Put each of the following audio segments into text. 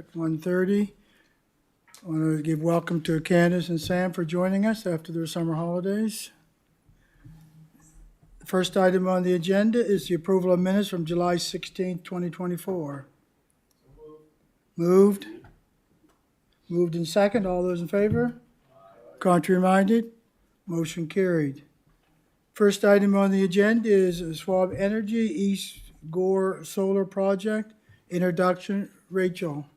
at 1:30. I want to give welcome to Candace and Sam for joining us after their summer holidays. The first item on the agenda is the approval of minutes from July 16th, 2024. Moved. Moved in second. All those in favor? Contrary minded? Motion carried. First item on the agenda is Schwab Energy East Gore Solar Project. Introduction, Rachel.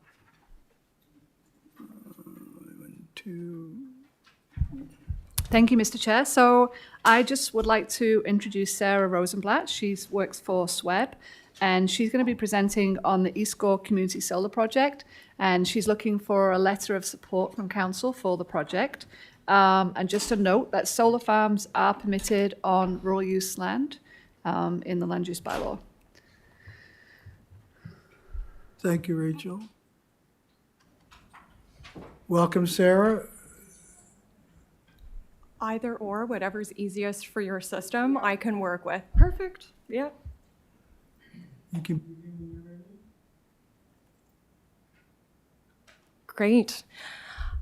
Thank you, Mr. Chair. So I just would like to introduce Sarah Rosenblatt. She works for SWEB, and she's going to be presenting on the East Gore Community Solar Project, and she's looking for a letter of support from council for the project. And just a note that solar farms are permitted on rural use land in the land use bylaw. Thank you, Rachel. Welcome, Sarah. Either or, whatever's easiest for your system, I can work with. Perfect. Yep. You can. Great.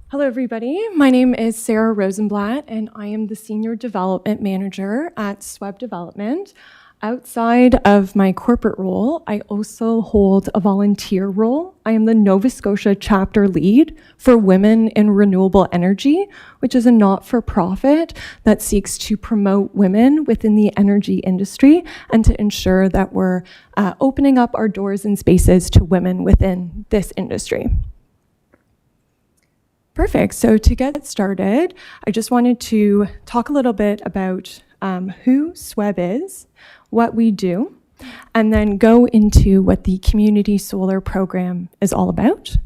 Hello, everybody. My name is Sarah Rosenblatt, and I am the Senior Development Manager at SWEB Development. Outside of my corporate role, I also hold a volunteer role. I am the Nova Scotia chapter lead for Women in Renewable Energy, which is a not-for-profit that seeks to promote women within the energy industry and to ensure that we're opening up our doors and spaces to women within this industry. Perfect. So to get started, I just wanted to talk a little bit about who SWEB is, what we do, and then go into what the Community Solar Program is all about.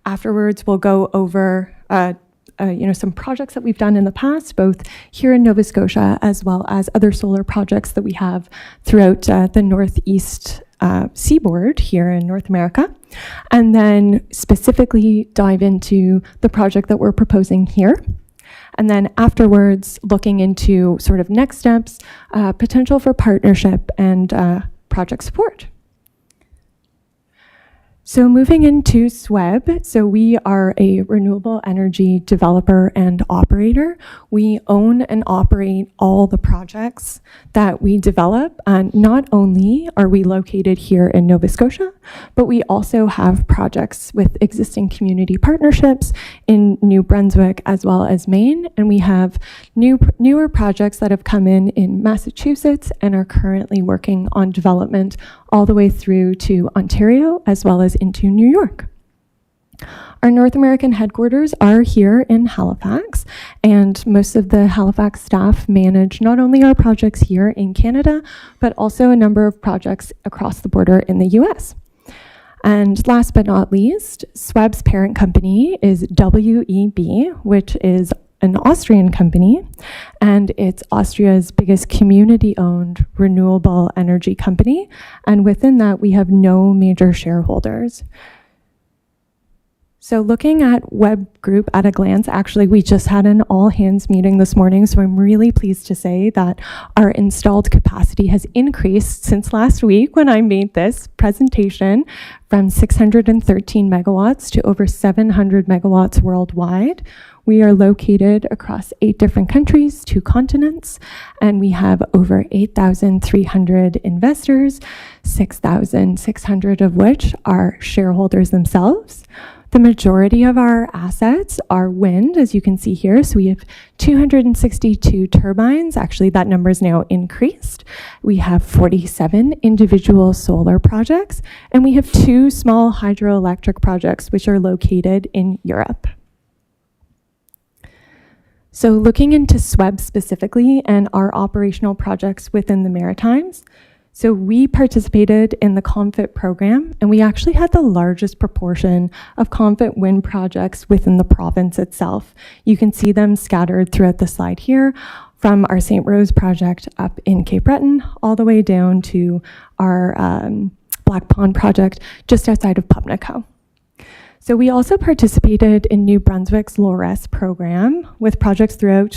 Afterwards, we'll go over some projects that we've done in the past, both here in Nova Scotia as well as other solar projects that we have throughout the Northeast seaboard here in North America, and then specifically dive into the project that we're proposing here. And then afterwards, looking into sort of next steps, potential for partnership and project support. So moving into SWEB, so we are a renewable energy developer and operator. We own and operate all the projects that we develop. And not only are we located here in Nova Scotia, but we also have projects with existing community partnerships in New Brunswick as well as Maine. And we have newer projects that have come in Massachusetts and are currently working on development all the way through to Ontario as well as into New York. Our North American headquarters are here in Halifax, and most of the Halifax staff manage not only our projects here in Canada, but also a number of projects across the border in the US. And last but not least, SWEB's parent company is WEB, which is an Austrian company, and it's Austria's biggest community-owned renewable energy company. And within that, we have no major shareholders. So looking at Web Group at a glance, actually, we just had an all-hands meeting this morning, so I'm really pleased to say that our installed capacity has increased since last week when I made this presentation from 613 megawatts to over 700 megawatts worldwide. We are located across 8 different countries, 2 continents, and we have over 8,300 investors, 6,600 of which are shareholders themselves. The majority of our assets are wind, as you can see here. So we have 262 turbines. Actually, that number is now increased. We have 47 individual solar projects, and we have 2 small hydroelectric projects, which are located in Europe. So looking into SWEB specifically and our operational projects within the Maritimes, so we participated in the COMFIT program, and we actually had the largest proportion of COMFIT wind projects within the province itself. You can see them scattered throughout the slide here, from our St. Rose project up in Cape Breton, all the way down to our Black Pond project just outside of Pubnico. So we also participated in New Brunswick's LORES program with projects throughout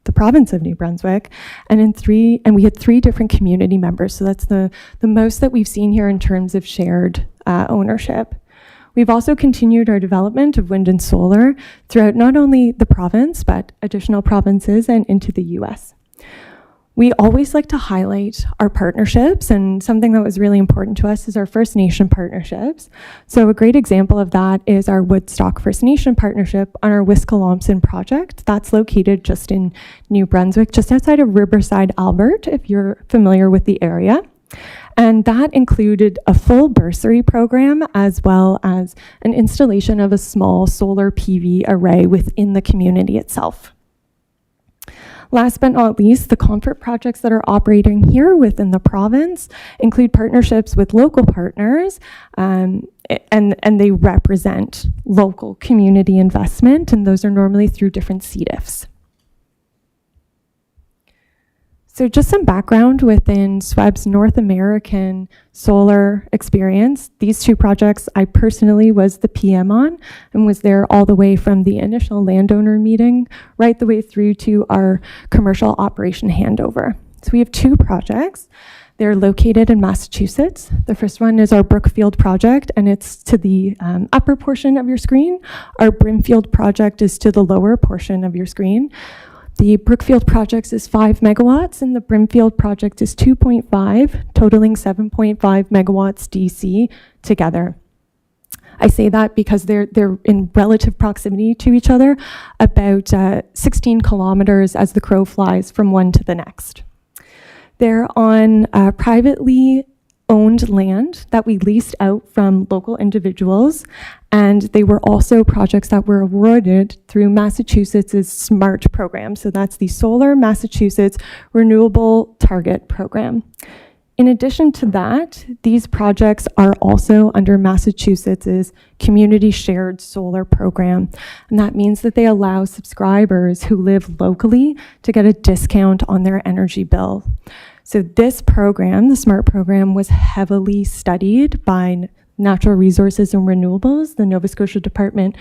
the province of New Brunswick, and we had 3 different community members. So that's the most that we've seen here in terms of shared ownership. We've also continued our development of wind and solar throughout not only the province, but additional provinces and into the US. We always like to highlight our partnerships, and something that was really important to us is our First Nation partnerships. So a great example of that is our Woodstock First Nation partnership on our Wisconsin project. That's located just in New Brunswick, just outside of Riverside, Albert, if you're familiar with the area. And that included a full bursary program as well as an installation of a small solar PV array within the community itself. Last but not least, the Comfort projects that are operating here within the province include partnerships with local partners, and they represent local community investment, and those are normally through different CDIFs. So just some background within SWEB's North American solar experience. These two projects I personally was the PM on and was there all the way from the initial landowner meeting right the way through to our commercial operation handover. So we have two projects. They're located in Massachusetts. The first one is our Brookfield project, and it's to the upper portion of your screen. Our Brimfield project is to the lower portion of your screen. The Brookfield project is 5 megawatts, and the Brimfield project is 2.5, totaling 7.5 megawatts DC together. I say that because they're in relative proximity to each other, about 16 kilometers as the crow flies from one to the next. They're on privately owned land that we leased out from local individuals, and they were also projects that were awarded through Massachusetts' SMART program. So that's the Solar Massachusetts Renewable Target Program. In addition to that, these projects are also under Massachusetts' Community Shared Solar Program, and that means that they allow subscribers who live locally to get a discount on their energy bill. So this program, the SMART program, was heavily studied by Natural Resources and Renewables, the Nova Scotia department,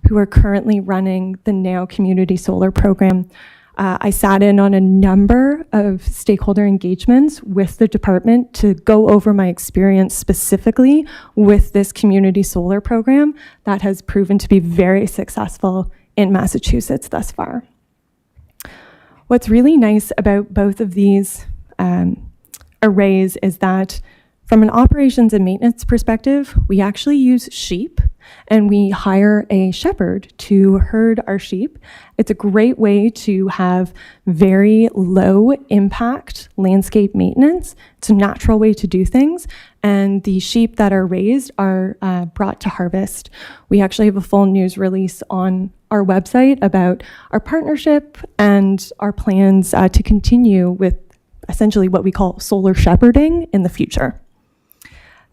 who are currently running the NOW Community Solar Program. I sat in on a number of stakeholder engagements with the department to go over my experience specifically with this community solar program that has proven to be very successful in Massachusetts thus far. What's really nice about both of these arrays is that from an operations and maintenance perspective, we actually use sheep and we hire a shepherd to herd our sheep. It's a great way to have very low impact landscape maintenance. It's a natural way to do things. And the sheep that are raised are brought to harvest. We actually have a full news release on our website about our partnership and our plans to continue with essentially what we call solar shepherding in the future.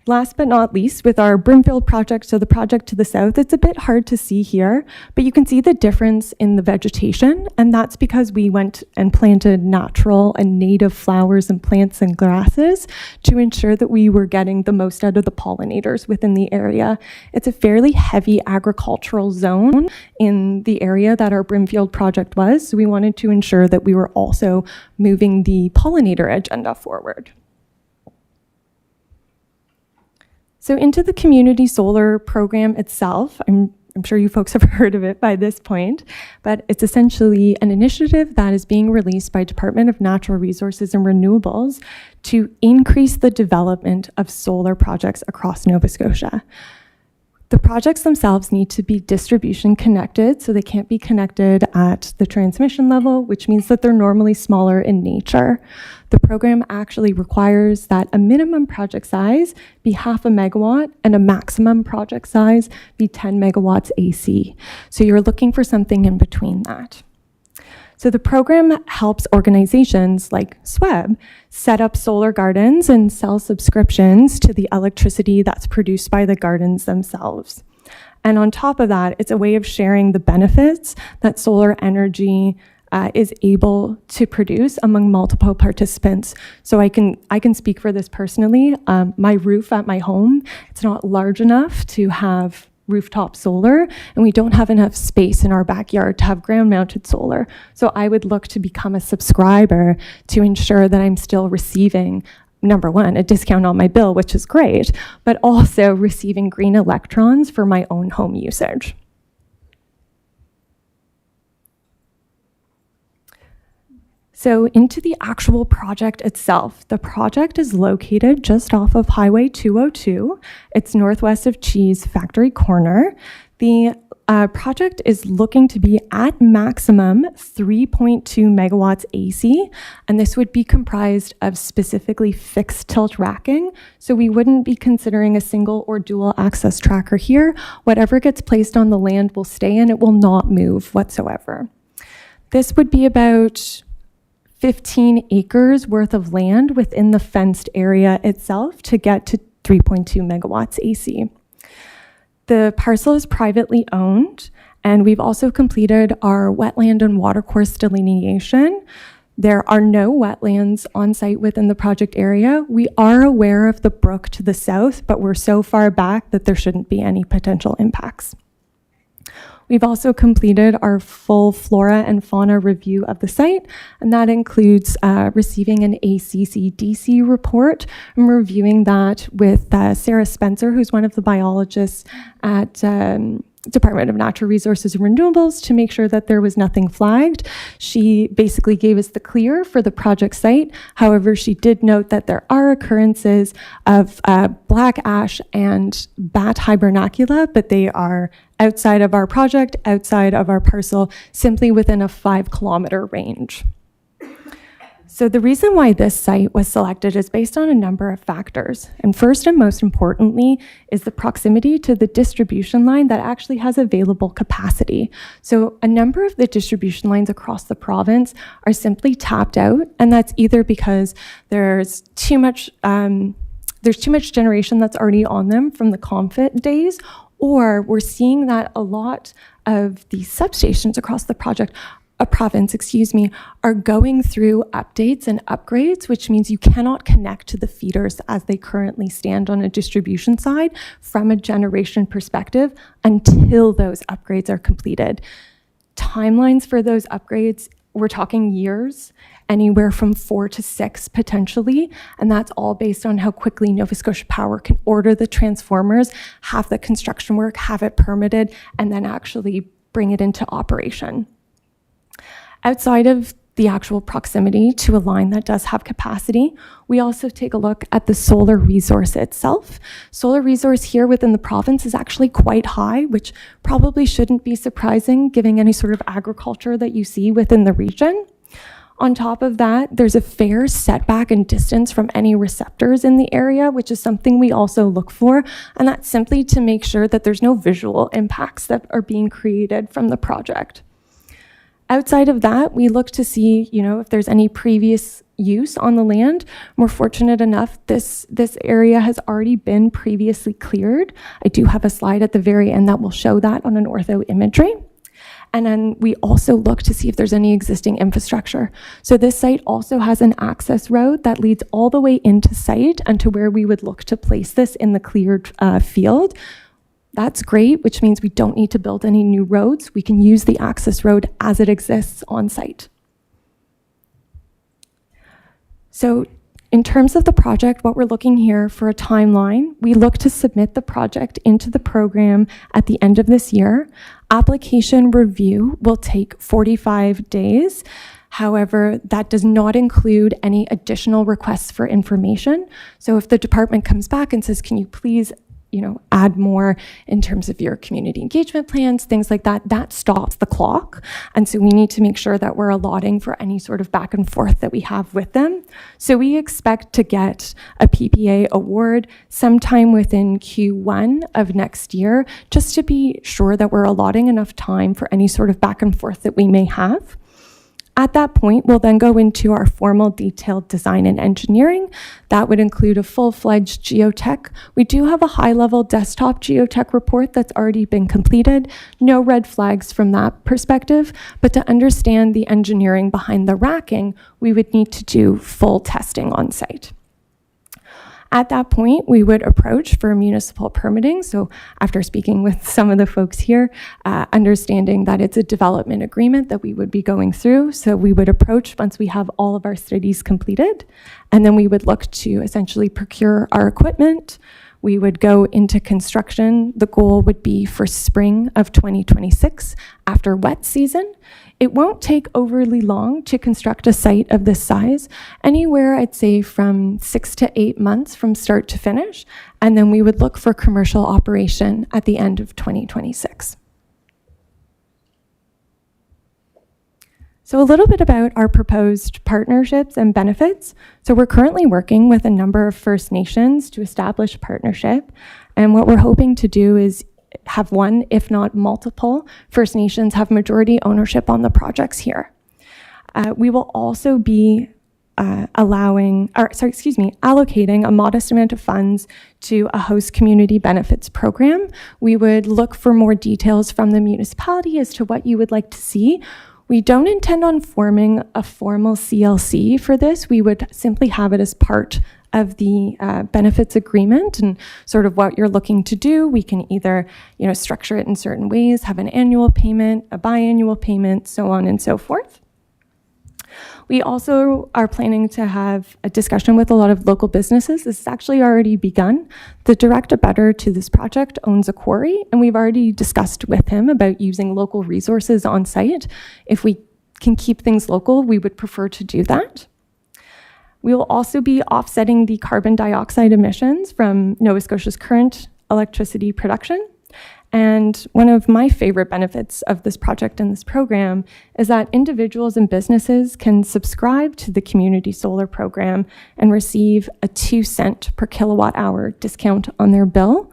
Last but not least, with our Brimfield project, so the project to the south, it's a bit hard to see here, but you can see the difference in the vegetation, and that's because we went and planted natural and native flowers and plants and grasses to ensure that we were getting the most out of the pollinators within the area. It's a fairly heavy agricultural zone in the area that our Brimfield project was, so we wanted to ensure that we were also moving the pollinator agenda forward. So into the community solar program itself, I'm sure you folks have heard of it by this point, but it's essentially an initiative that is being released by Department of Natural Resources and Renewables to increase the development of solar projects across Nova Scotia. The projects themselves need to be distribution connected, so they can't be connected at the transmission level, which means that they're normally smaller in nature. The program actually requires that a minimum project size be 0.5 megawatt and a maximum project size be 10 megawatts AC. So you're looking for something in between that. So the program helps organizations like SWEB set up solar gardens and sell subscriptions to the electricity that's produced by the gardens themselves. And on top of that, it's a way of sharing the benefits that solar energy is able to produce among multiple participants. So I can speak for this personally. My roof at my home, it's not large enough to have rooftop solar, and we don't have enough space in our backyard to have ground-mounted solar. So I would look to become a subscriber to ensure that I'm still receiving number one, a discount on my bill, which is great, but also receiving green electrons for my own home usage. So into the actual project itself, the project is located just off of Highway 202. It's northwest of Cheese Factory Corner. The project is looking to be at maximum 3.2 megawatts AC, and this would be comprised of specifically fixed tilt racking. So we wouldn't be considering a single or dual access tracker here. Whatever gets placed on the land will stay and it will not move whatsoever. This would be about 15 acres worth of land within the fenced area itself to get to 3.2 megawatts AC. The parcel is privately owned, and we've also completed our wetland and watercourse delineation. There are no wetlands on site within the project area. We are aware of the brook to the south, but we're so far back that there shouldn't be any potential impacts. We've also completed our full flora and fauna review of the site, and that includes receiving an ACCDC report and reviewing that with Sarah Spencer, who's one of the biologists at Department of Natural Resources and Renewables, to make sure that there was nothing flagged. She basically gave us the clear for the project site. However, she did note that there are occurrences of black ash and bat hibernacula, but they are outside of our project, outside of our parcel, simply within a 5-kilometer range. So the reason why this site was selected is based on a number of factors. And first and most importantly is the proximity to the distribution line that actually has available capacity. So a number of the distribution lines across the province are simply tapped out, and that's either because there's too much generation that's already on them from the COMFIT days, or we're seeing that a lot of the substations across the province, are going through updates and upgrades, which means you cannot connect to the feeders as they currently stand on a distribution side from a generation perspective until those upgrades are completed. Timelines for those upgrades, we're talking years, anywhere from 4 to 6 potentially, and that's all based on how quickly Nova Scotia Power can order the transformers, have the construction work, have it permitted, and then actually bring it into operation. Outside of the actual proximity to a line that does have capacity, we also take a look at the solar resource itself. Solar resource here within the province is actually quite high, which probably shouldn't be surprising given any sort of agriculture that you see within the region. On top of that, there's a fair setback and distance from any receptors in the area, which is something we also look for, and that's simply to make sure that there's no visual impacts that are being created from the project. Outside of that, we look to see, if there's any previous use on the land. We're fortunate enough, this area has already been previously cleared. I do have a slide at the very end that will show that on an ortho imagery. And then we also look to see if there's any existing infrastructure. So this site also has an access road that leads all the way into site and to where we would look to place this in the cleared field. That's great, which means we don't need to build any new roads. We can use the access road as it exists on site. So in terms of the project, what we're looking here for a timeline, we look to submit the project into the program at the end of this year. Application review will take 45 days. However, that does not include any additional requests for information. So if the department comes back and says, can you please add more in terms of your community engagement plans, things like that, that stops the clock. And so we need to make sure that we're allotting for any sort of back and forth that we have with them. So we expect to get a PPA award sometime within Q1 of next year, just to be sure that we're allotting enough time for any sort of back and forth that we may have. At that point, we'll then go into our formal detailed design and engineering. That would include a full-fledged geotech. We do have a high-level desktop geotech report that's already been completed. No red flags from that perspective, but to understand the engineering behind the racking, we would need to do full testing on site. At that point, we would approach for municipal permitting. So after speaking with some of the folks here, understanding that it's a development agreement that we would be going through. So we would approach once we have all of our studies completed, and then we would look to essentially procure our equipment. We would go into construction. The goal would be for spring of 2026 after wet season. It won't take overly long to construct a site of this size, anywhere I'd say from 6 to 8 months from start to finish, and then we would look for commercial operation at the end of 2026. So a little bit about our proposed partnerships and benefits. So we're currently working with a number of First Nations to establish a partnership, and what we're hoping to do is have one, if not multiple, First Nations have majority ownership on the projects here. We will also be allocating a modest amount of funds to a host community benefits program. We would look for more details from the municipality as to what you would like to see. We don't intend on forming a formal CLC for this. We would simply have it as part of the benefits agreement and sort of what you're looking to do. We can either, structure it in certain ways, have an annual payment, a biannual payment, so on and so forth. We also are planning to have a discussion with a lot of local businesses. This has actually already begun. The direct abutter to this project owns a quarry, and we've already discussed with him about using local resources on site. If we can keep things local, we would prefer to do that. We will also be offsetting the carbon dioxide emissions from Nova Scotia's current electricity production. And one of my favorite benefits of this project and this program is that individuals and businesses can subscribe to the Community Solar Program and receive a 2-cent per kilowatt hour discount on their bill.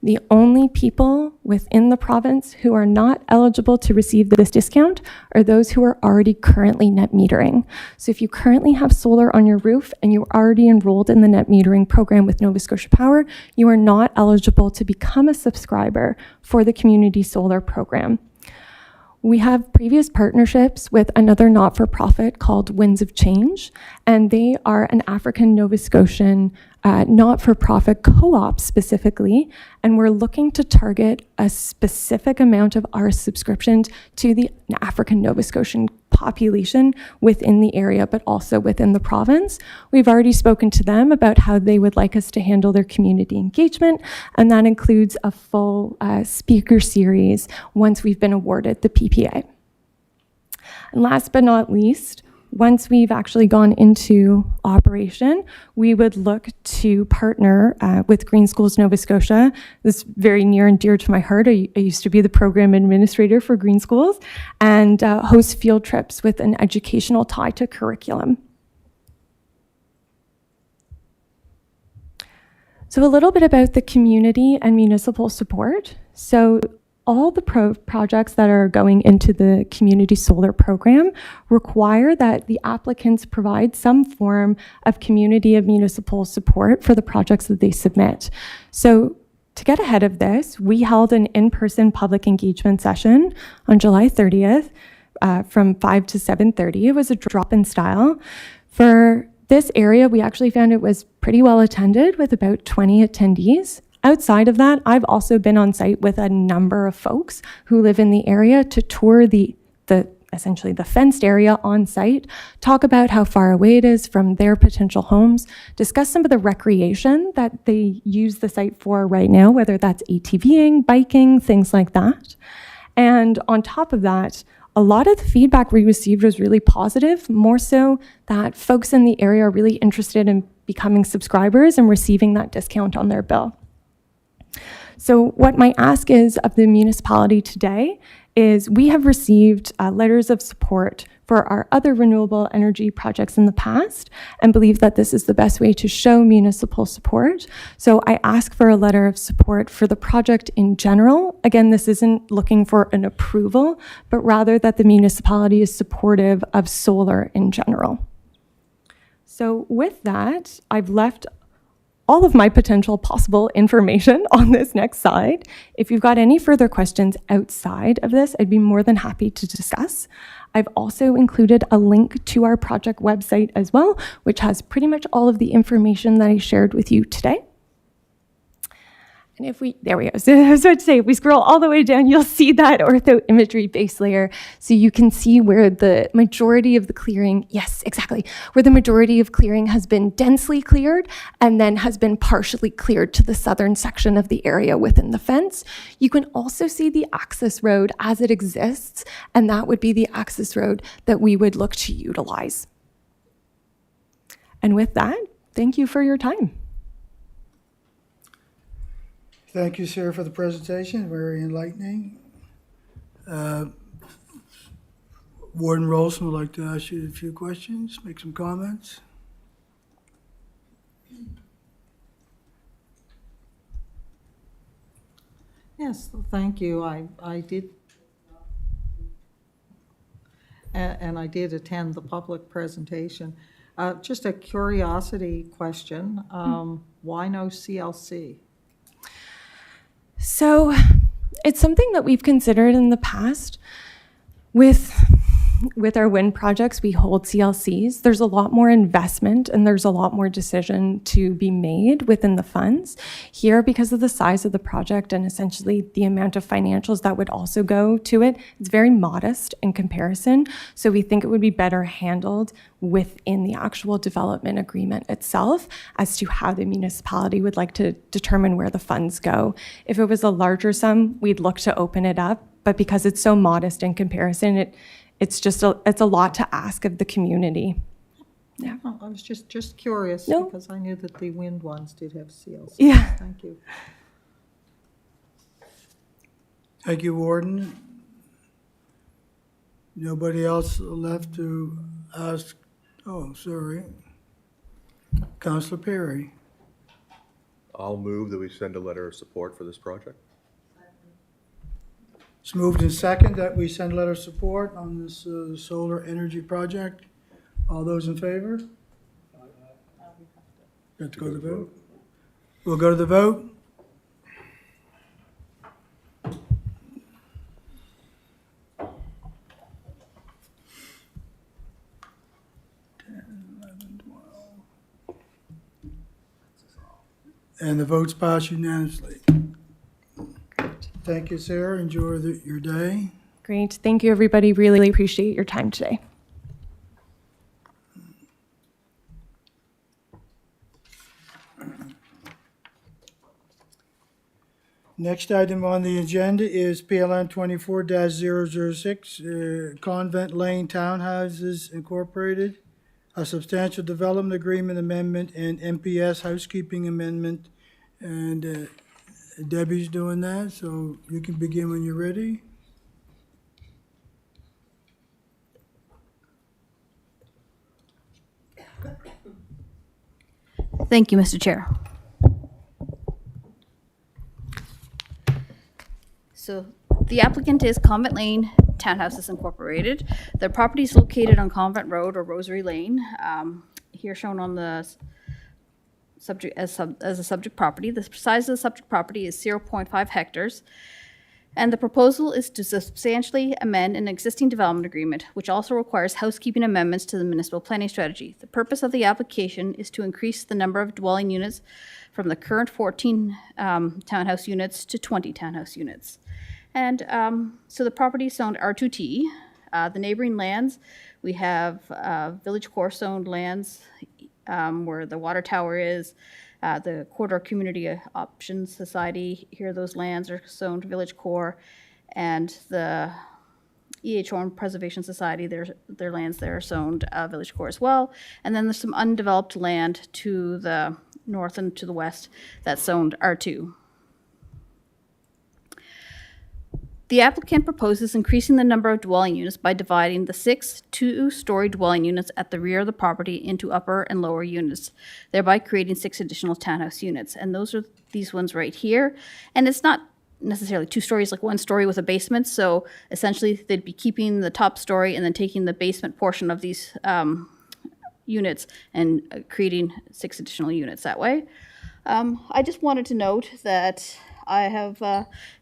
The only people within the province who are not eligible to receive this discount are those who are already currently net metering. So if you currently have solar on your roof and you're already enrolled in the net metering program with Nova Scotia Power, you are not eligible to become a subscriber for the Community Solar Program. We have previous partnerships with another not-for-profit called Winds of Change, and they are an African Nova Scotian not-for-profit co-op specifically, and we're looking to target a specific amount of our subscriptions to the African Nova Scotian population within the area, but also within the province. We've already spoken to them about how they would like us to handle their community engagement, and that includes a full speaker series once we've been awarded the PPA. And last but not least, once we've actually gone into operation, we would look to partner with Green Schools Nova Scotia. This is very near and dear to my heart. I used to be the program administrator for Green Schools, and host field trips with an educational tie to curriculum. So a little bit about the community and municipal support. So all the projects that are going into the Community Solar Program require that the applicants provide some form of community and municipal support for the projects that they submit. So to get ahead of this, we held an in-person public engagement session on July 30th from 5 to 7:30. It was a drop-in style. For this area, we actually found it was pretty well attended with about 20 attendees. Outside of that, I've also been on site with a number of folks who live in the area to tour the essentially the fenced area on site, talk about how far away it is from their potential homes, discuss some of the recreation that they use the site for right now, whether that's ATVing, biking, things like that. And on top of that, a lot of the feedback we received was really positive, more so that folks in the area are really interested in becoming subscribers and receiving that discount on their bill. So what my ask is of the municipality today is we have received letters of support for our other renewable energy projects in the past and believe that this is the best way to show municipal support. So I ask for a letter of support for the project in general. Again, this isn't looking for an approval, but rather that the municipality is supportive of solar in general. So with that, I've left all of my potential possible information on this next slide. If you've got any further questions outside of this, I'd be more than happy to discuss. I've also included a link to our project website as well, which has pretty much all of the information that I shared with you today. And there we go. So I was about to say, if we scroll all the way down, you'll see that ortho imagery base layer. So you can see where the majority of the clearing, yes, exactly, where the majority of clearing has been densely cleared and then has been partially cleared to the southern section of the area within the fence. You can also see the access road as it exists, and that would be the access road that we would look to utilize. And with that, thank you for your time. Thank you, Sarah, for the presentation, very enlightening. Warden Rolson would like to ask you a few questions, make some comments. Yes, thank you. I did, and I did attend the public presentation. Just a curiosity question. Why no CLC? So it's something that we've considered in the past. With our wind projects, we hold CLCs. There's a lot more investment and there's a lot more decision to be made within the funds. Here, because of the size of the project and essentially the amount of financials that would also go to it, it's very modest in comparison. So we think it would be better handled within the actual development agreement itself as to how the municipality would like to determine where the funds go. If it was a larger sum, we'd look to open it up, but because it's so modest in comparison, it's a lot to ask of the community. Yeah. Oh, I was just curious No. because I knew that the wind ones did have CLC. Yeah. Thank you. Thank you, Warden. Nobody else left to ask? Oh, sorry. Councillor Perry. I'll move that we send a letter of support for this project. It's moved in second that we send a letter of support on this solar energy project. All those in favor? Let's go to the vote. We'll go to the vote. And the votes pass unanimously. Thank you, Sarah. Enjoy your day. Great. Thank you, everybody. Really appreciate your time today. Next item on the agenda is PLN 24-006, Convent Lane Townhouses Incorporated, a substantial development agreement amendment and MPS housekeeping amendment. And Debbie's doing that, so you can begin when you're ready. Thank you, Mr. Chair. So the applicant is Convent Lane Townhouses Incorporated. The property is located on Convent Road or Rosary Lane, here shown on the subject as a subject property. The size of the subject property is 0.5 hectares. And the proposal is to substantially amend an existing development agreement, which also requires housekeeping amendments to the municipal planning strategy. The purpose of the application is to increase the number of dwelling units from the current 14 townhouse units to 20 townhouse units. And so the property is zoned R2T. The neighboring lands, we have Village Core zoned lands where the water tower is, the Corridor Community Options Society, here those lands are zoned Village Core, and the E.H. Horn Preservation Society, their lands there are zoned Village Core as well. And then there's some undeveloped land to the north and to the west that's zoned R2. The applicant proposes increasing the number of dwelling units by dividing the 6 two-story dwelling units at the rear of the property into upper and lower units, thereby creating 6 additional townhouse units. And those are these ones right here. And it's not necessarily 2 stories, like 1 story with a basement. So essentially, they'd be keeping the top story and then taking the basement portion of these units and creating 6 additional units that way. I just wanted to note that I have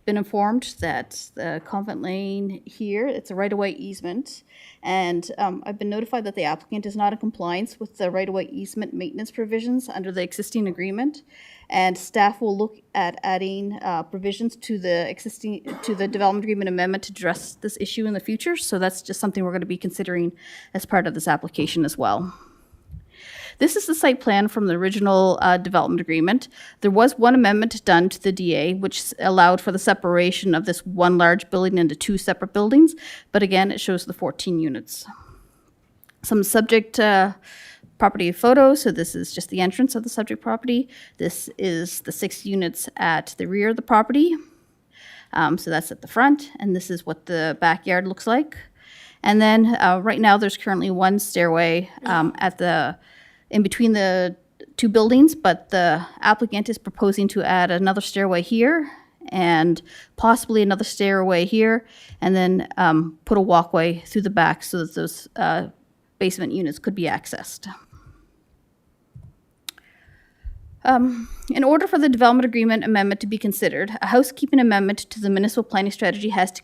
been informed that the Convent Lane here, it's a right-of-way easement, and I've been notified that the applicant is not in compliance with the right-of-way easement maintenance provisions under the existing agreement, and staff will look at adding provisions to the development agreement amendment to address this issue in the future. So that's just something we're going to be considering as part of this application as well. This is the site plan from the original development agreement. There was one amendment done to the DA, which allowed for the separation of this one large building into two separate buildings, but again, it shows the 14 units. Some subject property photos, so this is just the entrance of the subject property. This is the 6 units at the rear of the property. So that's at the front, and this is what the backyard looks like. And then right now, there's currently one stairway in between the two buildings, but the applicant is proposing to add another stairway here and possibly another stairway here, and then put a walkway through the back so that those basement units could be accessed. In order for the development agreement amendment to be considered, a housekeeping amendment to the municipal planning strategy has to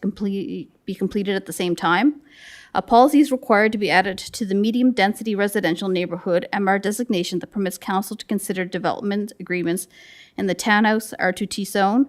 be completed at the same time. A policy is required to be added to the medium-density residential neighborhood MR designation that permits council to consider development agreements in the townhouse R2T zone.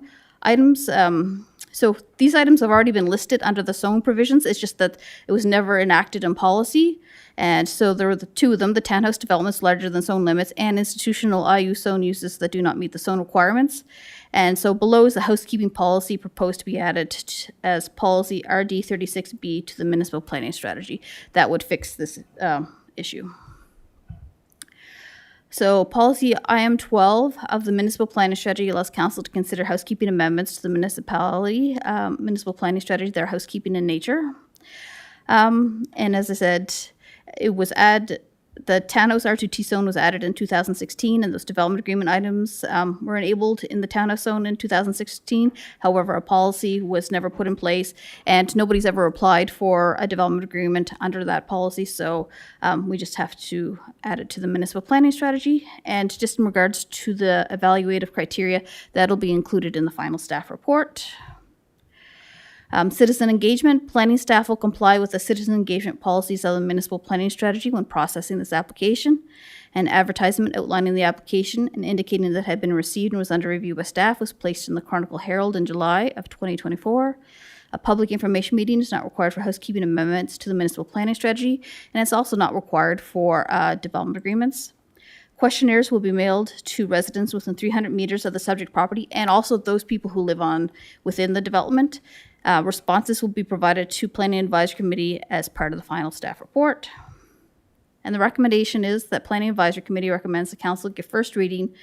So these items have already been listed under the zone provisions. It's just that it was never enacted in policy. And so there are the two of them, the townhouse developments larger than zone limits and institutional IU zone uses that do not meet the zone requirements. And so below is the housekeeping policy proposed to be added as policy RD36B to the municipal planning strategy. That would fix this issue. So policy IM12 of the municipal planning strategy allows council to consider housekeeping amendments to the municipal planning strategy that are housekeeping in nature. And as I said, the townhouse R2T zone was added in 2016, and those development agreement items were enabled in the townhouse zone in 2016. However, a policy was never put in place, and nobody's ever applied for a development agreement under that policy, so we just have to add it to the municipal planning strategy. And just in regards to the evaluative criteria, that'll be included in the final staff report. Citizen engagement, planning staff will comply with the citizen engagement policies of the municipal planning strategy when processing this application. An advertisement outlining the application and indicating that it had been received and was under review by staff was placed in the Chronicle Herald in July of 2024. A public information meeting is not required for housekeeping amendments to the municipal planning strategy, and it's also not required for development agreements. Questionnaires will be mailed to residents within 300 meters of the subject property and also those people who live within the development. Responses will be provided to Planning Advisory Committee as part of the final staff report. And the recommendation is that Planning Advisory Committee recommends the council give first reading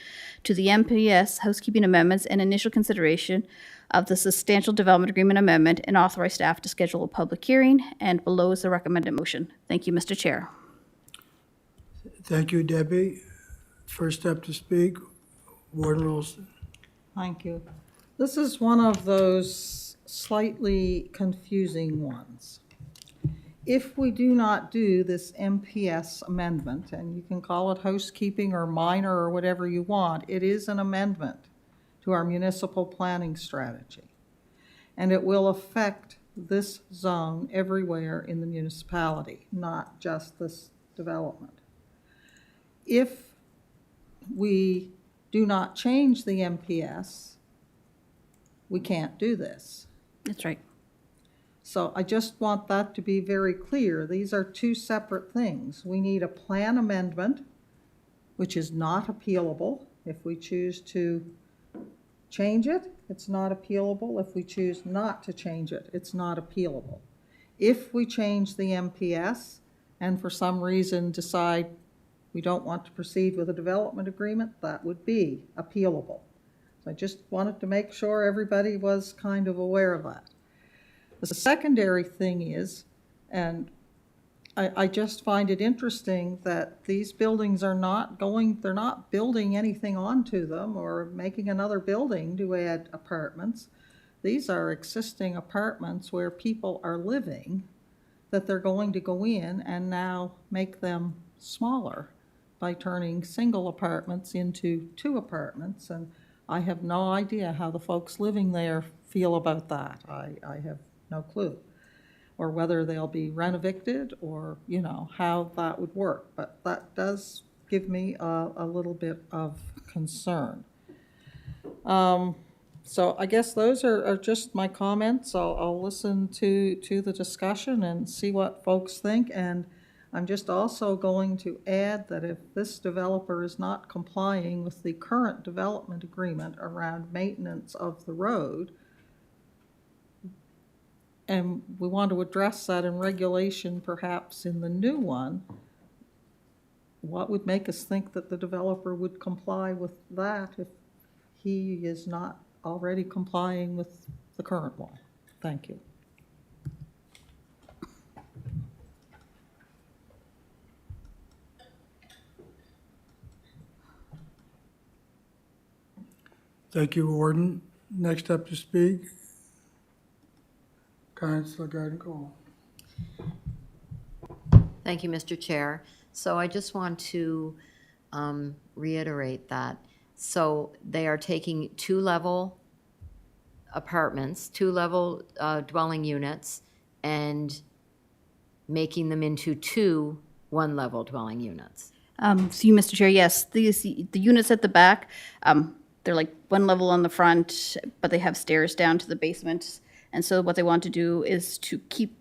to the MPS housekeeping amendments and initial consideration of the substantial development agreement amendment and authorize staff to schedule a public hearing. And below is the recommended motion. Thank you, Mr. Chair. Thank you, Debbie. First up to speak, Warden Rolston. Thank you. This is one of those slightly confusing ones. If we do not do this MPS amendment, and you can call it housekeeping or minor or whatever you want, it is an amendment to our municipal planning strategy. And it will affect this zone everywhere in the municipality, not just this development. If we do not change the MPS, we can't do this. That's right. So I just want that to be very clear. These are two separate things. We need a plan amendment, which is not appealable. If we choose to change it, it's not appealable. If we choose not to change it, it's not appealable. If we change the MPS and for some reason decide we don't want to proceed with a development agreement, that would be appealable. I just wanted to make sure everybody was kind of aware of that. The secondary thing is, and I just find it interesting that these buildings are they're not building anything onto them or making another building to add apartments. These are existing apartments where people are living that they're going to go in and now make them smaller by turning single apartments into 2 apartments, and I have no idea how the folks living there feel about that. I have no clue. Or whether they'll be rent-evicted, or, you know, how that would work. But that does give me a little bit of concern. So I guess those are just my comments. I'll listen to the discussion and see what folks think. And I'm just also going to add that if this developer is not complying with the current development agreement around maintenance of the road, and we want to address that in regulation perhaps in the new one, what would make us think that the developer would comply with that if he is not already complying with the current one? Thank you. Thank you, Warden. Next up to speak, Councilor Garden Cole. Thank you, Mr. Chair. So I just want to reiterate that. So they are taking two-level apartments, two-level dwelling units, and making them into two one-level dwelling units. So you, Mr. Chair, yes, the units at the back, they're like one level on the front, but they have stairs down to the basement. And so what they want to do is to keep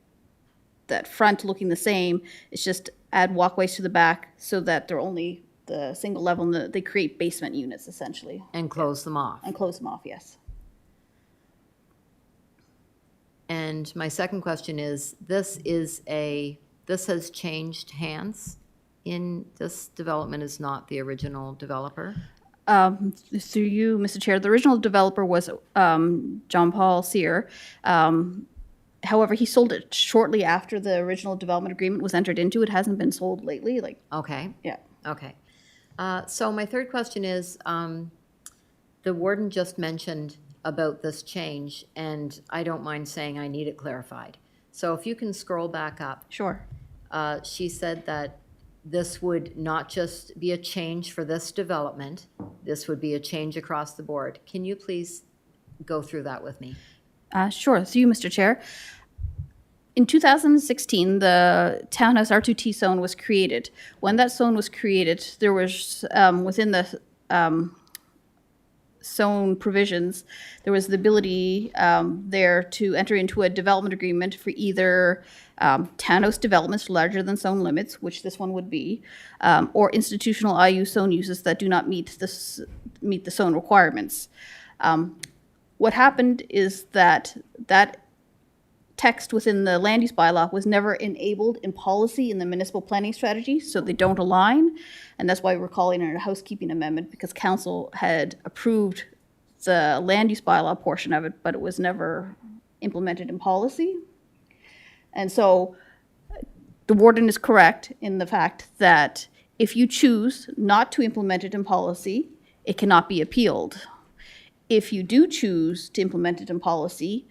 that front looking the same. It's just add walkways to the back so that they're only the single level, and they create basement units essentially. And close them off. And close them off, yes. And my second question is, this has changed hands in, this development is not the original developer? Through you, Mr. Chair, the original developer was John Paul Sear. However, he sold it shortly after the original development agreement was entered into. It hasn't been sold lately, like, Okay, yeah. okay. So my third question is, the warden just mentioned about this change, and I don't mind saying I need it clarified. So if you can scroll back up. Sure. She said that this would not just be a change for this development, this would be a change across the board. Can you please go through that with me? Sure. Through you, Mr. Chair. In 2016, the Townhouse R2T zone was created. When that zone was created, there was, within the zone provisions, there was the ability there to enter into a development agreement for either townhouse developments larger than zone limits, which this one would be, or institutional IU zone uses that do not meet the zone requirements. What happened is that text within the land use bylaw was never enabled in policy in the municipal planning strategy, so they don't align. And that's why we're calling it a housekeeping amendment, because council had approved the land use bylaw portion of it, but it was never implemented in policy. And so the warden is correct in the fact that if you choose not to implement it in policy, it cannot be appealed. If you do choose to implement it in policy,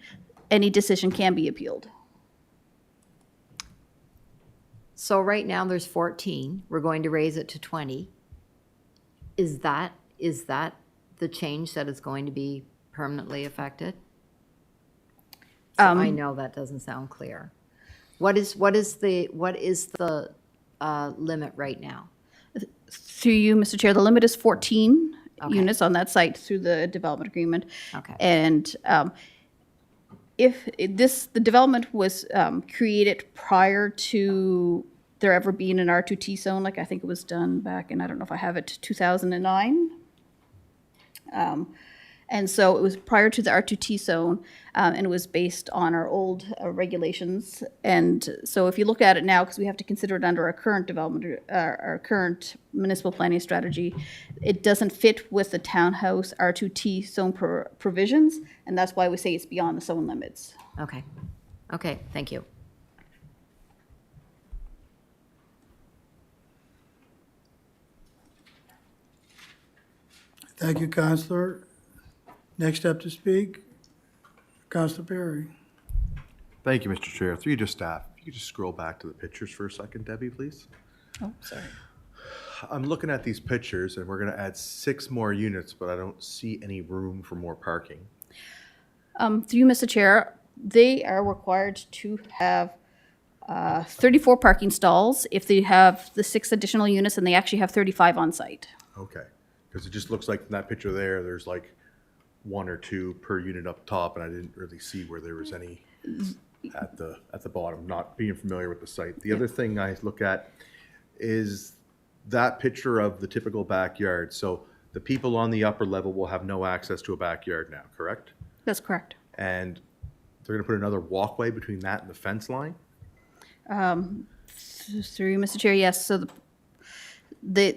any decision can be appealed. So right now there's 14, we're going to raise it to 20. Is that the change that is going to be permanently affected? So I know that doesn't sound clear. What is the limit right now? Through you, Mr. Chair, the limit is 14 Okay. units on that site through the development agreement. Okay. And the development was created prior to there ever being an R2T zone, like I think it was done back in, I don't know if I have it, 2009. And so it was prior to the R2T zone, and it was based on our old regulations. And so if you look at it now, because we have to consider it under our current development, our current municipal planning strategy, it doesn't fit with the townhouse R2T zone provisions, and that's why we say it's beyond the zone limits. Okay, okay, thank you. Thank you, Councilor. Next up to speak, Councilor Perry. Thank you, Mr. Chair. Through you to staff, if you could just scroll back to the pictures for a second, Debbie, please. Oh, sorry. I'm looking at these pictures and we're gonna add 6 more units, but I don't see any room for more parking. Through you, Mr. Chair, they are required to have 34 parking stalls if they have the 6 additional units, and they actually have 35 on site. Okay, because it just looks like in that picture there, there's like 1 or 2 per unit up top, and I didn't really see where there was any at the bottom, not being familiar with the site. The other thing I look at is that picture of the typical backyard. So the people on the upper level will have no access to a backyard now, correct? That's correct. And they're gonna put another walkway between that and the fence line? Through you, Mr. Chair, yes. So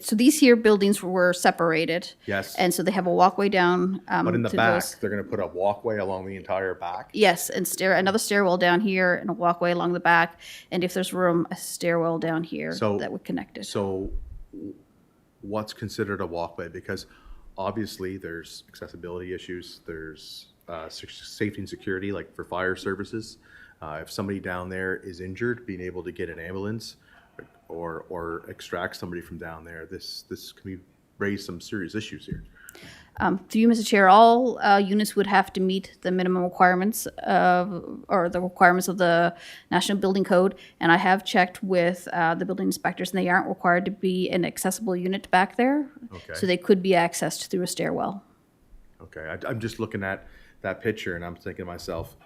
so these here buildings were separated. Yes. And so they have a walkway down. But in the to back, those- they're gonna put a walkway along the entire back? Yes, and another stairwell down here and a walkway along the back. And if there's room, a stairwell down here So- that would connect it. So what's considered a walkway? Because obviously there's accessibility issues, there's safety and security, like for fire services. If somebody down there is injured, being able to get an ambulance or extract somebody from down there, this can raise some serious issues here. Through you, Mr. Chair, all units would have to meet the minimum requirements or the requirements of the National Building Code. And I have checked with the building inspectors, and they aren't required to be an accessible unit back there. Okay. So they could be accessed through a stairwell. Okay, I'm just looking at that picture and I'm thinking to myself,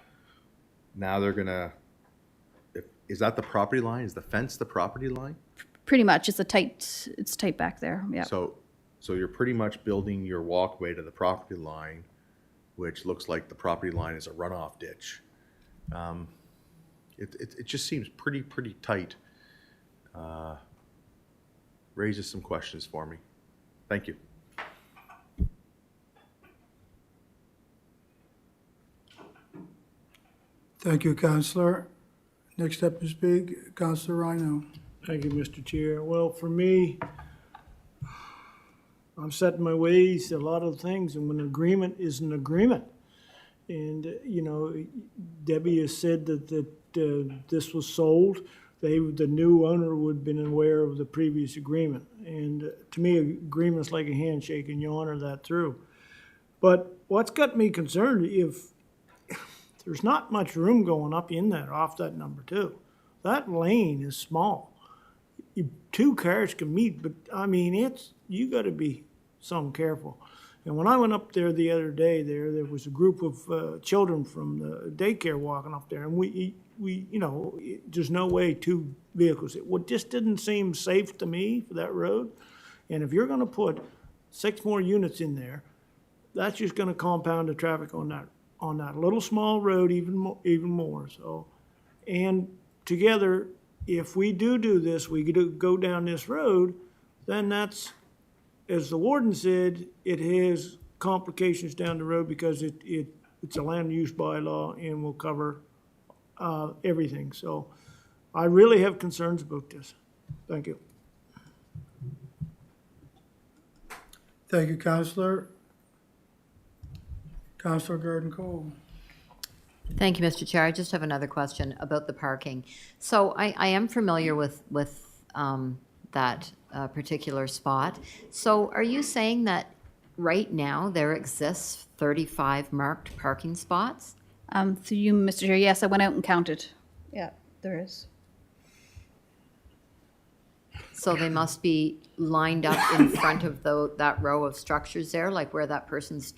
now they're gonna, is that the property line? Is the fence the property line? Pretty much, it's tight back there, yeah. So you're pretty much building your walkway to the property line, which looks like the property line is a runoff ditch. It just seems pretty tight. Raises some questions for me. Thank you. Thank you, Counselor. Next up to speak, Counselor Rhino. Thank you, Mr. Chair. Well, for me, I'm setting my ways to a lot of things, and when an agreement is an agreement. And, you know, Debbie has said that this was sold. The new owner would have been aware of the previous agreement. And to me, agreement's like a handshake, and you honor that through. But what's got me concerned, if there's not much room going up in that, off that number 2. That lane is small. 2 cars can meet, but I mean, you gotta be some careful. And when I went up there the other day, there was a group of children from the daycare walking up there, and we you know, there's no way 2 vehicles. It just didn't seem safe to me for that road. And if you're gonna put 6 more units in there, that's just gonna compound the traffic on that little small road even more. So, and together, if we do this, we go down this road, then that's, as the warden said, it has complications down the road because it's a land use bylaw and will cover everything. So I really have concerns about this. Thank you. Thank you, Counselor. Counselor Gordon Cole. Thank you, Mr. Chair. I just have another question about the parking. So I am familiar with that particular spot. So are you saying that right now there exists 35 marked parking spots? Through you, Mr. Chair, yes, I went out and counted. Yeah, there is. So they must be lined up in front of that row of structures there, like where that person's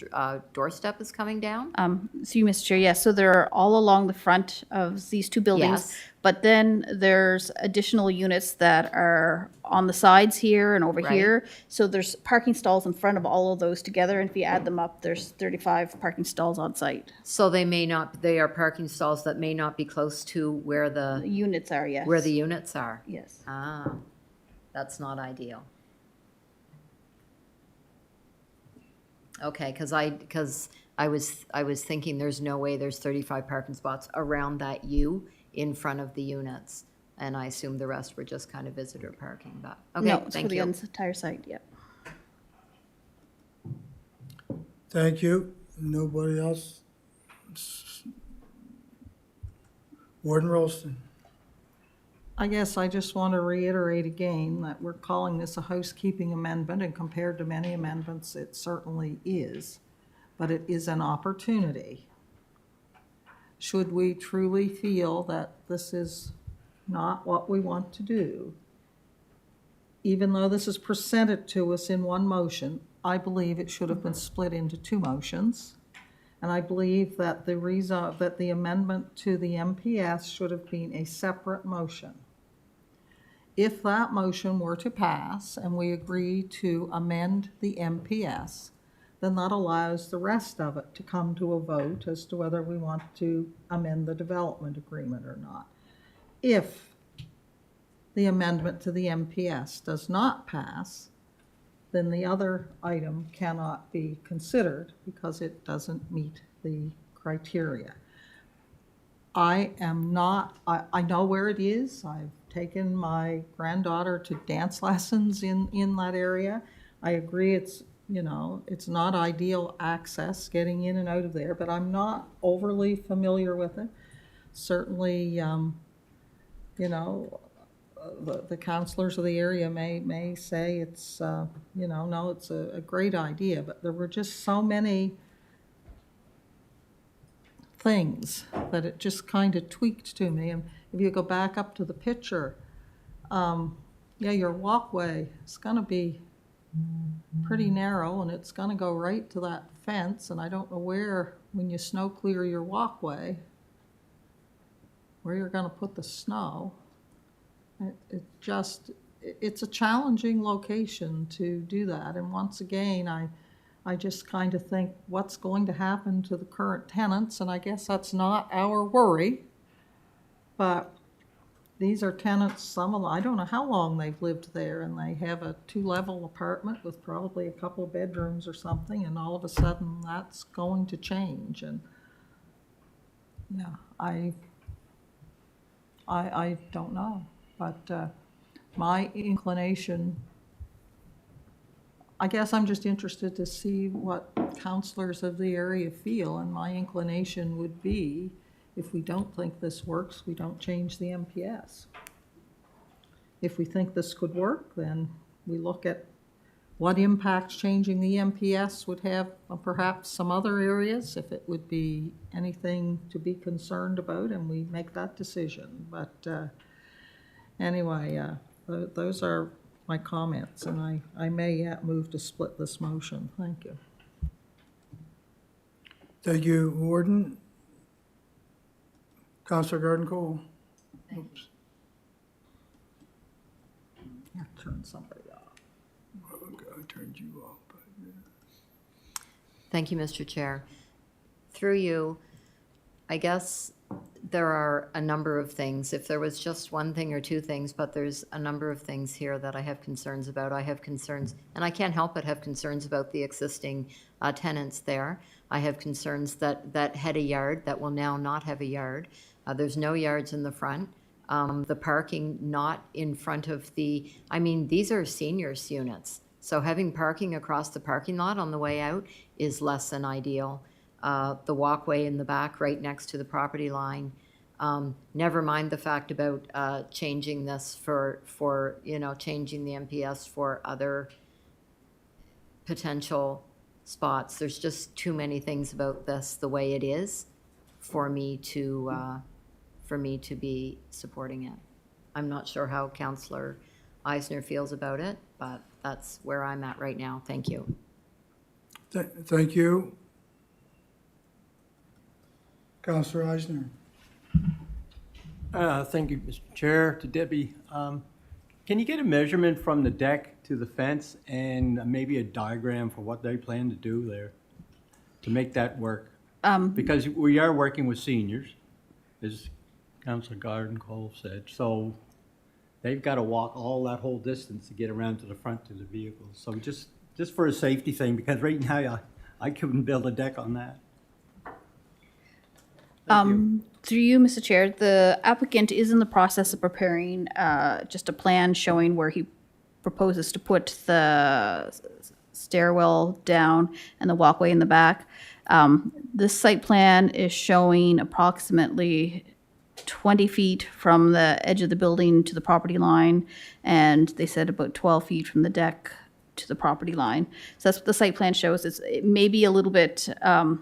doorstep is coming down? Through you, Mr. Chair, yes, so they're all along the front of these 2 buildings. Yes. But then there's additional units that are on the sides here and over Right. here. So there's parking stalls in front of all of those together, and if you add them up, there's 35 parking stalls on site. So they are parking stalls that may not be close to where The the units are, yes. units are? Yes. Ah, that's not ideal. Okay, because I was thinking there's no way there's 35 parking spots around that U in front of the units. And I assumed the rest were just kind of visitor parking, but, okay, No, it's for thank the you. entire site, yeah. Thank you. Nobody else? Warden Rolston. I guess I just want to reiterate again that we're calling this a housekeeping amendment, and compared to many amendments, it certainly is. But it is an opportunity. Should we truly feel that this is not what we want to do, even though this is presented to us in one motion, I believe it should have been split into two motions. And I believe that the amendment to the MPS should have been a separate motion. If that motion were to pass and we agree to amend the MPS, then that allows the rest of it to come to a vote as to whether we want to amend the development agreement or not. If the amendment to the MPS does not pass, then the other item cannot be considered because it doesn't meet the criteria. I know where it is. I've taken my granddaughter to dance lessons in that area. I agree it's not ideal access getting in and out of there, but I'm not overly familiar with it. Certainly, the counselors of the area may say it's, no, it's a great idea, but there were just so many things that it just kind of tweaked to me. And if you go back up to the picture, your walkway is going to be pretty narrow, and it's going to go right to that fence, and I don't know where, when you snow clear your walkway, where you're going to put the snow. It's a challenging location to do that, and once again, I just kind of think, what's going to happen to the current tenants? And I guess that's not our worry, but these are tenants, some of them, I don't know how long they've lived there, and they have a 2-level apartment with probably a couple of bedrooms or something, and all of a sudden that's going to change. And yeah, I don't know, but my inclination, I guess I'm just interested to see what counselors of the area feel, and my inclination would be, if we don't think this works, we don't change the MPS. If we think this could work, then we look at what impacts changing the MPS would have on perhaps some other areas, if it would be anything to be concerned about, and we make that decision. But anyway, those are my comments, and I may yet move to split this motion. Thank you. Thank you, Warden. Councilor Garden-Cole. Oops. I'll turn somebody off. I turned you off. Thank you, Mr. Chair. Through you, I guess there are a number of things. If there was just one thing or two things, but there's a number of things here that I have concerns about. I have concerns, and I can't help but have concerns about the existing tenants there. I have concerns that had a yard that will now not have a yard. There's no yards in the front. The parking not in front of these are seniors units. So having parking across the parking lot on the way out is less than ideal. The walkway in the back right next to the property line. Never mind the fact about changing this for changing the MPS for other potential spots. There's just too many things about this the way it is for me to be supporting it. I'm not sure how Councillor Eisner feels about it, but that's where I'm at right now. Thank you. Thank you. Councilor Eisner. Thank you, Mr. Chair. To Debbie, can you get a measurement from the deck to the fence and maybe a diagram for what they plan to do there to make that work? Because we are working with seniors, as Councilor Garden-Cole said, so they've got to walk all that whole distance to get around to the front to the vehicles. So just for a safety thing, because right now I couldn't build a deck on that. Through you, Mr. Chair, the applicant is in the process of preparing just a plan showing where he proposes to put the stairwell down and the walkway in the back. This site plan is showing approximately 20 feet from the edge of the building to the property line, and they said about 12 feet from the deck to the property line. So that's what the site plan shows. It may be a little bit, not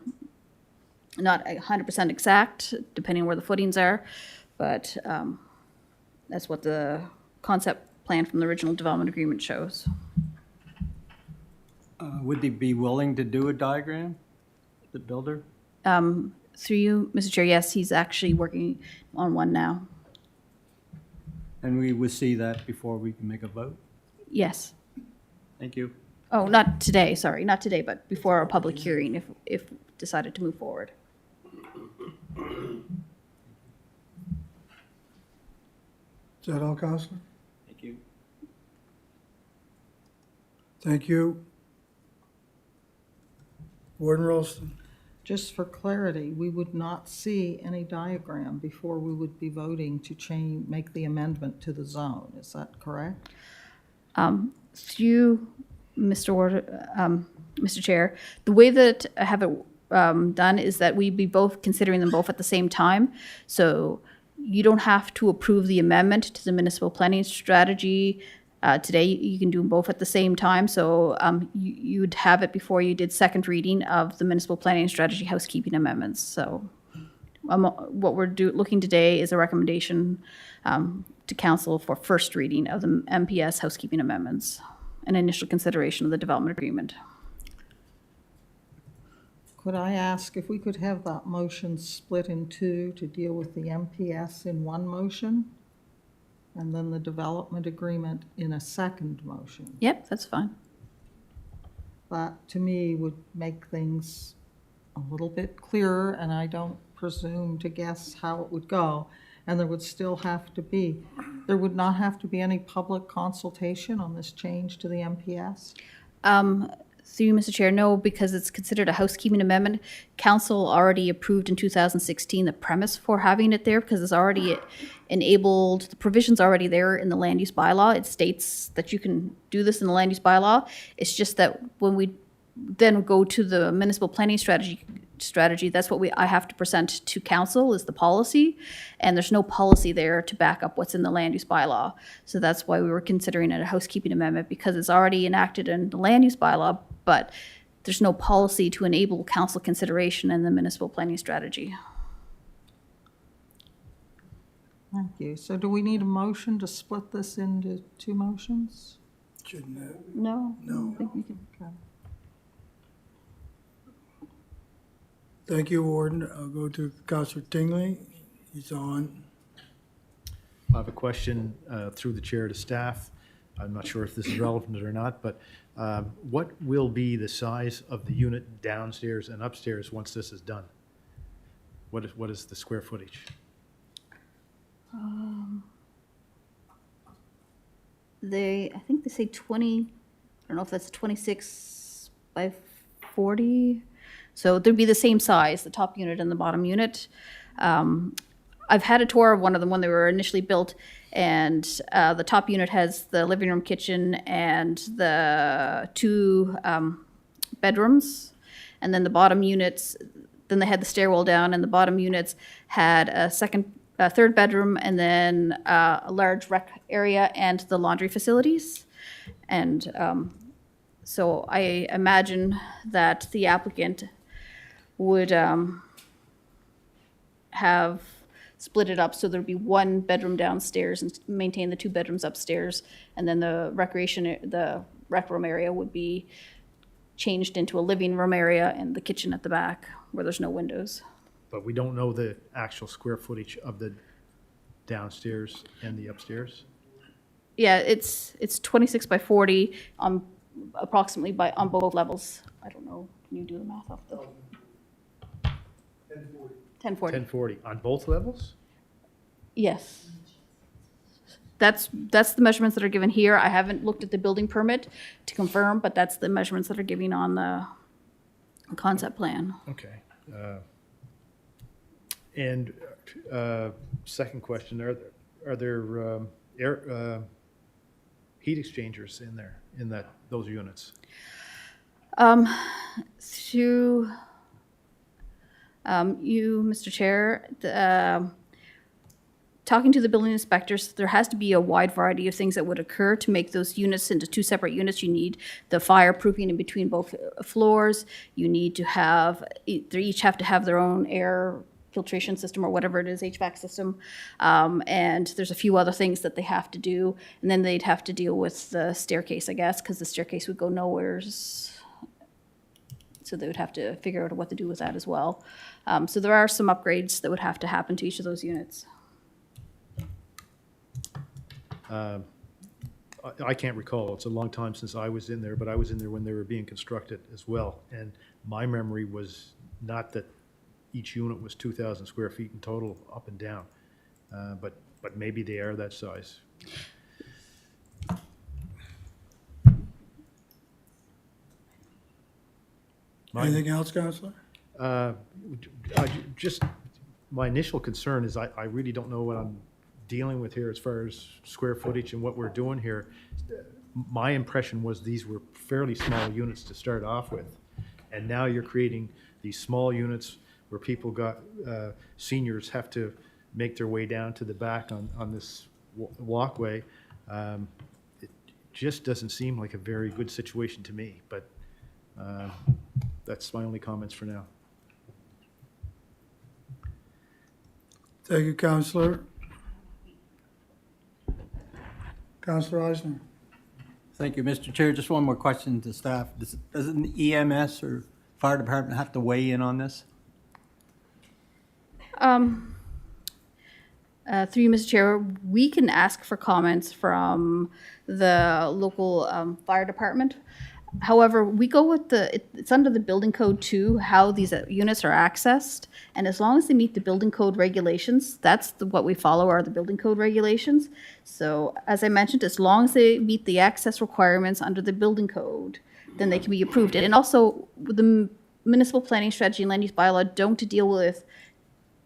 100% exact, depending on where the footings are, but that's what the concept plan from the original development agreement shows. Would they be willing to do a diagram, the builder? Through you, Mr. Chair, yes, he's actually working on one now. And we would see that before we can make a vote? Yes. Thank you. Oh, not today, sorry, not today, but before our public hearing, if decided to move forward. Is that all, Counselor? Thank you. Thank you. Warden Rolston? Just for clarity, we would not see any diagram before we would be voting to change, make the amendment to the zone. Is that correct? Through Mr. Chair, the way that I have it done is that we'd be both considering them both at the same time. So you don't have to approve the amendment to the municipal planning strategy today. You can do them both at the same time. So you'd have it before you did second reading of the municipal planning strategy housekeeping amendments. So what we're looking today is a recommendation to council for first reading of the MPS housekeeping amendments and initial consideration of the development agreement. Could I ask if we could have that motion split in two to deal with the MPS in one motion? And then the development agreement in a second motion? Yep, that's fine. That, to me, would make things a little bit clearer, and I don't presume to guess how it would go. And there would still have to be, there would not have to be any public consultation on this change to the MPS? Through you, Mr. Chair, no, because it's considered a housekeeping amendment. Council already approved in 2016 the premise for having it there because it's already enabled, the provision's already there in the land use bylaw. It states that you can do this in the land use bylaw. It's just that when we then go to the municipal planning strategy, that's what I have to present to council is the policy, and there's no policy there to back up what's in the land use bylaw. So that's why we were considering it a housekeeping amendment, because it's already enacted in the land use bylaw, but there's no policy to enable council consideration in the municipal planning strategy. Thank you. So do we need a motion to split this into two motions? Shouldn't it? No? No. I think we can. Okay. Thank you, Warden. I'll go to Counselor Tingley. He's on. I have a question through the chair to staff. I'm not sure if this is relevant or not, but what will be the size of the unit downstairs and upstairs once this is done? What is the square footage? I think they say 20, I don't know if that's 26 by 40. So they'd be the same size, the top unit and the bottom unit. I've had a tour of one of them when they were initially built, and the top unit has the living room, kitchen, and the two bedrooms. And then the bottom units, then they had the stairwell down, and the bottom units had a third bedroom, and then a large rec area and the laundry facilities. And so I imagine that the applicant would have split it up so there'd be one bedroom downstairs and maintain the two bedrooms upstairs, and then the rec room area would be changed into a living room area and the kitchen at the back where there's no windows. But we don't know the actual square footage of the downstairs and the upstairs? Yeah, it's 26 by 40 approximately on both levels. I don't know. Can you do the math off the? 1040. 1040 on both levels? Yes. That's the measurements that are given here. I haven't looked at the building permit to confirm, but that's the measurements that are given on the concept plan. Okay. And second question, are there heat exchangers in there, in those units? You, Mr. Chair, talking to the building inspectors, there has to be a wide variety of things that would occur to make those units into two separate units. You need the fireproofing in between both floors. You need to have, they each have to have their own air filtration system or whatever it is, HVAC system. And there's a few other things that they have to do. And then they'd have to deal with the staircase, I guess, because the staircase would go nowheres. So they would have to figure out what to do with that as well. So there are some upgrades that would have to happen to each of those units. I can't recall, it's a long time since I was in there, but I was in there when they were being constructed as well. And my memory was not that each unit was 2,000 square feet in total, up and down. But maybe they are that size. Anything else, Counselor? Just, my initial concern is I really don't know what I'm dealing with here as far as square footage and what we're doing here. My impression was these were fairly small units to start off with. And now you're creating these small units where people got, seniors have to make their way down to the back on this walkway. It just doesn't seem like a very good situation to me, but that's my only comments for now. Thank you, Counselor. Counselor Eisner. Thank you, Mr. Chair. Just one more question to staff. Does an EMS or fire department have to weigh in on this? Through you, Mr. Chair, we can ask for comments from the local fire department. However, we go with it's under the building code too, how these units are accessed. And as long as they meet the building code regulations, that's what we follow are the building code regulations. So as I mentioned, as long as they meet the access requirements under the building code, then they can be approved. And also the municipal planning strategy and land use bylaw don't deal with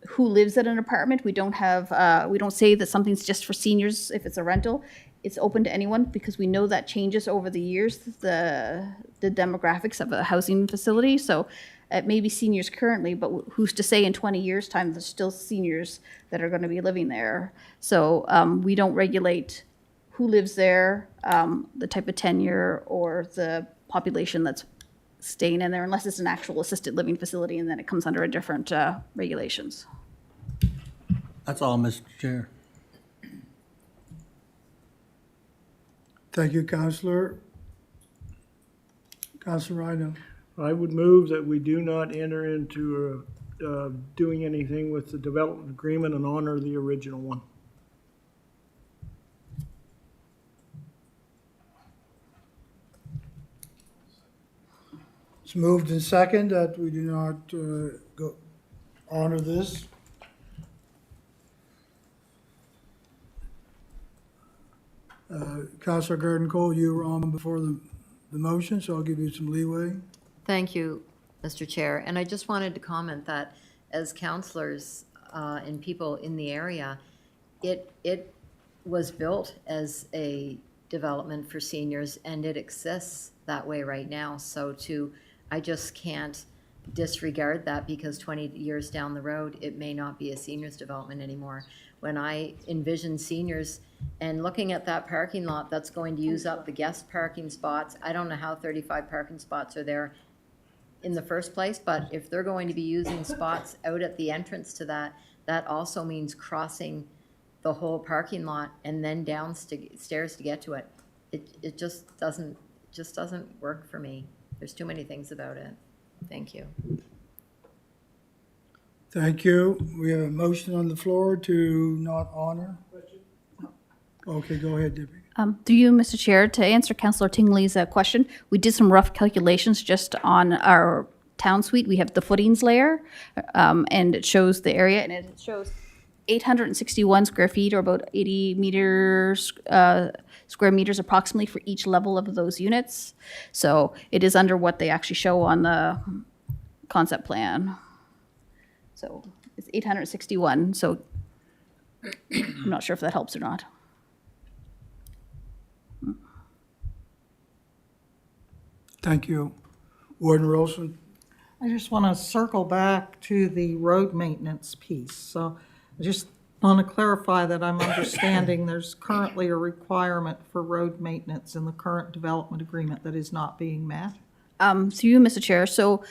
who lives at an apartment. We don't have, we don't say that something's just for seniors if it's a rental. It's open to anyone because we know that changes over the years, the demographics of a housing facility. So it may be seniors currently, but who's to say in 20 years' time there's still seniors that are going to be living there. So we don't regulate who lives there, the type of tenure or the population that's staying in there unless it's an actual assisted living facility, and then it comes under a different regulations. That's all, Mr. Chair. Thank you, Counselor. Counselor Rydell. I would move that we do not enter into doing anything with the development agreement and honor the original one. It's moved in second that we do not go honor this. Counselor Garden-Cole, you were on before the motion, so I'll give you some leeway. Thank you, Mr. Chair. And I just wanted to comment that as counselors and people in the area, it was built as a development for seniors and it exists that way right now. So I just can't disregard that because 20 years down the road, it may not be a seniors development anymore. When I envision seniors and looking at that parking lot that's going to use up the guest parking spots, I don't know how 35 parking spots are there in the first place, but if they're going to be using spots out at the entrance to that, that also means crossing the whole parking lot and then downstairs to get to it. It just doesn't work for me. There's too many things about it. Thank you. Thank you. We have a motion on the floor to not honor. Okay, go ahead, Debbie. Through you, Mr. Chair, to answer Councillor Tingley's question, we did some rough calculations just on our town suite. We have the footings layer, and it shows the area, and it shows 861 square feet, or about 80 meters, square meters approximately for each level of those units. So it is under what they actually show on the concept plan. So it's 861, so I'm not sure if that helps or not. Thank you. Warden Wilson. I just want to circle back to the road maintenance piece. So just I want to clarify that I'm understanding there's currently a requirement for road maintenance in the current development agreement that is not being met. Through you, Mr. Chair. So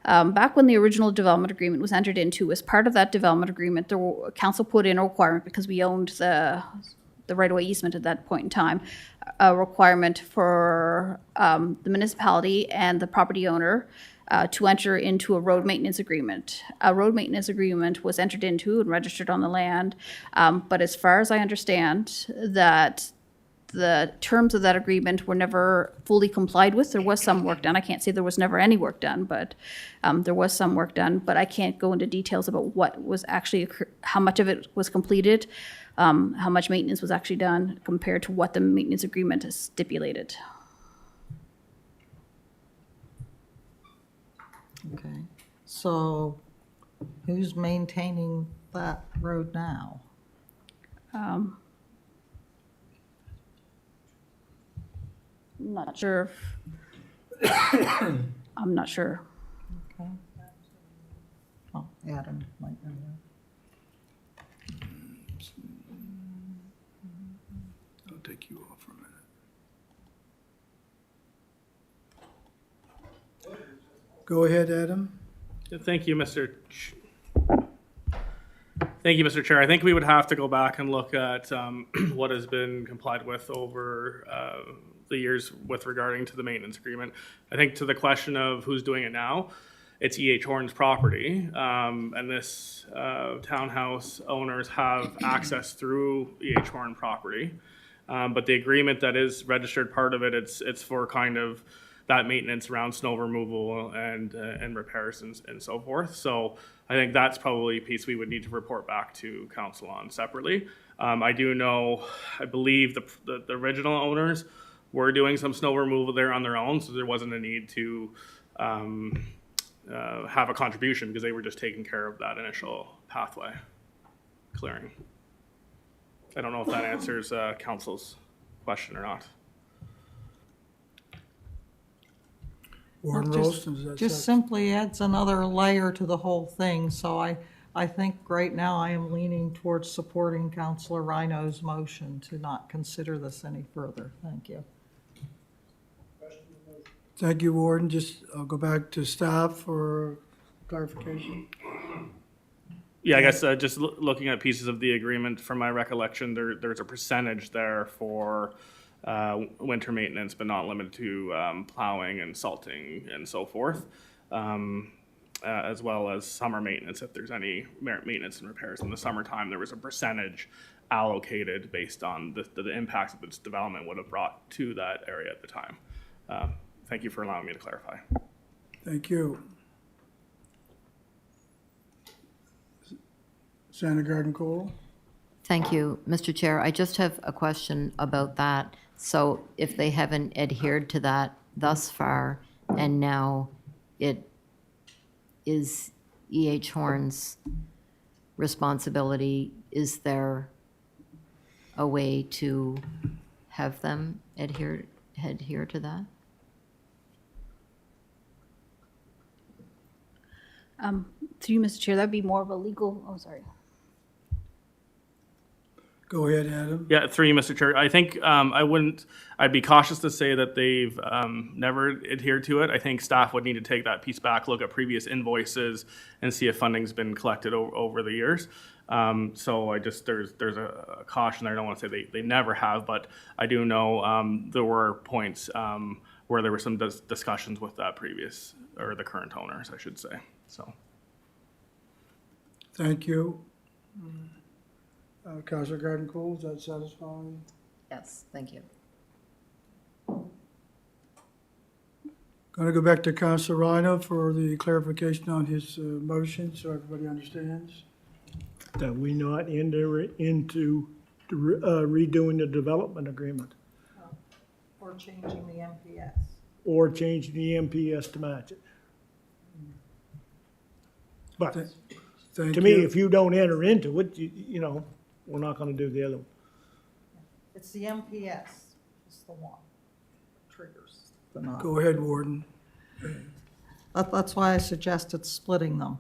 back when the original development agreement was entered into, as part of that development agreement, the council put in a requirement, because we owned the right-of-way easement at that point in time, a requirement for the municipality and the property owner to enter into a road maintenance agreement. A road maintenance agreement was entered into and registered on the land, but as far as I understand, that the terms of that agreement were never fully complied with. There was some work done. I can't say there was never any work done, but there was some work done. But I can't go into details about what was actually, how much of it was completed, how much maintenance was actually done compared to what the maintenance agreement has stipulated. Okay. So who's maintaining that road now? I'm not sure. I'm not sure. Okay. Oh, Adam might know that. I'll take you off for a minute. Go ahead, Adam. Thank you, Thank you, Mr. Chair. I think we would have to go back and look at what has been complied with over the years with regarding to the maintenance agreement. I think to the question of who's doing it now, it's E.H. Horn's property, and this townhouse owners have access through E.H. Horn property. But the agreement that is registered, part of it, it's for kind of that maintenance around snow removal and repairs and so forth. So I think that's probably a piece we would need to report back to council on separately. I do know, I believe the original owners were doing some snow removal there on their own, so there wasn't a need to have a contribution because they were just taking care of that initial pathway clearing. I don't know if that answers council's question or not. Warden Rolston, does that Just sound- simply adds another layer to the whole thing, so I think right now I am leaning towards supporting Councilor Rhino's motion to not consider this any further. Thank you. Thank you, Warden. I'll go back to staff for clarification. Yeah, I guess just looking at pieces of the agreement, from my recollection, there's a percentage there for winter maintenance, but not limited to plowing and salting and so forth, as well as summer maintenance. If there's any maintenance and repairs in the summertime, there was a percentage allocated based on the impacts that this development would have brought to that area at the time. Thank you for allowing me to clarify. Thank you. Senator Garden Cole? Thank you, Mr. Chair. I just have a question about that. So if they haven't adhered to that thus far, and now it is E.H. Horn's responsibility, is there a way to have them adhere to that? Through you, Mr. Chair, that'd be more of a legal, oh, sorry. Go ahead, Adam. Yeah, through you, Mr. Chair. I think I'd be cautious to say that they've never adhered to it. I think staff would need to take that piece back, look at previous invoices, and see if funding's been collected over the years. So there's a caution there. I don't want to say they never have, but I do know there were points where there were some discussions with that previous, or the current owners, I should say, so. Thank you. Councilor Garden Cole, is that satisfying? Yes, thank you. Going to go back to Councilor Rhino for the clarification on his motion, so everybody understands. That we not enter into redoing the development agreement Or changing the MPS. or changing the MPS to match it. But Thank to me, you. if you don't enter into it, you know, we're not gonna do the other one. It's the MPS, it's the one that triggers the not. Go ahead, Warden. That's why I suggested splitting them.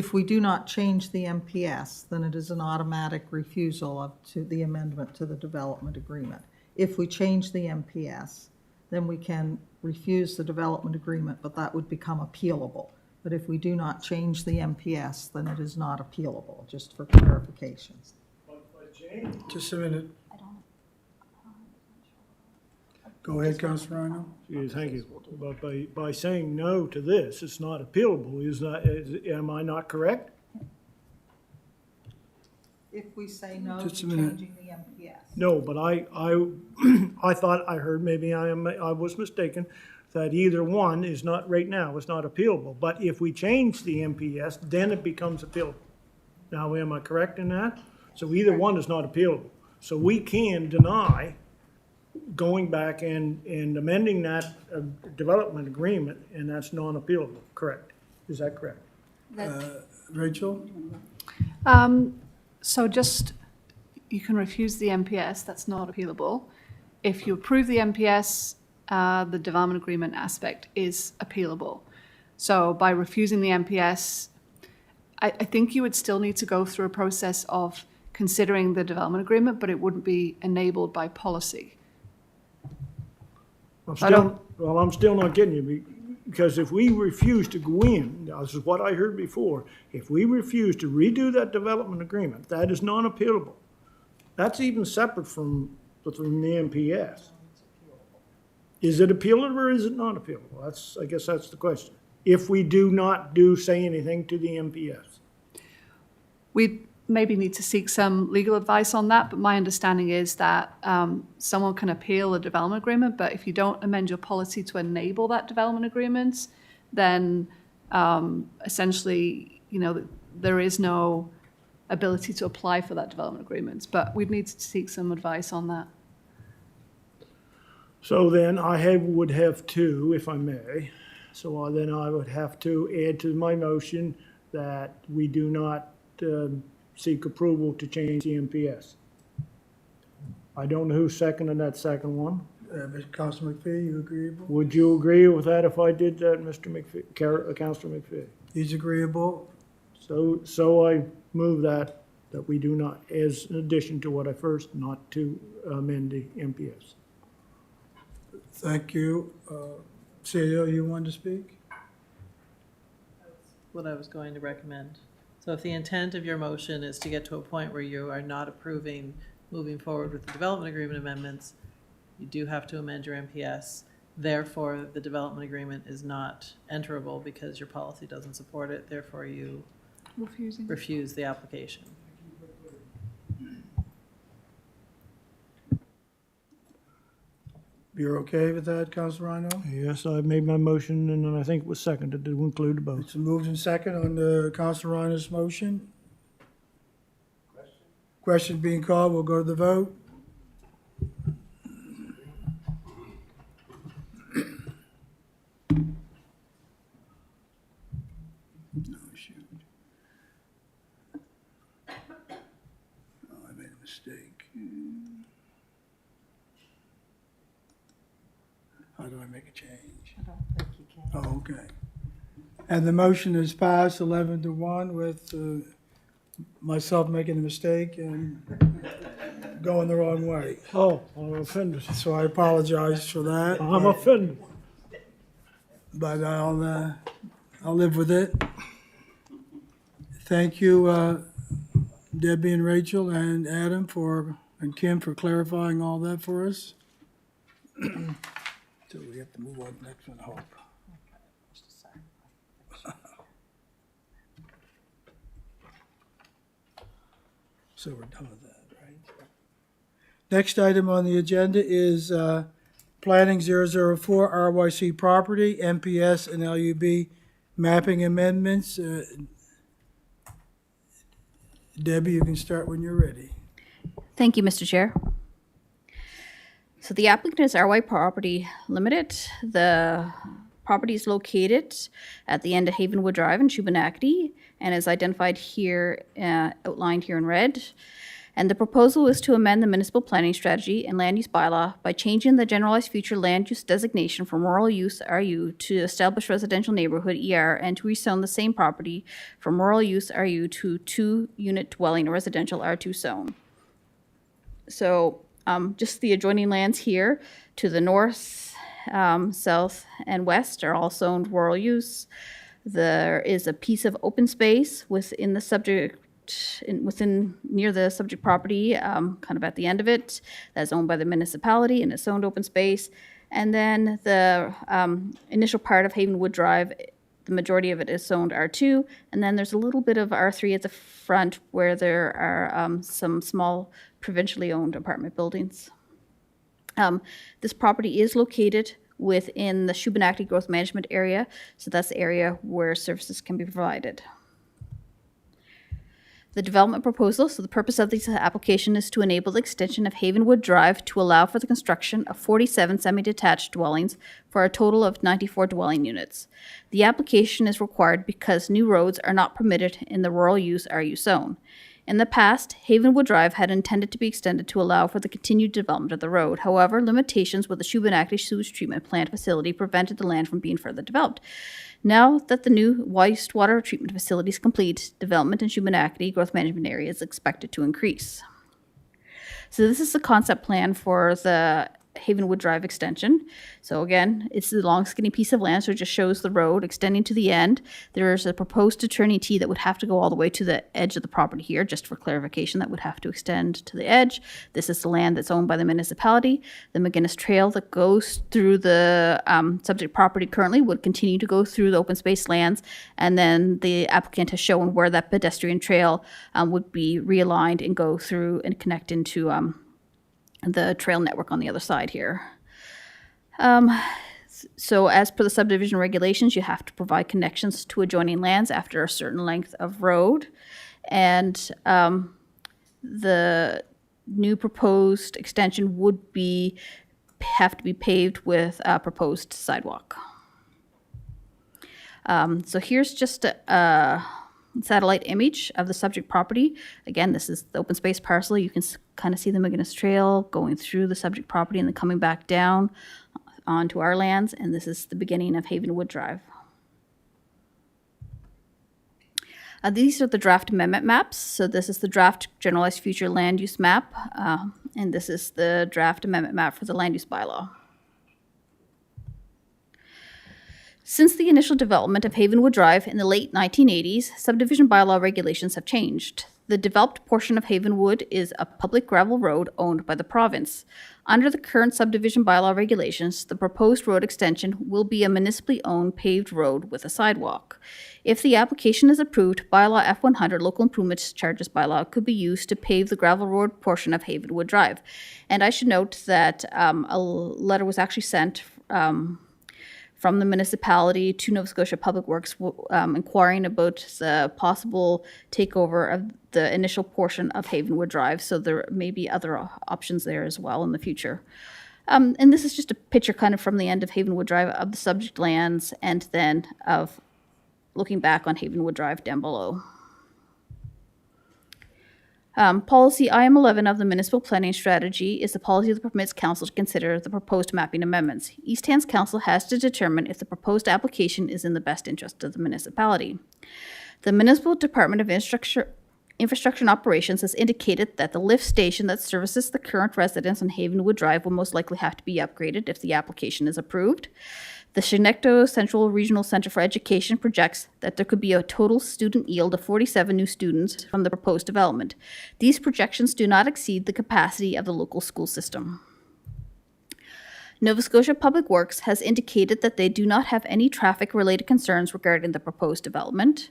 if we do not change the MPS, then it is an automatic refusal to the amendment to the development agreement. If we change the MPS, then we can refuse the development agreement, but that would become appealable. But if we do not change the MPS, then it is not appealable, just for clarification. Just a minute. Go ahead, Councilor Rhino. Yeah, thank you. But by saying no to this, it's not appealable, am I not correct? If we say no to Just a minute. changing the MPS. No, but I thought I heard, maybe I was mistaken, that either one is not, right now, it's not appealable. But if we change the MPS, then it becomes appealable. Now, am I correct in that? So either one is not appealable. So we can deny going back and amending that development agreement, and that's non-appealable, correct? Is that correct? Rachel? So just, you can refuse the MPS, that's not appealable. If you approve the MPS, the development agreement aspect is appealable. So by refusing the MPS, I think you would still need to go through a process of considering the development agreement, but it wouldn't be enabled by policy. I'm don't- still not getting you, because if we refuse to go in, this is what I heard before, if we refuse to redo that development agreement, that is non-appealable. That's even separate from the MPS. Is it appealable or is it not appealable? I guess that's the question. If we do not say anything to the MPS. We maybe need to seek some legal advice on that, but my understanding is that someone can appeal a development agreement, but if you don't amend your policy to enable that development agreement, then essentially, there is no ability to apply for that development agreement. But we'd need to seek some advice on that. So then would have to, if I may, then I would have to add to my motion that we do not seek approval to change the MPS. I don't know who seconded that second one. Councilor McPhee, you agreeable? Would you agree with that if I did that, Mr. McPhee, Councilor McPhee? He's agreeable. So I move that we do not, as an addition to what I first, not to amend the MPS. Thank you. Celia, you want to speak? What I was going to recommend. So if the intent of your motion is to get to a point where you are not approving moving forward with the development agreement amendments, you do have to amend your MPS. Therefore, the development agreement is not enterable because your policy doesn't support it. Therefore, you refuse the application. You're okay with that, Councilor Rhino? Yes, I made my motion, and then I think it was seconded to include the vote. It's moved in second on the Councilor Rhino's motion. Question being called, we'll go to the vote. Oh, shoot. Oh, I made a mistake. How do I make a change? I don't think you can. Oh, okay. And the motion is passed 11-1 with myself making a mistake and going the wrong way. Oh, I'm offended. So I apologize for that. I'm offended. But I'll live with it. Thank you, Debbie and Rachel and Adam and Kim for clarifying all that for us. So we have to move on to the next one, I hope. So we're done with that, right? Next item on the agenda is Planning 004 RYC Property, MPS and LUB mapping amendments. Debbie, you can start when you're ready. Thank you, Mr. Chair. So the applicant is RY Property Limited. The property is located at the end of Havenwood Drive in Shubenacadie and is identified here, outlined here in red. And the proposal is to amend the municipal planning strategy and land use bylaw by changing the generalized future land use designation from rural use RU to established residential neighborhood ER, and to rezone the same property from rural use RU to 2-unit dwelling residential R2 zone. So just the adjoining lands here to the north, south, and west are all zoned rural use. There is a piece of open space within the subject, near the subject property, kind of at the end of it, that's owned by the municipality and it's zoned open space. And then the initial part of Havenwood Drive, the majority of it is zoned R2. And then there's a little bit of R3 at the front where there are some small provincially owned apartment buildings. This property is located within the Shubenacadie Growth Management Area, so that's the area where services can be provided. The development proposal, so the purpose of this application is to enable the extension of Havenwood Drive to allow for the construction of 47 semi-detached dwellings for a total of 94 dwelling units. The application is required because new roads are not permitted in the rural use RU zone. In the past, Havenwood Drive had intended to be extended to allow for the continued development of the road. However, limitations with the Shubenacadie sewage treatment plant facility prevented the land from being further developed. Now that the new wastewater treatment facility is complete, development in Shubenacadie Growth Management Area is expected to increase. So this is the concept plan for the Havenwood Drive extension. So again, it's the long skinny piece of land, so it just shows the road extending to the end. There's a proposed turning T that would have to go all the way to the edge of the property here, just for clarification, that would have to extend to the edge. This is the land that's owned by the municipality. The McGinnis Trail that goes through the subject property currently would continue to go through the open space lands, and then the applicant has shown where that pedestrian trail would be realigned and go through and connect into the trail network on the other side here. So as per the subdivision regulations, you have to provide connections to adjoining lands after a certain length of road. And the new proposed extension would have to be paved with a proposed sidewalk. So here's just a satellite image of the subject property. Again, this is the open space parcel. You can kind of see the McGinnis Trail going through the subject property and then coming back down onto our lands, and this is the beginning of Havenwood Drive. These are the draft amendment maps. So this is the draft generalized future land use map, and this is the draft amendment map for the land use bylaw. Since the initial development of Havenwood Drive in the late 1980s, subdivision bylaw regulations have changed. The developed portion of Havenwood is a public gravel road owned by the province. Under the current subdivision bylaw regulations, the proposed road extension will be a municipally owned paved road with a sidewalk. If the application is approved, bylaw F100 local improvements charges bylaw could be used to pave the gravel road portion of Havenwood Drive. And I should note that a letter was actually sent from the municipality to Nova Scotia Public Works inquiring about the possible takeover of the initial portion of Havenwood Drive. So there may be other options there as well in the future. And this is just a picture kind of from the end of Havenwood Drive of the subject lands and then of looking back on Havenwood Drive down below. Policy IM11 of the Municipal Planning Strategy is the policy that permits Council to consider the proposed mapping amendments. East Hants Council has to determine if the proposed application is in the best interest of the municipality. The Municipal Department of Infrastructure and Operations has indicated that the lift station that services the current residents on Havenwood Drive will most likely have to be upgraded if the application is approved. The Shinekto Central Regional Center for Education projects that there could be a total student yield of 47 new students from the proposed development. These projections do not exceed the capacity of the local school system. Nova Scotia Public Works has indicated that they do not have any traffic-related concerns regarding the proposed development.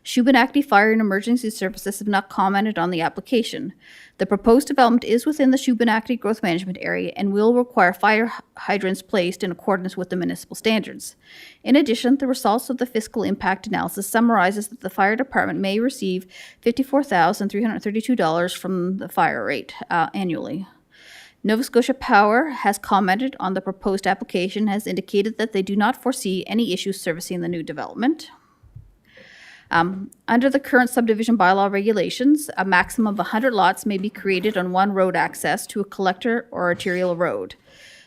Shubenacadie Fire and Emergency Services have not commented on the application. The proposed development is within the Shubenacadie Growth Management Area and will require fire hydrants placed in accordance with the municipal standards. In addition, the results of the fiscal impact analysis summarizes that the fire department may receive $54,332 from the fire rate annually. Nova Scotia Power has commented on the proposed application and has indicated that they do not foresee any issues servicing the new development. Under the current subdivision bylaw regulations, a maximum of 100 lots may be created on one road access to a collector or arterial road.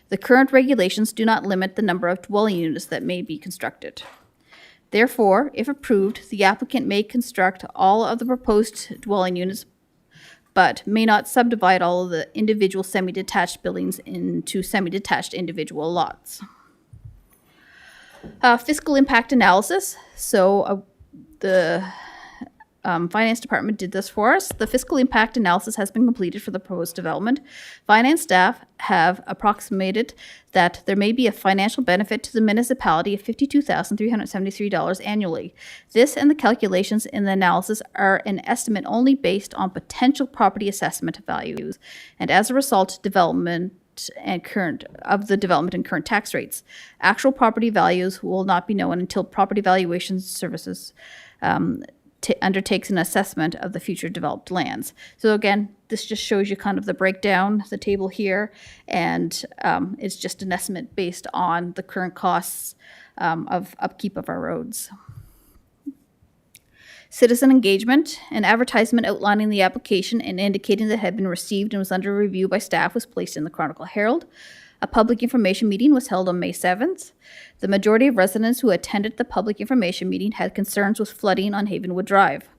The current regulations do not limit the number of dwelling units that may be constructed. Therefore, if approved, the applicant may construct all of the proposed dwelling units, but may not subdivide all of the individual semi-detached buildings into semi-detached individual lots. Fiscal impact analysis. So the Finance Department did this for us. The fiscal impact analysis has been completed for the proposed development. Finance staff have approximated that there may be a financial benefit to the municipality of $52,373 annually. This and the calculations in the analysis are an estimate only based on potential property assessment values, and as a result, development and current tax rates. Actual property values will not be known until Property Valuation Services undertakes an assessment of the future developed lands. So again, this just shows you kind of the breakdown, the table here, and it's just an estimate based on the current costs of upkeep of our roads. Citizen engagement. An advertisement outlining the application and indicating that it had been received and was under review by staff was placed in the Chronicle Herald. A public information meeting was held on May 7th. The majority of residents who attended the public information meeting had concerns with flooding on Havenwood Drive.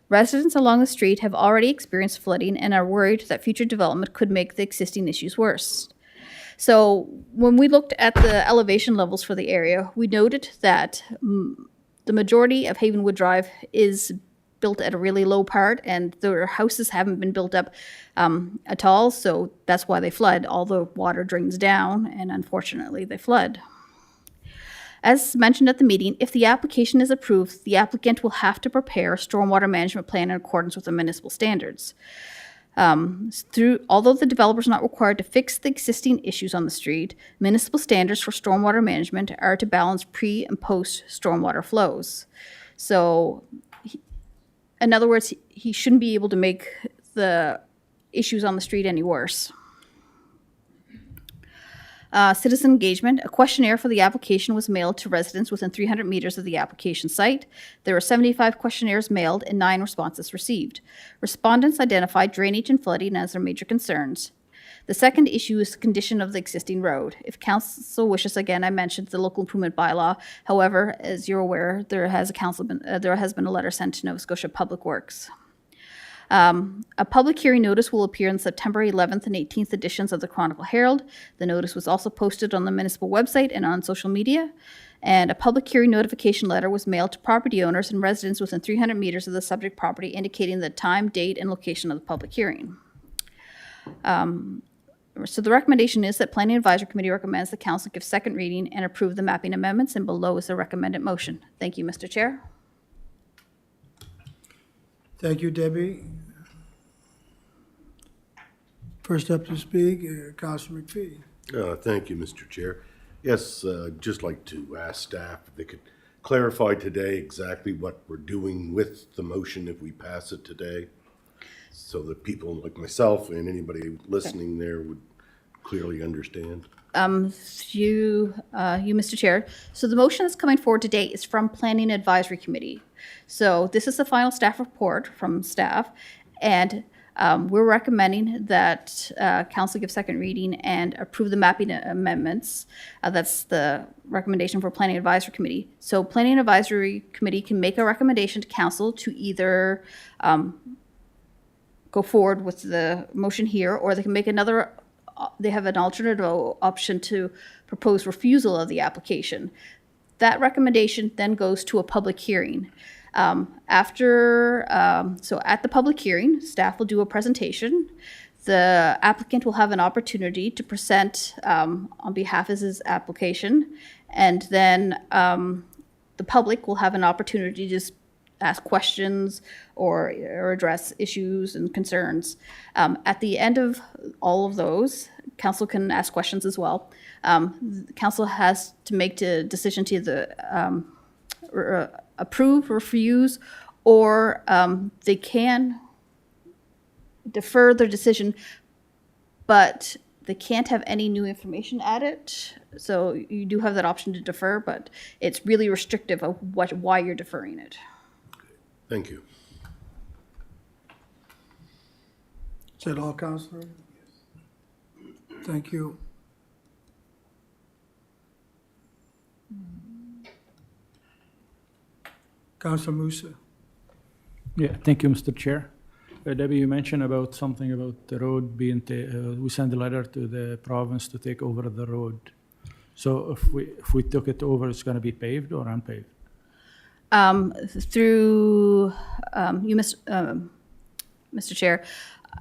Residents along the street have already experienced flooding and are worried that future development could make the existing issues worse. So when we looked at the elevation levels for the area, we noted that the majority of Havenwood Drive is built at a really low part, and their houses haven't been built up at all, so that's why they flood. All the water drains down, and unfortunately, they flood. As mentioned at the meeting, if the application is approved, the applicant will have to prepare a stormwater management plan in accordance with the municipal standards. Although the developer is not required to fix the existing issues on the street, municipal standards for stormwater management are to balance pre- and post-stormwater flows. So, in other words, he shouldn't be able to make the issues on the street any worse. Citizen engagement. A questionnaire for the application was mailed to residents within 300 meters of the application site. There were 75 questionnaires mailed and 9 responses received. Respondents identified drainage and flooding as their major concerns. The second issue is the condition of the existing road. If council wishes, again, I mentioned the local improvement bylaw. However, as you're aware, there has been a letter sent to Nova Scotia Public Works. A public hearing notice will appear in September 11th and 18th editions of the Chronicle Herald. The notice was also posted on the municipal website and on social media. And a public hearing notification letter was mailed to property owners and residents within 300 meters of the subject property, indicating the time, date, and location of the public hearing. So the recommendation is that Planning Advisory Committee recommends the council give second reading and approve the mapping amendments, and below is the recommended motion. Thank you, Mr. Chair. Thank you, Debbie. First up to speak, Councilor McPhee. Thank you, Mr. Chair. Yes, just like to ask staff if they could clarify today exactly what we're doing with the motion if we pass it today, so that people like myself and anybody listening there would clearly understand. You, Mr. Chair. So the motion that's coming forward today is from Planning Advisory Committee. So this is the final staff report from staff, and we're recommending that council give second reading and approve the mapping amendments. That's the recommendation for Planning Advisory Committee. So Planning Advisory Committee can make a recommendation to council to either go forward with the motion here, or they can make another, they have an alternative option to propose refusal of the application. That recommendation then goes to a public hearing. So at the public hearing, staff will do a presentation. The applicant will have an opportunity to present on behalf of his application, and then the public will have an opportunity to just ask questions or address issues and concerns. At the end of all of those, council can ask questions as well. Council has to make the decision to either approve, refuse, or they can defer their decision, but they can't have any new information added. So you do have that option to defer, but it's really restrictive of why you're deferring it. Thank you. Is that all, Counselor? Thank you. Counselor Musa. Yeah, thank you, Mr. Chair. Debbie, you mentioned about something about the road being, we sent a letter to the province to take over the road. So if we took it over, it's gonna be paved or unpaved? Through you, Mr. Chair,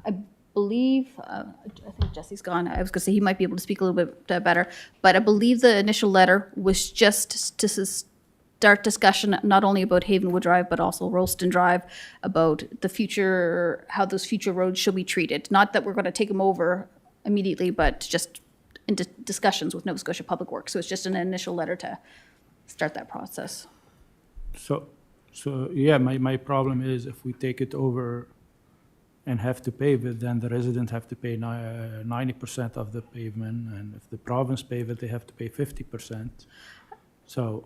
I believe, I think Jesse's gone. I was going to say he might be able to speak a little bit better, but I believe the initial letter was just to start discussion not only about Havenwood Drive, but also Rolston Drive, about the future, how those future roads should be treated. Not that we're going to take them over immediately, but just into discussions with Nova Scotia Public Works. So it's just an initial letter to start that process. So yeah, my problem is if we take it over and have to pave it, then the residents have to pay 90% of the pavement, and if the province pave it, they have to pay 50%. So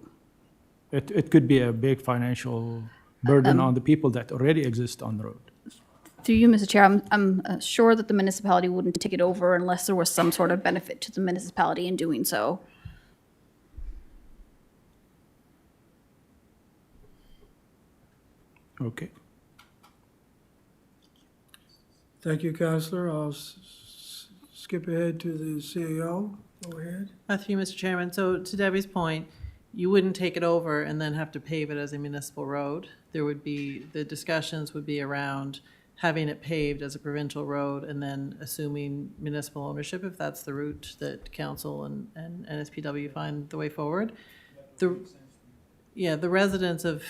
it could be a big financial burden on the people that already exist on the road. Through you, Mr. Chair, I'm sure that the municipality wouldn't take it over unless there was some sort of benefit to the municipality in doing so. Okay. Thank you, Counselor. I'll skip ahead to the CAO. Go ahead. Through you, Mr. Chairman. So to Debbie's point, you wouldn't take it over and then have to pave it as a municipal road. There would be, the discussions would be around having it paved as a provincial road and then assuming municipal ownership if that's the route that council and NSPW find the way forward. The residents of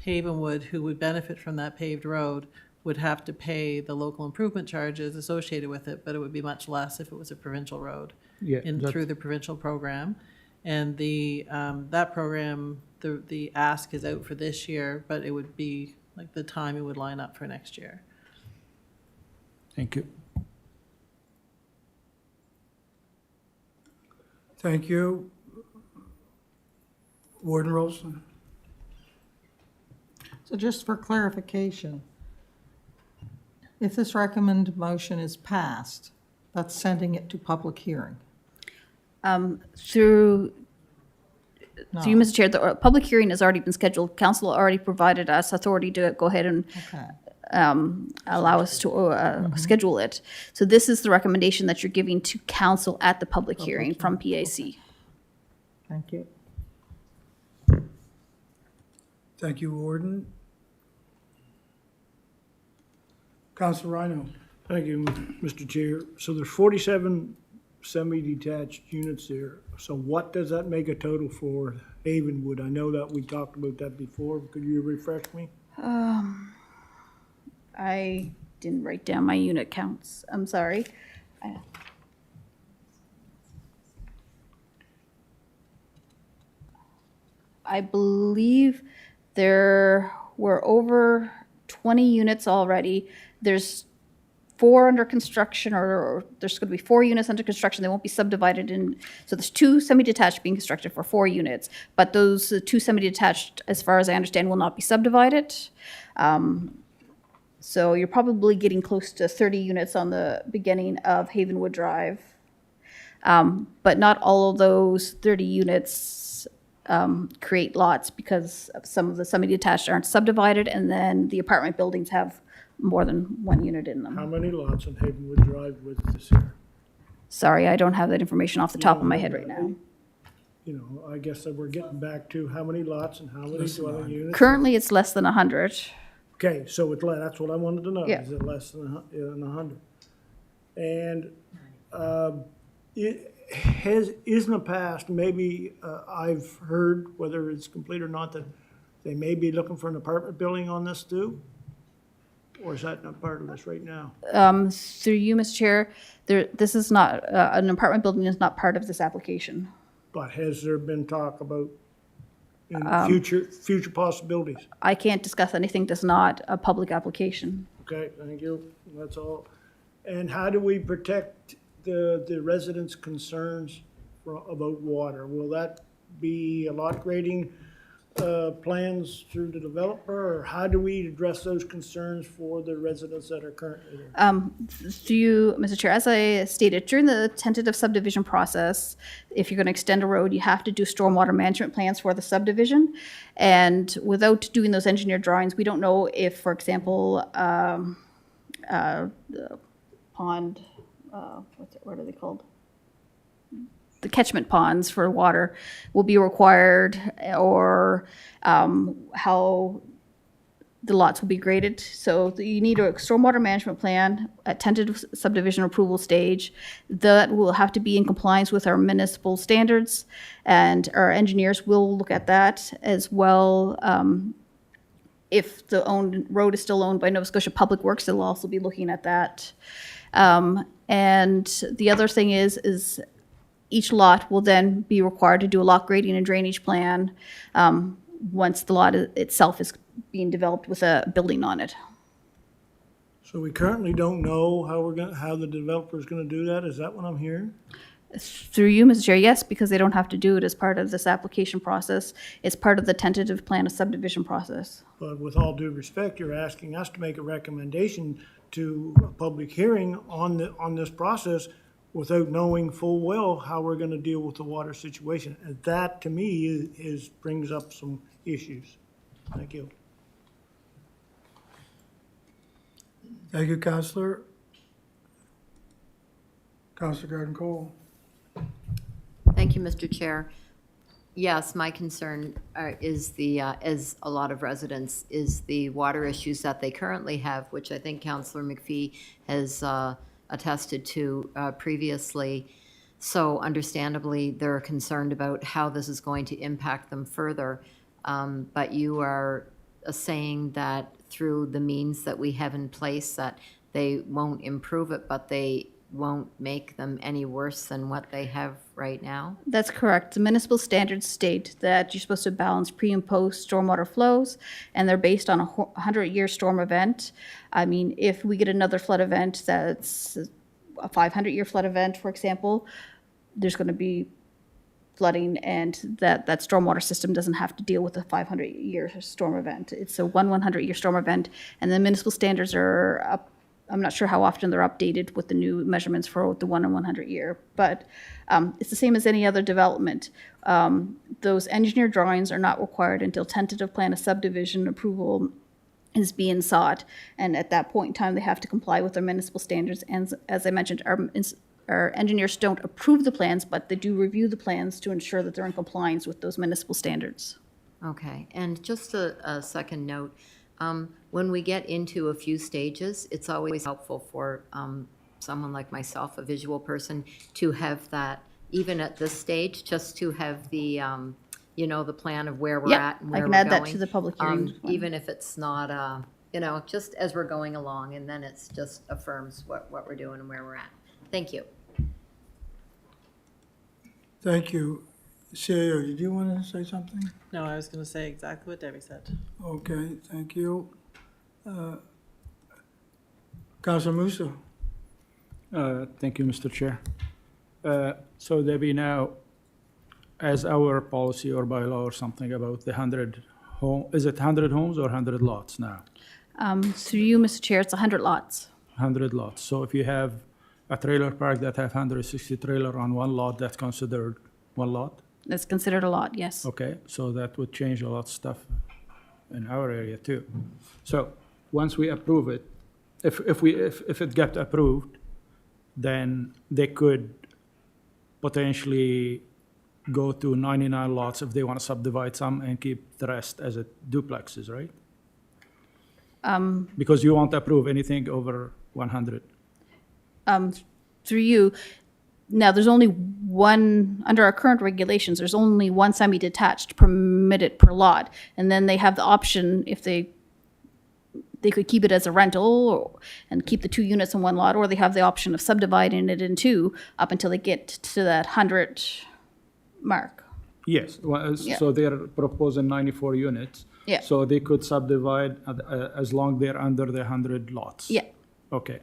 Havenwood who would benefit from that paved road would have to pay the local improvement charges associated with it, but it would be much less if it was a provincial road through the provincial program. And the that program, the ask is out for this year, but it would be like the time it would line up for next year. Thank you. Thank you. Warden Rolston. So just for clarification, if this recommended motion is passed, that's sending it to public hearing? Through you, Mr. Chair, the public hearing has already been scheduled. Council already provided us authority to go ahead and Okay. allow us to schedule it. So this is the recommendation that you're giving to council at the public hearing from PAC. Thank you. Thank you, Warden. Counselor Rhino. Thank you, Mr. Chair. So there's 47 semi-detached units there. So what does that make a total for Havenwood? I know that we talked about that before. Could you refresh me? I didn't write down my unit counts. I'm sorry. I believe there were over 20 units already. There's 4 under construction, or there's going to be 4 units under construction. They won't be subdivided in, so there's 2 semi-detached being constructed for 4 units, but those 2 semi-detached, as far as I understand, will not be subdivided. So you're probably getting close to 30 units on the beginning of Havenwood Drive. But not all of those 30 units create lots because some of the semi-detached aren't subdivided, and then the apartment buildings have more than 1 unit in them. How many lots on Havenwood Drive with this here? Sorry, I don't have that information off the top of my head right now. You know, I guess that we're getting back to how many lots and how many dwelling units? Currently, it's less than 100. Okay, so that's what I wanted to know. Yeah. Is it less than 100? And it is in the past, maybe I've heard, whether it's complete or not, that they may be looking for an apartment building on this too? Or is that not part of this right now? Through you, Mr. Chair, this is not, an apartment building is not part of this application. But has there been talk about in future possibilities? I can't discuss anything that's not a public application. Okay, thank you. That's all. And how do we protect the residents' concerns about water? Will that be a lot grading plans through the developer, or how do we address those concerns for the residents that are currently there? Through you, Mr. Chair, as I stated, during the tentative subdivision process, if you're going to extend a road, you have to do stormwater management plans for the subdivision. And without doing those engineered drawings, we don't know if, for example, the pond, what are they called? The catchment ponds for water will be required, or how the lots will be graded. So you need a stormwater management plan at tentative subdivision approval stage. That will have to be in compliance with our municipal standards, and our engineers will look at that as well. If the road is still owned by Nova Scotia Public Works, they'll also be looking at that. And the other thing is each lot will then be required to do a lot grading and drainage plan once the lot itself is being developed with a building on it. So we currently don't know how the developer's gonna do that, is that what I'm hearing? Through you, Mr. Chair, yes, because they don't have to do it as part of this application process. It's part of the tentative plan of subdivision process. But with all due respect, you're asking us to make a recommendation to a public hearing on this process without knowing full well how we're gonna deal with the water situation. And that, to me, brings up some issues. Thank you. Thank you, Counselor. Counselor Garden Cole. Thank you, Mr. Chair. Yes, my concern is as a lot of residents, is the water issues that they currently have, which I think Councillor McPhee has attested to previously. So understandably, they're concerned about how this is going to impact them further. But you are saying that through the means that we have in place, that they won't improve it, but they won't make them any worse than what they have right now? That's correct. The municipal standards state that you're supposed to balance pre and post stormwater flows, and they're based on a 100-year storm event. I mean, if we get another flood event that's a 500-year flood event, for example, there's going to be flooding, and that stormwater system doesn't have to deal with a 500-year storm event. It's a 100-year storm event, and the municipal standards are up. I'm not sure how often they're updated with the new measurements for the 1 and 100 year, but it's the same as any other development. Those engineer drawings are not required until tentative plan of subdivision approval is being sought, and at that point in time, they have to comply with their municipal standards. And as I mentioned, our engineers don't approve the plans, but they do review the plans to ensure that they're in compliance with those municipal standards. Okay, and just a second note. When we get into a few stages, it's always helpful for someone like myself, a visual person, to have that, even at this stage, just to have the, the plan of where we're at and where we're going. I can add that to the public hearing. Even if it's not, just as we're going along, and then it's just affirms what we're doing and where we're at. Thank you. Thank you. CAO, did you want to say something? No, I was going to say exactly what Debbie said. Okay, thank you. Councilor Musa. Thank you, Mr. Chair. So Debbie, now, as our policy or bylaw or something about the 100 home, is it 100 homes or 100 lots now? Through you, Mr. Chair, it's 100 lots. 100 lots. So if you have a trailer park that have 160 trailer on one lot, that's considered one lot? That's considered a lot, yes. Okay, so that would change a lot of stuff in our area too. So once we approve it, if it got approved, then they could potentially go to 99 lots if they want to subdivide some and keep the rest as a duplexes, right? Because you won't approve anything over 100. Through you, now there's only one, under our current regulations, there's only one semi-detached permitted per lot. And then they have the option, if they could keep it as a rental and keep the 2 units in one lot, or they have the option of subdividing it in 2 up until they get to that 100 mark. Yes, well, Yeah. so they're proposing 94 units. Yeah. So they could subdivide as long they're under the 100 lots. Yeah. Okay,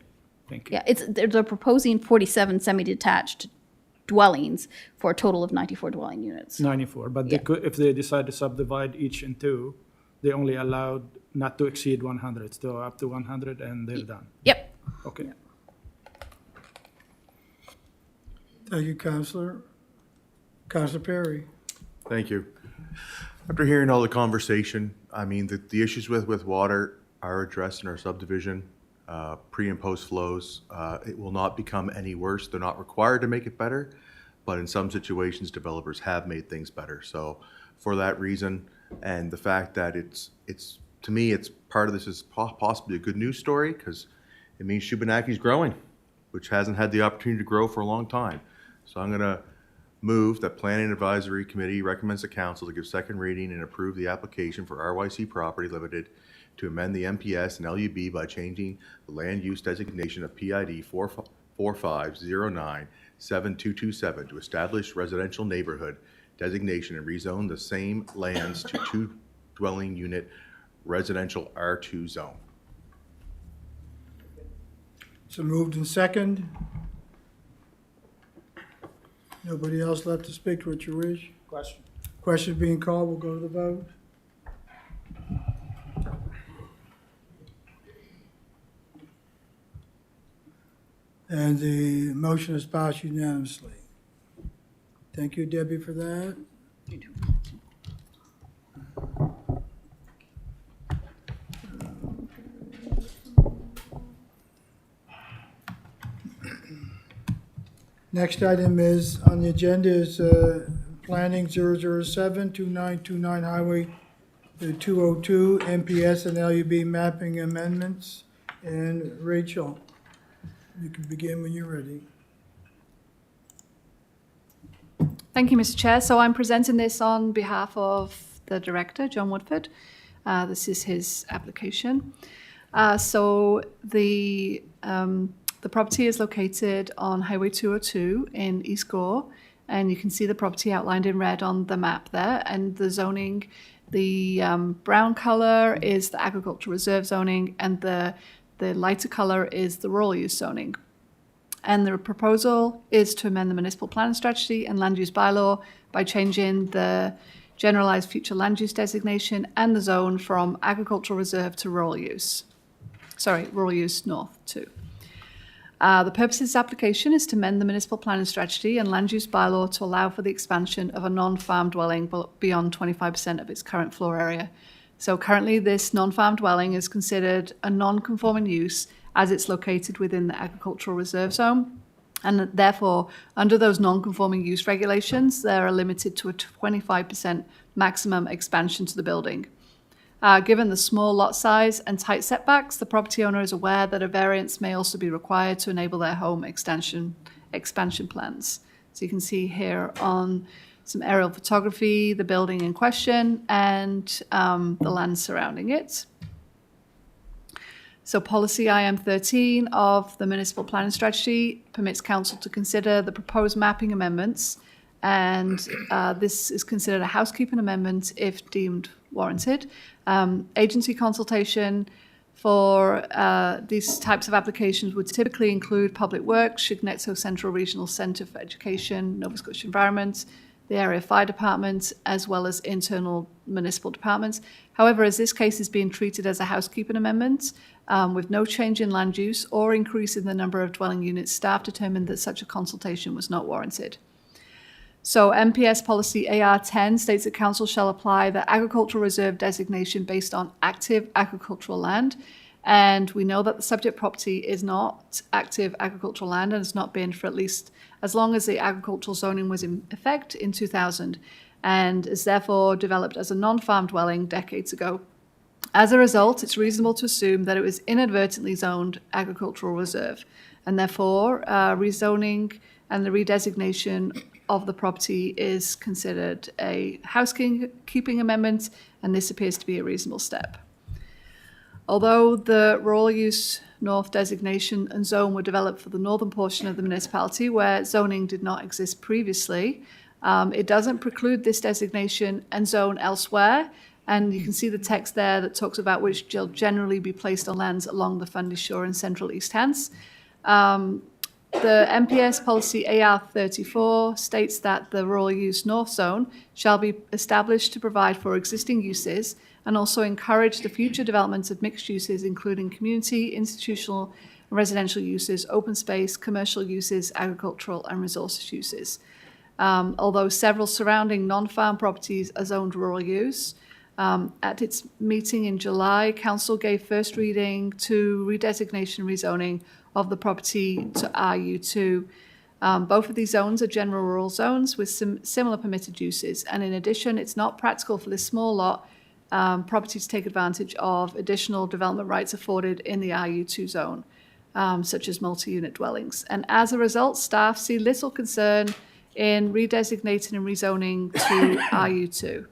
thank you. Yeah, they're proposing 47 semi-detached dwellings for a total of 94 dwelling units. 94, but they Yeah. could, if they decide to subdivide each in two, they only allowed not to exceed 100, still up to 100, and they're done. Yep. Okay. Thank you, Counselor. Counselor Perry. Thank you. After hearing all the conversation, I mean, the issues with water are addressed in our subdivision, pre and post flows. It will not become any worse. They're not required to make it better, but in some situations, developers have made things better. So for that reason, and the fact that it's to me, it's part of this is possibly a good news story because it means Shubenaki's growing, which hasn't had the opportunity to grow for a long time. So I'm going to move that Planning Advisory Committee recommends the council to give second reading and approve the application for RYC Property Limited to amend the MPS and LUB by changing the land use designation of PID 45097227 to establish residential neighborhood designation and rezone the same lands to two dwelling unit residential R2 zone. So moved in second. Nobody else left to speak to what you wish? Question. Question being called, we'll go to the vote. And the motion is passed unanimously. Thank you, Debbie, for that. Next item is on the agenda is Planning 007-2929 Highway 202 MPS and LUB mapping amendments. And Rachel, you can begin when you're ready. Thank you, Mr. Chair. So I'm presenting this on behalf of the director, John Woodford. This is his application. So the property is located on Highway 202 in East Gore, and you can see the property outlined in red on the map there. And the zoning, the brown color is the agricultural reserve zoning, and the lighter color is the rural use zoning. And the proposal is to amend the municipal planning strategy and land use bylaw by changing the generalized future land use designation and the zone from agricultural reserve to rural use. Sorry, rural use north too. The purpose of this application is to amend the municipal planning strategy and land use bylaw to allow for the expansion of a non-farm dwelling beyond 25% of its current floor area. So currently this non-farm dwelling is considered a non-conforming use as it's located within the agricultural reserve zone. And therefore, under those non-conforming use regulations, they are limited to a 25% maximum expansion to the building. Given the small lot size and tight setbacks, the property owner is aware that a variance may also be required to enable their home expansion plans. So you can see here on some aerial photography, the building in question and the land surrounding it. So policy IM 13 of the municipal planning strategy permits council to consider the proposed mapping amendments, and this is considered a housekeeping amendment if deemed warranted. Agency consultation for these types of applications would typically include Public Works, Shignetto Central Regional Centre for Education, Nova Scotia Environment, the area fire department, as well as internal municipal departments. However, as this case is being treated as a housekeeping amendment, with no change in land use or increase in the number of dwelling units, staff determined that such a consultation was not warranted. So MPS policy AR10 states that council shall apply the agricultural reserve designation based on active agricultural land. And we know that the subject property is not active agricultural land and has not been for at least as long as the agricultural zoning was in effect in 2000, and is therefore developed as a non-farm dwelling decades ago. As a result, it's reasonable to assume that it was inadvertently zoned agricultural reserve, and therefore rezoning and the redesignation of the property is considered a housekeeping amendment, and this appears to be a reasonable step. Although the rural use north designation and zone were developed for the northern portion of the municipality where zoning did not exist previously, it doesn't preclude this designation and zone elsewhere. And you can see the text there that talks about which will generally be placed on lands along the Fundy Shore and Central East Hants. The MPS policy AR34 states that the rural use north zone shall be established to provide for existing uses and also encourage the future development of mixed uses, including community, institutional, and residential uses, open space, commercial uses, agricultural, and resources uses. Although several surrounding non-farm properties are zoned rural use. At its meeting in July, Council gave first reading to redesignation and rezoning of the property to RU2. Both of these zones are general rural zones with some similar permitted uses. And in addition, it's not practical for this small lot property to take advantage of additional development rights afforded in the RU2 zone, such as multi-unit dwellings. And as a result, staff see little concern in redesignating and rezoning to RU2.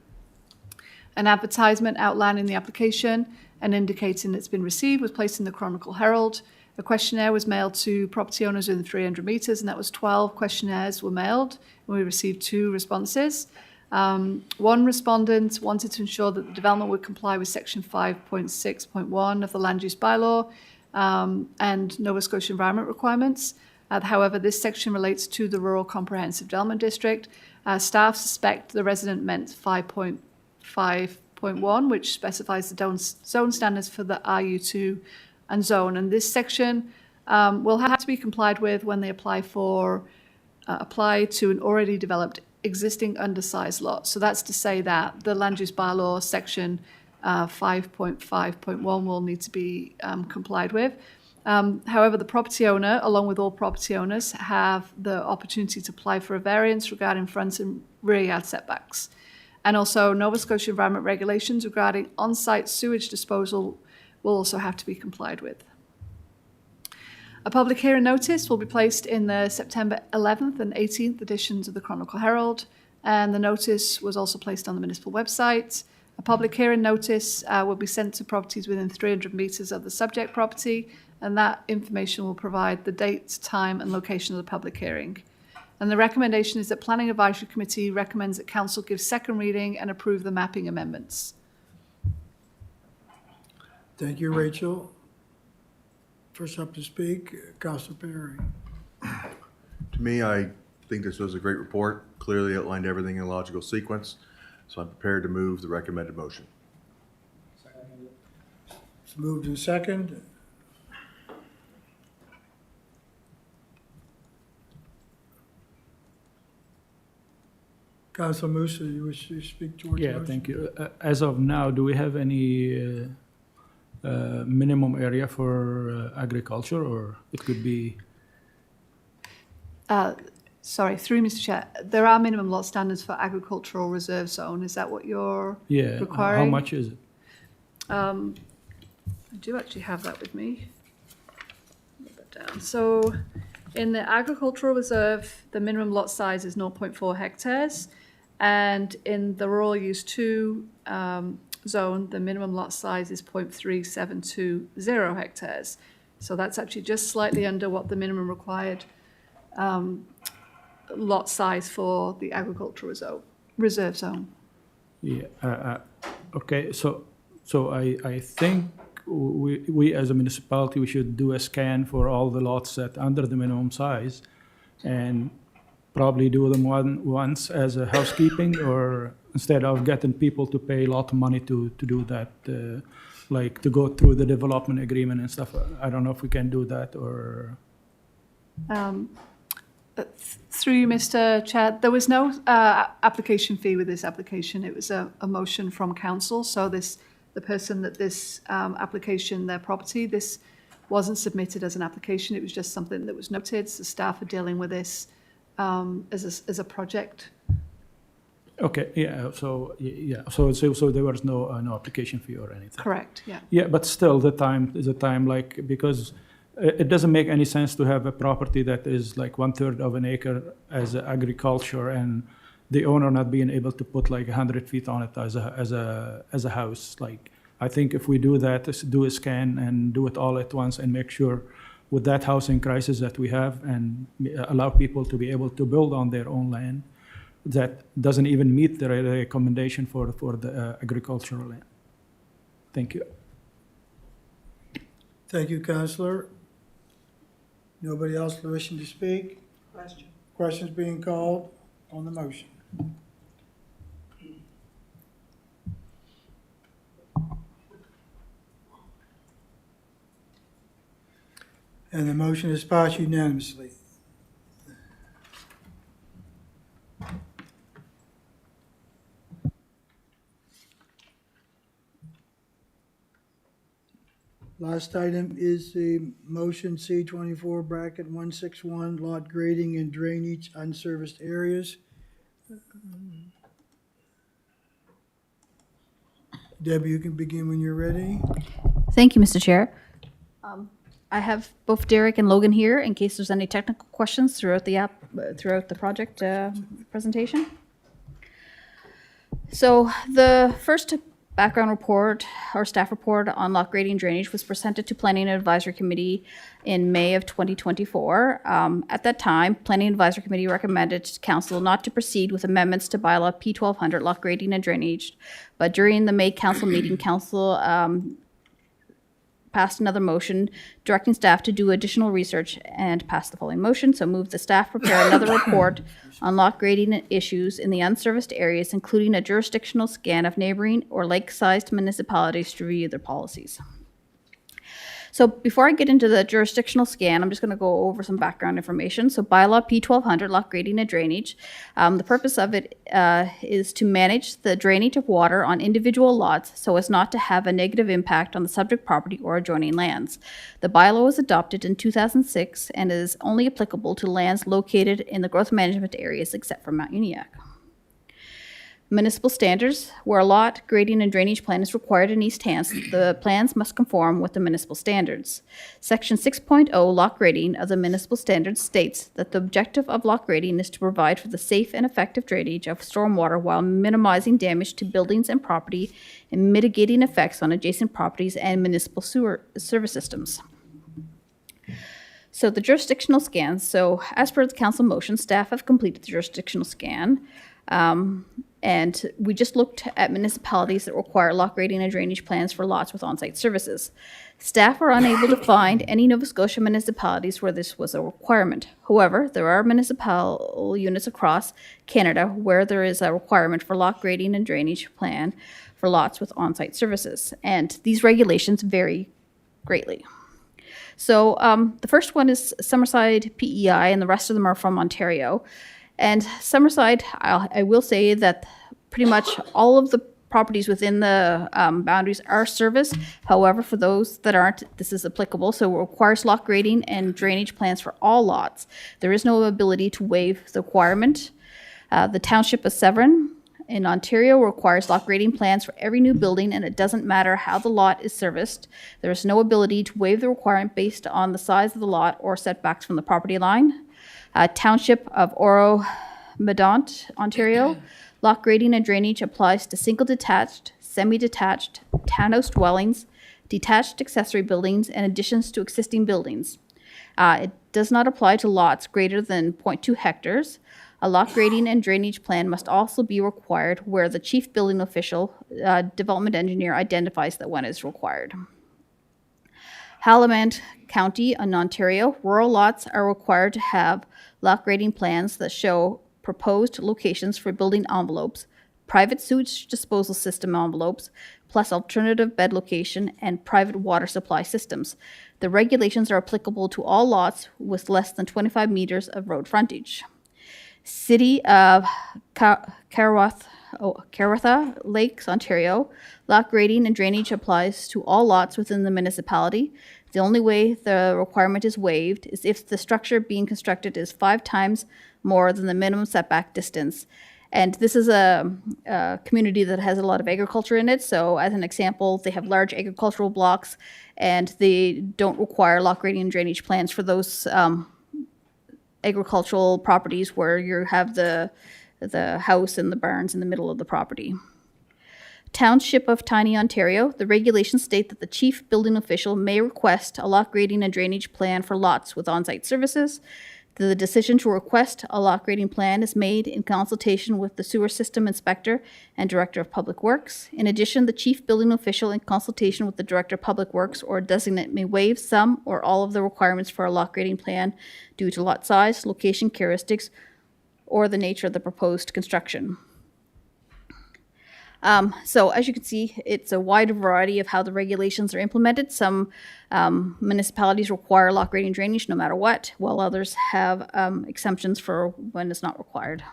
An advertisement outlining the application and indicating it's been received was placed in the Chronicle Herald. A questionnaire was mailed to property owners within 300 metres, and that was 12 questionnaires were mailed, and we received 2 responses. One respondent wanted to ensure that the development would comply with Section 5.6.1 of the Land Use Bylaw and Nova Scotia environment requirements. However, this section relates to the Rural Comprehensive Development District. Staff suspect the resident meant 5.5.1, which specifies the zone standards for the RU2 and zone. And this section will have to be complied with when they apply to an already developed existing undersized lot. So that's to say that the Land Use Bylaw section 5.5.1 will need to be complied with. However, the property owner, along with all property owners, have the opportunity to apply for a variance regarding front and rear yard setbacks. And also, Nova Scotia environment regulations regarding on-site sewage disposal will also have to be complied with. A public hearing notice will be placed in the September 11th and 18th editions of the Chronicle Herald, and the notice was also placed on the municipal website. A public hearing notice will be sent to properties within 300 metres of the subject property, and that information will provide the date, time, and location of the public hearing. And the recommendation is that Planning Advisory Committee recommends that Council give second reading and approve the mapping amendments. Thank you, Rachel. First up to speak, Councilor Perry. To me, I think this was a great report, clearly outlined everything in a logical sequence, so I'm prepared to move the recommended motion. It's moved in second. Councilor Musa, you wish to speak towards the Yeah, motion? thank you. As of now, do we have any minimum area for agriculture, or it could be? Sorry, through Mr. Chair, there are minimum lot standards for agricultural reserve zone. Is that what you're Yeah, requiring? how much is it? I do actually have that with me. Put that down. So in the agricultural reserve, the minimum lot size is 0.4 hectares. And in the rural use 2 zone, the minimum lot size is 0.3720 hectares. So that's actually just slightly under what the minimum required lot size for the agricultural reserve zone. Yeah, okay, so I think we as a municipality, we should do a scan for all the lots that under the minimum size and probably do them once as a housekeeping, or instead of getting people to pay a lot of money to do that, like to go through the development agreement and stuff. I don't know if we can do that the Through you, Mr. Chair, there was no application fee with this application. It was a motion from council. So the person that this application, their property, this wasn't submitted as an application. It was just something that was noted. So staff are dealing with this as a project. Okay, yeah, so there was no application fee or anything. Correct, yeah. Yeah, but still the time is a time, like, because it doesn't make any sense to have a property that is like 1/3 of an acre as agriculture and the owner not being able to put like 100 feet on it as a house. Like, I think if we do that, do a scan and do it all at once and make sure with that housing crisis that we have and allow people to be able to build on their own land, that doesn't even meet the recommendation for the agricultural land. Thank you. Thank you, Councillor. Nobody else wishing to speak? Question. Questions being called on the motion? And the motion is passed unanimously. Last item is the motion C 24(161), lot grading and drainage unserviced areas. Debbie, you can begin when you're ready. Thank you, Mr. Chair. I have both Derek and Logan here in case there's any technical questions throughout the project presentation. So the first background report or staff report on lot grading and drainage was presented to Planning Advisory Committee in May of 2024. At that time, Planning Advisory Committee recommended to Council not to proceed with amendments to bylaw P1200 lot grading and drainage, but during the May Council meeting, Council passed another motion directing staff to do additional research and pass the following motion. So move the staff prepare another report on lot grading issues in the unserviced areas, including a jurisdictional scan of neighboring or like-sized municipalities to review their policies. So before I get into the jurisdictional scan, I'm just going to go over some background information. So bylaw P1200, lot grading and drainage. The purpose of it is to manage the drainage of water on individual lots so as not to have a negative impact on the subject property or adjoining lands. The bylaw was adopted in 2006 and is only applicable to lands located in the growth management areas except for Mount Uniacke. Municipal standards, where a lot grading and drainage plan is required in East Hants, the plans must conform with the municipal standards. Section 6.0 lot grading of the municipal standards states that the objective of lot grading is to provide for the safe and effective drainage of stormwater while minimizing damage to buildings and property and mitigating effects on adjacent properties and municipal sewer service systems. So the jurisdictional scan. So as per the council motion, staff have completed the jurisdictional scan. And we just looked at municipalities that require lot grading and drainage plans for lots with on-site services. Staff are unable to find any Nova Scotia municipalities where this was a requirement. However, there are municipal units across Canada where there is a requirement for lot grading and drainage plan for lots with on-site services. And these regulations vary greatly. So the first one is Summerside PEI, and the rest of them are from Ontario. And Summerside, I will say that pretty much all of the properties within the boundaries are serviced. However, for those that aren't, this is applicable. So it requires lot grading and drainage plans for all lots. There is no ability to waive the requirement. The Township of Severn in Ontario requires lot grading plans for every new building, and it doesn't matter how the lot is serviced. There is no ability to waive the requirement based on the size of the lot or setbacks from the property line. Township of Oro-Medonte, Ontario, lot grading and drainage applies to single detached, semi-detached, townhouse dwellings, detached accessory buildings, and additions to existing buildings. It does not apply to lots greater than 0.2 hectares. A lot grading and drainage plan must also be required where the chief building official, development engineer, identifies that one is required. Haldimand County in Ontario, rural lots are required to have lot grading plans that show proposed locations for building envelopes, private sewage disposal system envelopes, plus alternative bed location and private water supply systems. The regulations are applicable to all lots with less than 25 meters of road frontage. City of Kawartha Lakes, Ontario, lot grading and drainage applies to all lots within the municipality. The only way the requirement is waived is if the structure being constructed is 5 times more than the minimum setback distance. And this is a community that has a lot of agriculture in it. So as an example, they have large agricultural blocks and they don't require lot grading and drainage plans for those agricultural properties where you have the house and the barns in the middle of the property. Township of Tiny, Ontario, the regulations state that the chief building official may request a lot grading and drainage plan for lots with on-site services. The decision to request a lot grading plan is made in consultation with the sewer system inspector and director of public works. In addition, the chief building official, in consultation with the director of public works or designate, may waive some or all of the requirements for a lot grading plan due to lot size, location characteristics, or the nature of the proposed construction. So as you can see, it's a wide variety of how the regulations are implemented. Some municipalities require lot grading drainage no matter what, while others have exemptions for when it's not required.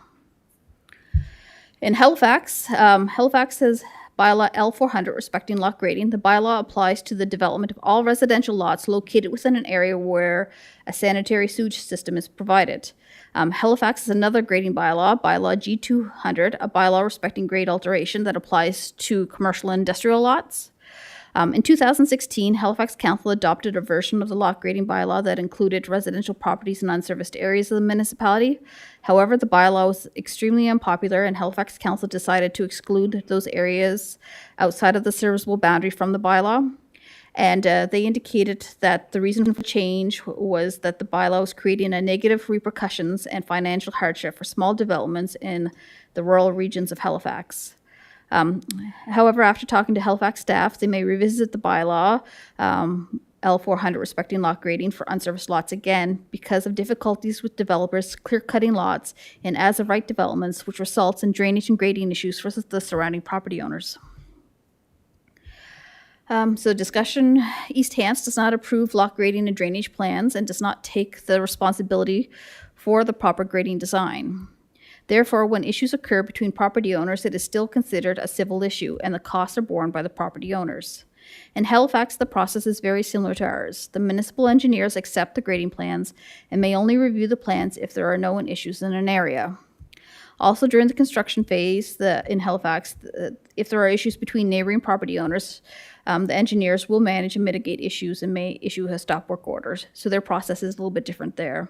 In Halifax, Halifax has bylaw L400 respecting lot grading. The bylaw applies to the development of all residential lots located within an area where a sanitary sewage system is provided. Halifax is another grading bylaw, bylaw G200, a bylaw respecting grade alteration that applies to commercial and industrial lots. In 2016, Halifax Council adopted a version of the lot grading bylaw that included residential properties in unserviced areas of the municipality. However, the bylaw was extremely unpopular, and Halifax Council decided to exclude those areas outside of the serviceable boundary from the bylaw. And they indicated that the reason for change was that the bylaw was creating a negative repercussions and financial hardship for small developments in the rural regions of Halifax. However, after talking to Halifax staff, they may revisit the bylaw L400 respecting lot grading for unserviced lots again because of difficulties with developers clear-cutting lots in as-of-right developments, which results in drainage and grading issues for the surrounding property owners. So discussion, East Hants does not approve lot grading and drainage plans and does not take the responsibility for the proper grading design. Therefore, when issues occur between property owners, it is still considered a civil issue and the costs are borne by the property owners. In Halifax, the process is very similar to ours. The municipal engineers accept the grading plans and may only review the plans if there are known issues in an area. Also, during the construction phase in Halifax, if there are issues between neighboring property owners, the engineers will manage and mitigate issues and may issue a stop work orders. So their process is a little bit different there.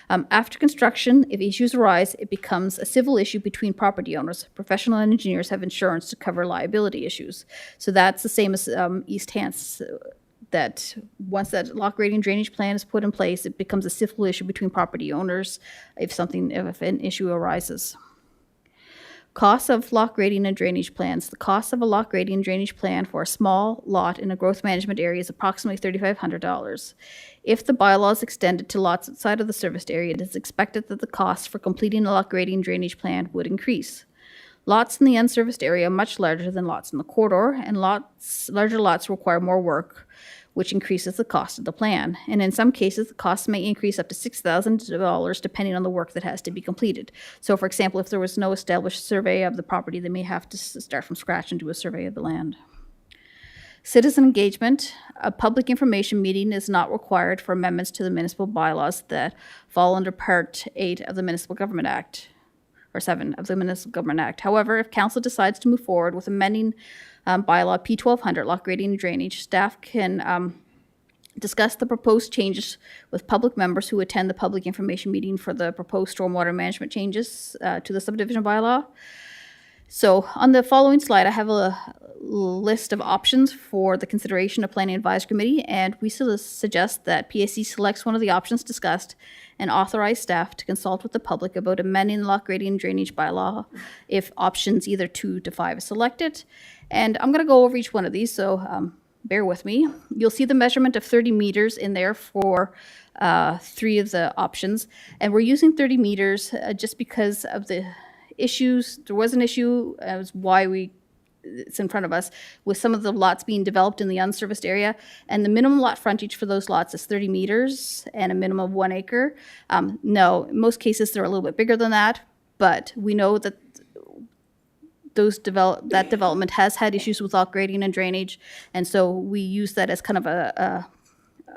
After construction, if issues arise, it becomes a civil issue between property owners. Professional engineers have insurance to cover liability issues. So that's the same as East Hants, that once that lot grading drainage plan is put in place, it becomes a civil issue between property owners if an issue arises. Costs of lot grading and drainage plans. The cost of a lot grading and drainage plan for a small lot in a growth management area is approximately $3,500. If the bylaw is extended to lots outside of the serviced area, it is expected that the cost for completing a lot grading and drainage plan would increase. Lots in the unserviced area are much larger than lots in the corridor, and larger lots require more work, which increases the cost of the plan. And in some cases, the cost may increase up to $6,000 depending on the work that has to be completed. So for example, if there was no established survey of the property, they may have to start from scratch and do a survey of the land. Citizen engagement. A public information meeting is not required for amendments to the municipal bylaws that fall under Part 8 of the Municipal Government Act, or 7 of the Municipal Government Act. However, if council decides to move forward with amending bylaw P1200, lot grading and drainage, staff can discuss the proposed changes with public members who attend the public information meeting for the proposed stormwater management changes to the subdivision bylaw. So on the following slide, I have a list of options for the consideration of Planning Advisory Committee, and we suggest that PAC selects one of the options discussed and authorize staff to consult with the public about amending the lot grading and drainage bylaw if options either 2 to 5 is selected. And I'm going to go over each one of these, so bear with me. You'll see the measurement of 30 meters in there for 3 of the options, and we're using 30 meters just because of the issues. There was an issue as why it's in front of us with some of the lots being developed in the unserviced area, and the minimum lot frontage for those lots is 30 meters and a minimum of 1 acre. No, in most cases they're a little bit bigger than that, but we know that that development has had issues with lot grading and drainage, and so we use that as kind of a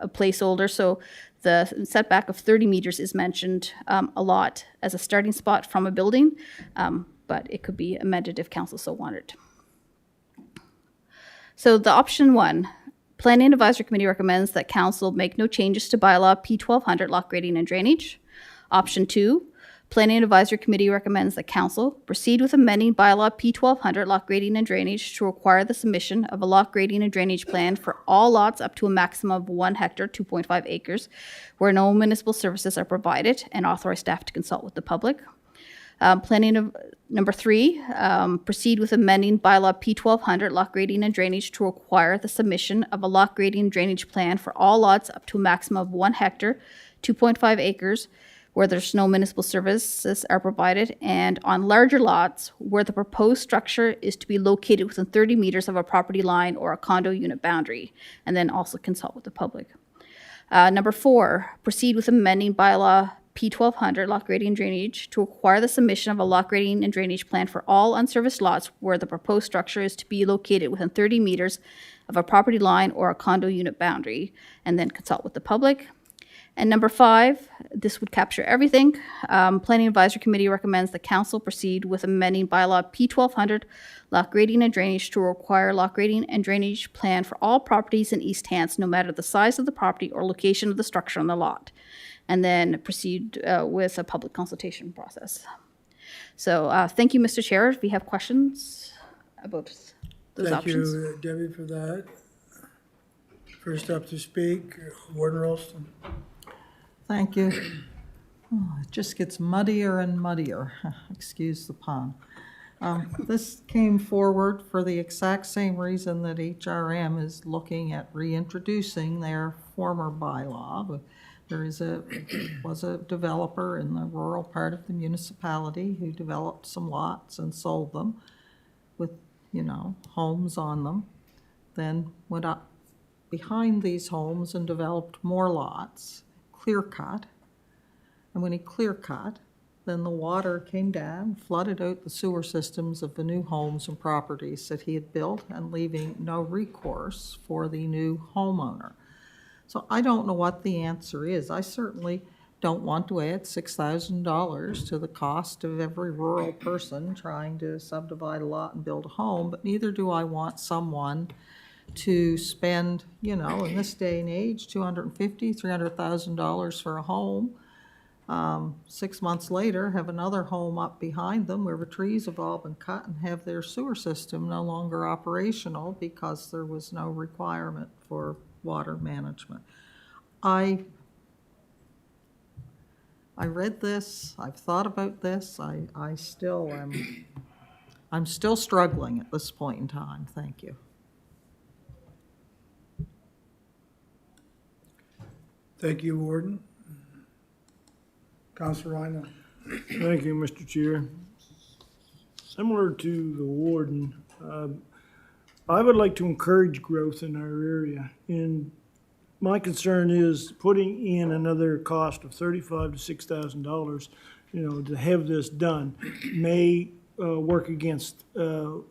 placeholder. So the setback of 30 meters is mentioned a lot as a starting spot from a building, but it could be amended if council so wanted. So the option 1, Planning Advisory Committee recommends that council make no changes to bylaw P1200, lot grading and drainage. Option 2, Planning Advisory Committee recommends that council proceed with amending bylaw P1200 lot grading and drainage to require the submission of a lot grading and drainage plan for all lots up to a maximum of 1 hectare, 2.5 acres, where no municipal services are provided, and authorize staff to consult with the public. Number 3, proceed with amending bylaw P1200 lot grading and drainage to require the submission of a lot grading and drainage plan for all lots up to a maximum of 1 hectare, 2.5 acres, where there's no municipal services are provided, and on larger lots where the proposed structure is to be located within 30 meters of a property line or a condo unit boundary, and then also consult with the public. Number 4, proceed with amending bylaw P1200 lot grading and drainage to require the submission of a lot grading and drainage plan for all unserviced lots where the proposed structure is to be located within 30 meters of a property line or a condo unit boundary, and then consult with the public. And number 5, this would capture everything. Planning Advisory Committee recommends the council proceed with amending bylaw P1200 lot grading and drainage to require lot grading and drainage plan for all properties in East Hants, no matter the size of the property or location of the structure on the lot, and then proceed with a public consultation process. So thank you, Mr. Chair. If you have questions about those options. Thank you, Debbie, for that. First up to speak, Warden Ralston. Thank you. Oh, it just gets muddier and muddier, excuse the pun. This came forward for the exact same reason that HRM is looking at reintroducing their former bylaw. But there was a developer in the rural part of the municipality who developed some lots and sold them with, homes on them. Then went up behind these homes and developed more lots, clear cut. And when he clear cut, then the water came down, flooded out the sewer systems of the new homes and properties that he had built, and leaving no recourse for the new homeowner. So I don't know what the answer is. I certainly don't want to add $6,000 to the cost of every rural person trying to subdivide a lot and build a home, but neither do I want someone to spend, in this day and age, $250,000, $300,000 for a home. 6 months later, have another home up behind them where the trees have all been cut and have their sewer system no longer operational because there was no requirement for water management. I read this, I've thought about this, I'm still struggling at this point in time. Thank you. Thank you, Warden. Councilor Rhino. Thank you, Mr. Chair. Similar to the warden, I would like to encourage growth in our area. And my concern is putting in another cost of $35,000 to $6,000, to have this done may work against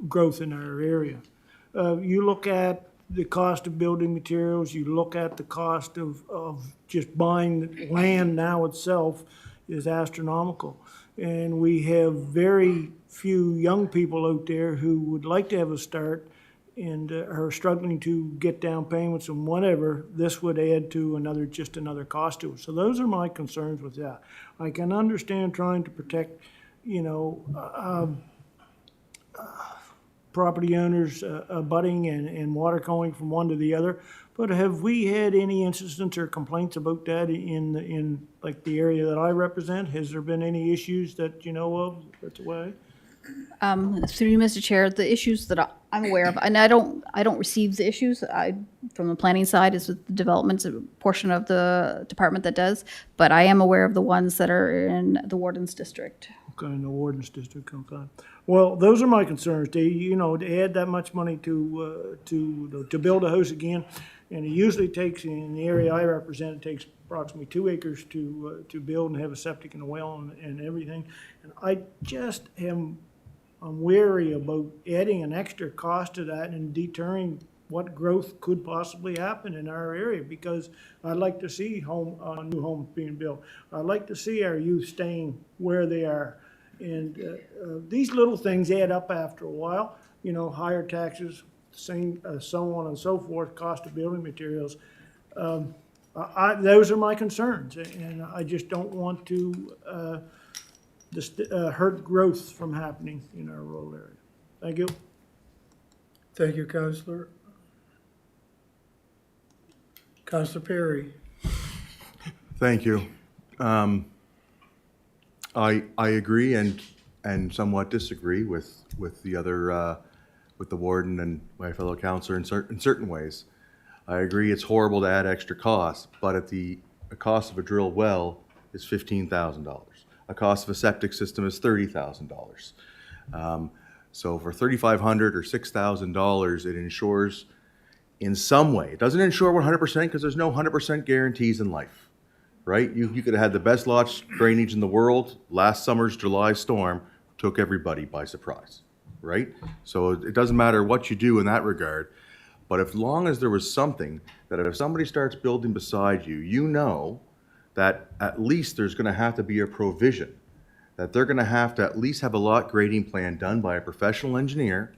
growth in our area. You look at the cost of building materials, you look at the cost of just buying land now itself is astronomical. And we have very few young people out there who would like to have a start and are struggling to get down payments and whatever. This would add to another cost to it. So those are my concerns with that. I can understand trying to protect, property owners abutting and water going from one to the other. But have we had any instances or complaints about that in like the area that I represent? Has there been any issues that you know of that's away? Through you, Mr. Chair, the issues that I'm aware of, and I don't receive the issues. From the planning side, is with the development portion of the department that does, but I am aware of the ones that are in the warden's district. Okay, in the warden's district, okay. Well, those are my concerns. To add that much money to build a house again, and it usually takes, in the area I represent, it takes approximately 2 acres to build and have a septic and a well and everything. And I just I'm wary about adding an extra cost to that and deterring what growth could possibly happen in our area, because I'd like to see new homes being built. I'd like to see our youth staying where they are. And these little things add up after a while, higher taxes, so on and so forth, cost of building materials. Those are my concerns, and I just don't want to hurt growth from happening in our rural area. Thank you. Thank you, Counselor. Counselor Perry. Thank you. I agree and somewhat disagree with the other, with the warden and my fellow counselor in certain ways. I agree it's horrible to add extra costs, but at the cost of a drilled well is $15,000. A cost of a septic system is $30,000. So for $3,500 or $6,000, it ensures in some way. It doesn't ensure 100% because there's no 100% guarantees in life, right? You could have had the best launch drainage in the world. Last summer's July storm took everybody by surprise, right? So it doesn't matter what you do in that regard. But as long as there was something that if somebody starts building beside you, you know that at least there's going to have to be a provision that they're going to have to at least have a lot grading plan done by a professional engineer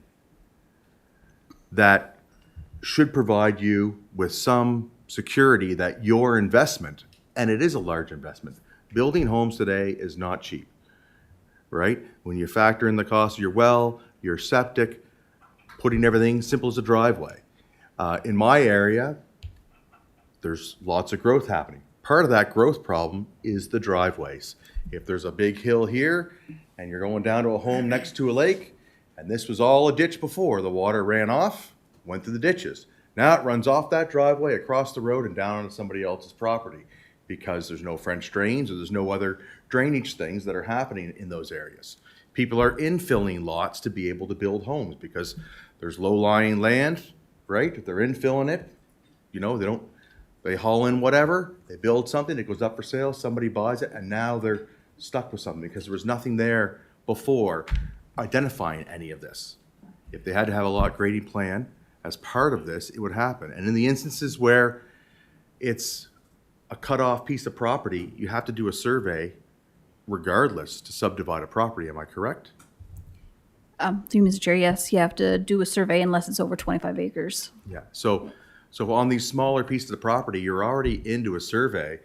that should provide you with some security that your investment, and it is a large investment, building homes today is not cheap, right? When you factor in the cost of your well, your septic, putting everything simple as a driveway. In my area, there's lots of growth happening. Part of that growth problem is the driveways. If there's a big hill here and you're going down to a home next to a lake, and this was all a ditch before, the water ran off, went through the ditches. Now it runs off that driveway, across the road and down onto somebody else's property because there's no French drains or there's no other drainage things that are happening in those areas. People are infilling lots to be able to build homes because there's low-lying land, right? If they're infilling it, you know, they haul in whatever, they build something, it goes up for sale, somebody buys it, and now they're stuck with something because there was nothing there before identifying any of this. If they had to have a lot grading plan as part of this, it would happen. And in the instances where it's a cut-off piece of property, you have to do a survey regardless to subdivide a property, am I correct? Through Mr. Chair, yes, you have to do a survey unless it's over 25 acres. Yeah, so on these smaller pieces of property, you're already into a survey,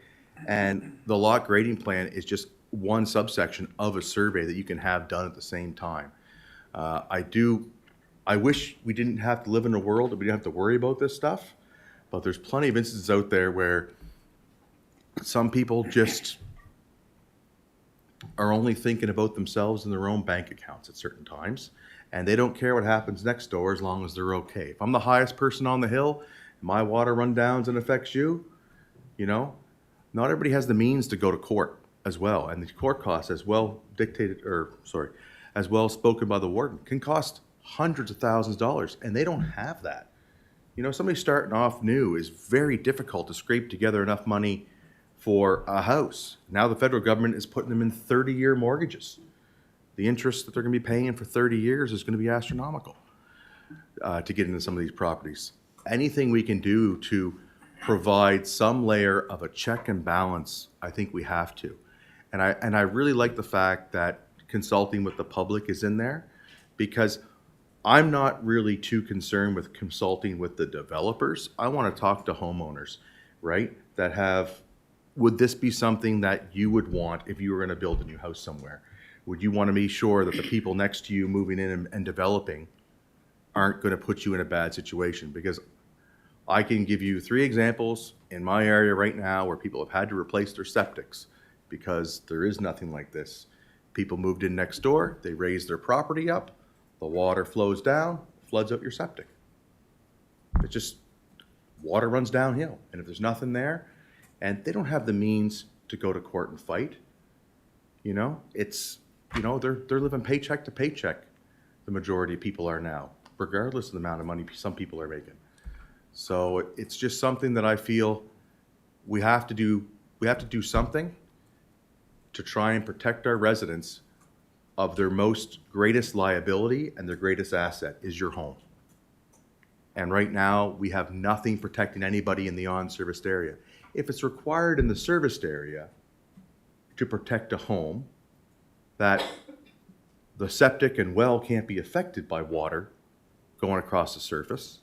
and the lot grading plan is just one subsection of a survey that you can have done at the same time. I wish we didn't have to live in a world that we didn't have to worry about this stuff, but there's plenty of instances out there where some people just are only thinking about themselves and their own bank accounts at certain times, and they don't care what happens next door as long as they're okay. If I'm the highest person on the hill, my water rundowns and affects you, you know, not everybody has the means to go to court as well. And the court costs, as well spoken by the warden, can cost hundreds of thousands of dollars, and they don't have that. You know, somebody starting off new is very difficult to scrape together enough money for a house. Now the federal government is putting them in 30-year mortgages. The interest that they're going to be paying for 30 years is going to be astronomical to get into some of these properties. Anything we can do to provide some layer of a check and balance, I think we have to. And I really like the fact that consulting with the public is in there, because I'm not really too concerned with consulting with the developers. I want to talk to homeowners, right? Would this be something that you would want if you were going to build a new house somewhere? Would you want to be sure that the people next to you moving in and developing aren't going to put you in a bad situation? Because I can give you 3 examples in my area right now where people have had to replace their septics because there is nothing like this. People moved in next door, they raised their property up, the water flows down, floods out your septic. It's just, water runs downhill. And if there's nothing there, and they don't have the means to go to court and fight, you know, they're living paycheck to paycheck, the majority of people are now, regardless of the amount of money some people are making. So it's just something that I feel we have to do something to try and protect our residents of their greatest liability, and their greatest asset is your home. And right now, we have nothing protecting anybody in the on-serviced area. If it's required in the serviced area to protect a home, that the septic and well can't be affected by water going across the surface,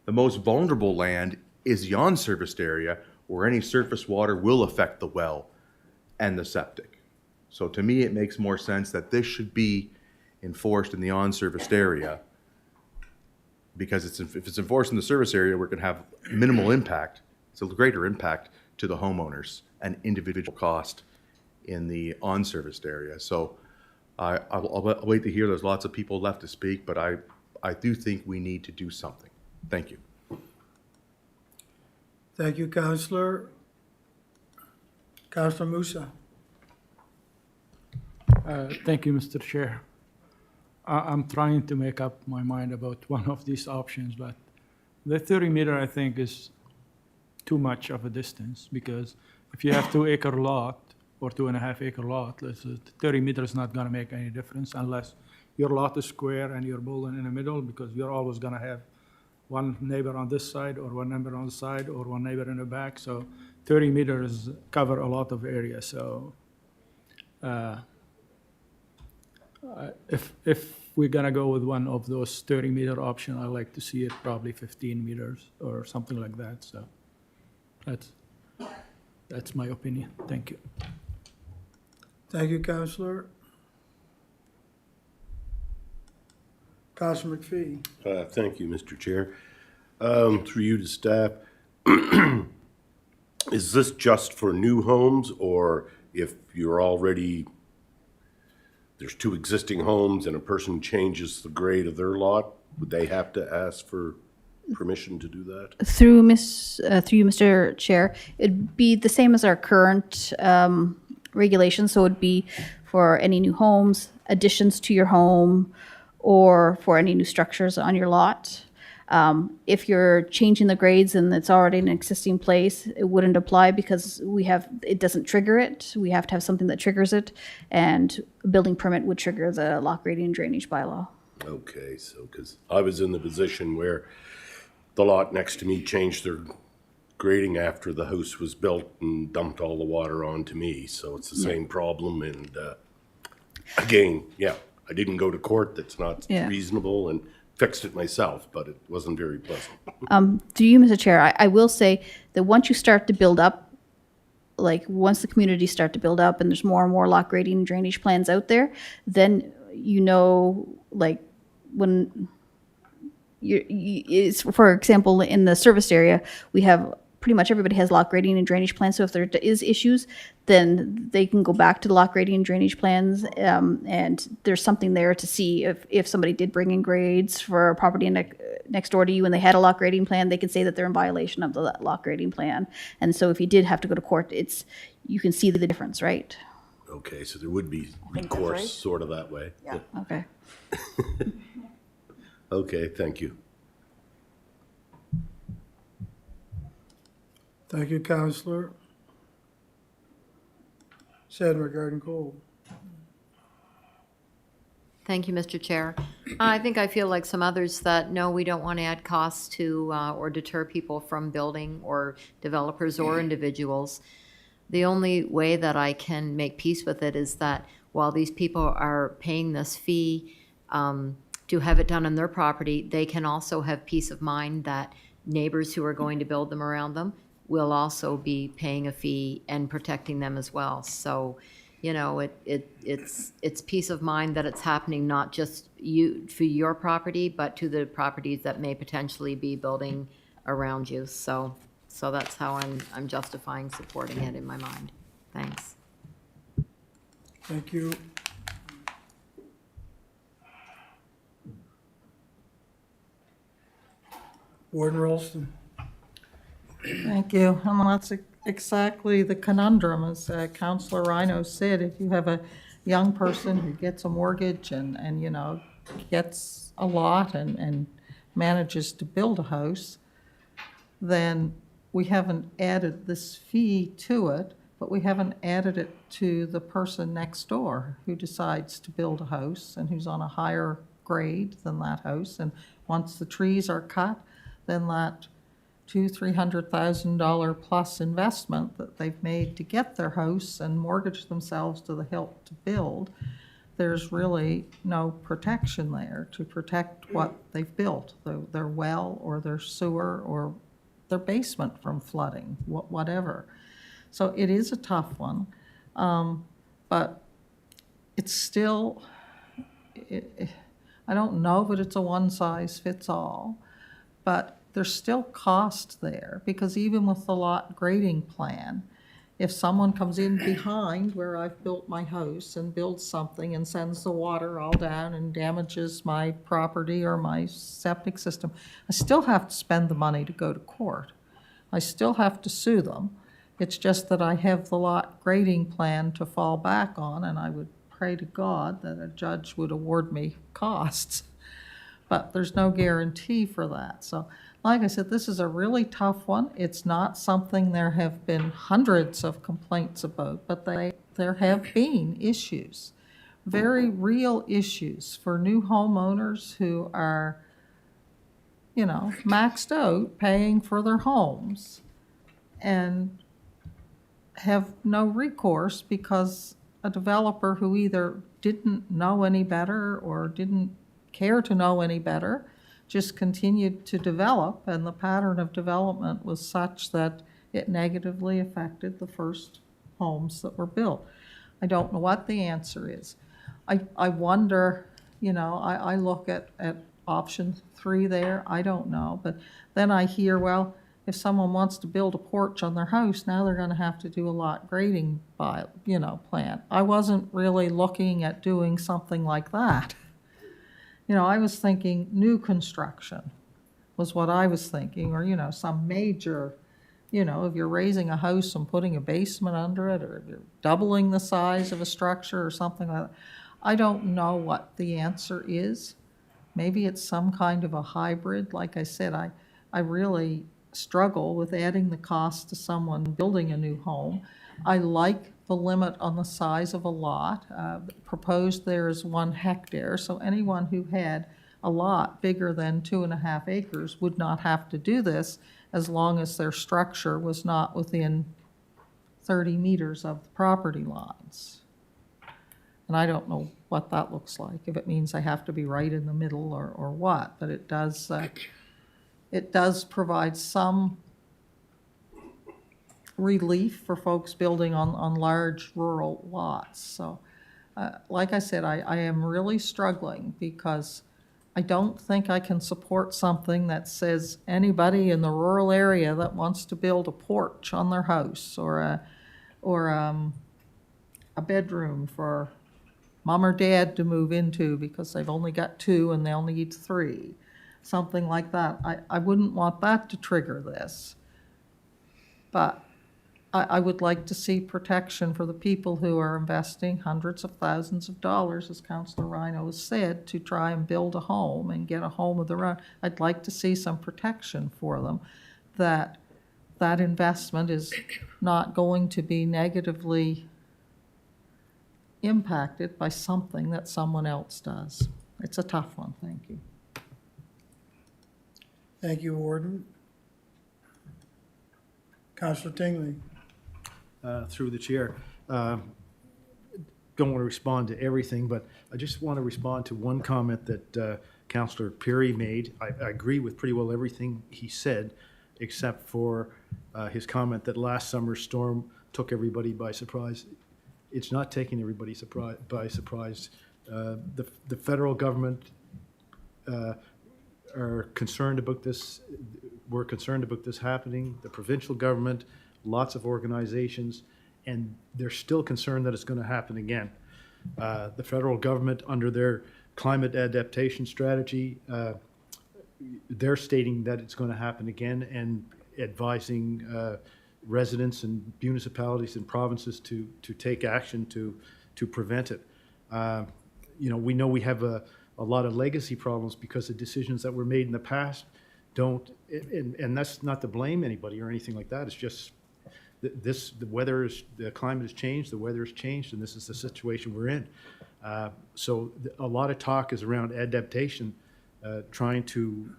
the most vulnerable land is the on-serviced area where any surface water will affect the well and the septic. So to me, it makes more sense that this should be enforced in the on-serviced area, because if it's enforced in the service area, we're going to have minimal impact. It's a greater impact to the homeowners and individual cost in the on-serviced area. So I'll wait to hear. There's lots of people left to speak, but I do think we need to do something. Thank you. Thank you, Counselor. Counselor Musa. Thank you, Mr. Chair. I'm trying to make up my mind about one of these options, but the 30 meter, I think, is too much of a distance, because if you have 2-acre lot or 2.5-acre lot, 30 meters is not going to make any difference unless your lot is square and you're building in the middle, because you're always going to have one neighbor on this side or one neighbor on the side or one neighbor in the back. So 30 meters cover a lot of area. So if we're gonna go with one of those 30-meter option, I like to see it probably 15 meters or something like that. So that's my opinion. Thank you. Thank you, Counselor. Counselor McPhee. Thank you, Mr. Chair. Through you to staff, is this just for new homes, or if you're already, there's 2 existing homes and a person changes the grade of their lot, would they have to ask for permission to do that? Through you, Mr. Chair, it'd be the same as our current regulations. So it'd be for any new homes, additions to your home, or for any new structures on your lot. If you're changing the grades and it's already in an existing place, it wouldn't apply, because it doesn't trigger it. We have to have something that triggers it, and a building permit would trigger the lot grading and drainage bylaw. Okay, so, because I was in the position where the lot next to me changed their grading after the house was built and dumped all the water onto me, so it's the same problem, and again, yeah, I didn't go to court, that's not reasonable, and fixed it myself, but it wasn't very pleasant. To you, Mr. Chair, I will say that once you start to build up, like once the communities start to build up and there's more and more lot grading and drainage plans out there, then like when it's, for example, in the serviced area, we have pretty much everybody has lot grading and drainage plans. So if there is issues, then they can go back to the lot grading and drainage plans, and there's something there to see if somebody did bring in grades for a property next door to you and they had a lot grading plan, they can say that they're in violation of the lot grading plan. And so if you did have to go to court, you can see the difference, right? Okay, so there would be recourse sort of that way. Yeah. Okay. Okay, thank you. Thank you, Counselor. Sandra Garden Cole. Thank you, Mr. Chair. I think I feel like some others that, no, we don't want to add costs to or deter people from building, or developers or individuals. The only way that I can make peace with it is that while these people are paying this fee to have it done on their property, they can also have peace of mind that neighbors who are going to build them around them will also be paying a fee and protecting them as well. So, it's peace of mind that it's happening not just for your property, but to the properties that may potentially be building around you. So that's how I'm justifying supporting it in my mind. Thanks. Thank you. Warden Ralston. Thank you. And that's exactly the conundrum, as Councillor Rhino said. If you have a young person who gets a mortgage and gets a lot and manages to build a house, then we haven't added this fee to it, but we haven't added it to the person next door who decides to build a house and who's on a higher grade than that house. And once the trees are cut, then that $200,000-$300,000 plus investment that they've made to get their house and mortgage themselves to the hilt to build, there's really no protection there to protect what they've built, their well or their sewer or their basement from flooding, whatever. So it is a tough one, but it's still, I don't know that it's a one-size-fits-all, but there's still cost there, because even with the lot grading plan, if someone comes in behind where I've built my house and builds something and sends the water all down and damages my property or my septic system, I still have to spend the money to go to court. I still have to sue them. It's just that I have the lot grading plan to fall back on, and I would pray to God that a judge would award me costs. But there's no guarantee for that. So, like I said, this is a really tough one. It's not something there have been hundreds of complaints about, but there have been issues, very real issues for new homeowners who are, you know, maxed out paying for their homes and have no recourse because a developer who either didn't know any better or didn't care to know any better just continued to develop, and the pattern of development was such that it negatively affected the first homes that were built. I don't know what the answer is. I wonder, you know, I look at option 3 there, I don't know, but then I hear, well, if someone wants to build a porch on their house, now they're gonna have to do a lot grading plan. I wasn't really looking at doing something like that. You know, I was thinking new construction was what I was thinking, or, you know, some major, you know, if you're raising a house and putting a basement under it, or if you're doubling the size of a structure or something like that. I don't know what the answer is. Maybe it's some kind of a hybrid. Like I said, I really struggle with adding the cost to someone building a new home. I like the limit on the size of a lot. Proposed there is 1 hectare, so anyone who had a lot bigger than 2.5 acres would not have to do this as long as their structure was not within 30 meters of the property lines. And I don't know what that looks like, if it means I have to be right in the middle or what, but it does provide some relief for folks building on large rural lots. So, like I said, I am really struggling because I don't think I can support something that says anybody in the rural area that wants to build a porch on their house or a bedroom for mom or dad to move into because they've only got 2 and they only need 3, something like that. I wouldn't want that to trigger this. But I would like to see protection for the people who are investing hundreds of thousands of dollars, as Councillor Rhino has said, to try and build a home and get a home of their own. I'd like to see some protection for them, that investment is not going to be negatively impacted by something that someone else does. It's a tough one. Thank you. Thank you, Warden. Councillor Tingley. Through the chair. Don't want to respond to everything, but I just want to respond to one comment that Councillor Perry made. I agree with pretty well everything he said, except for his comment that last summer's storm took everybody by surprise. It's not taking everybody by surprise. The federal government are concerned about this. We're concerned about this happening. The provincial government, lots of organizations, and they're still concerned that it's going to happen again. The federal government, under their climate adaptation strategy, they're stating that it's going to happen again and advising residents and municipalities and provinces to take action to prevent it. You know we have a lot of legacy problems because of decisions that were made in the past don't, and that's not to blame anybody or anything like that. It's just the climate has changed, the weather has changed, and this is the situation we're in. So a lot of talk is around adaptation, trying to,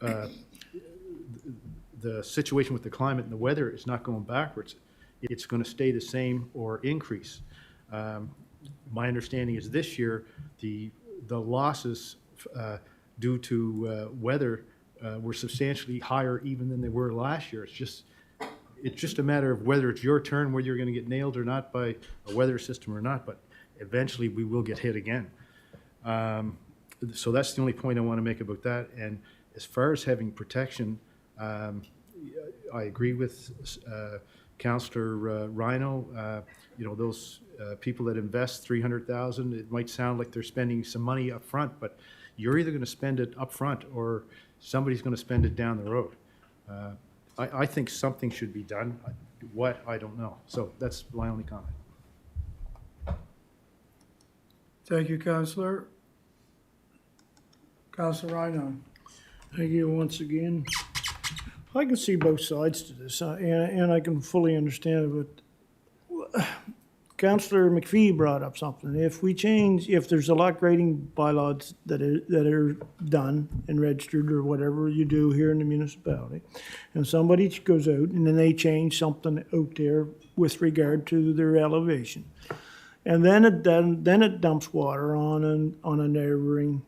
the situation with the climate and the weather is not going backwards. It's going to stay the same or increase. My understanding is this year, the losses due to weather were substantially higher even than they were last year. It's just a matter of whether it's your turn, whether you're going to get nailed or not by a weather system or not. But eventually we will get hit again. So that's the only point I want to make about that. And as far as having protection, I agree with Councillor Rhino. You know, those people that invest $300,000, it might sound like they're spending some money up front, but you're either going to spend it up front or somebody's going to spend it down the road. I think something should be done. What, I don't know. So that's my only comment. Thank you, Counselor. Counselor Rhino. Thank you once again. I can see both sides to this, and I can fully understand it, but Councillor McPhee brought up something. If there's a lot grading bylaws that are done and registered or whatever you do here in the municipality, and somebody goes out and then they change something out there with regard to their elevation, and then it dumps water on a neighboring.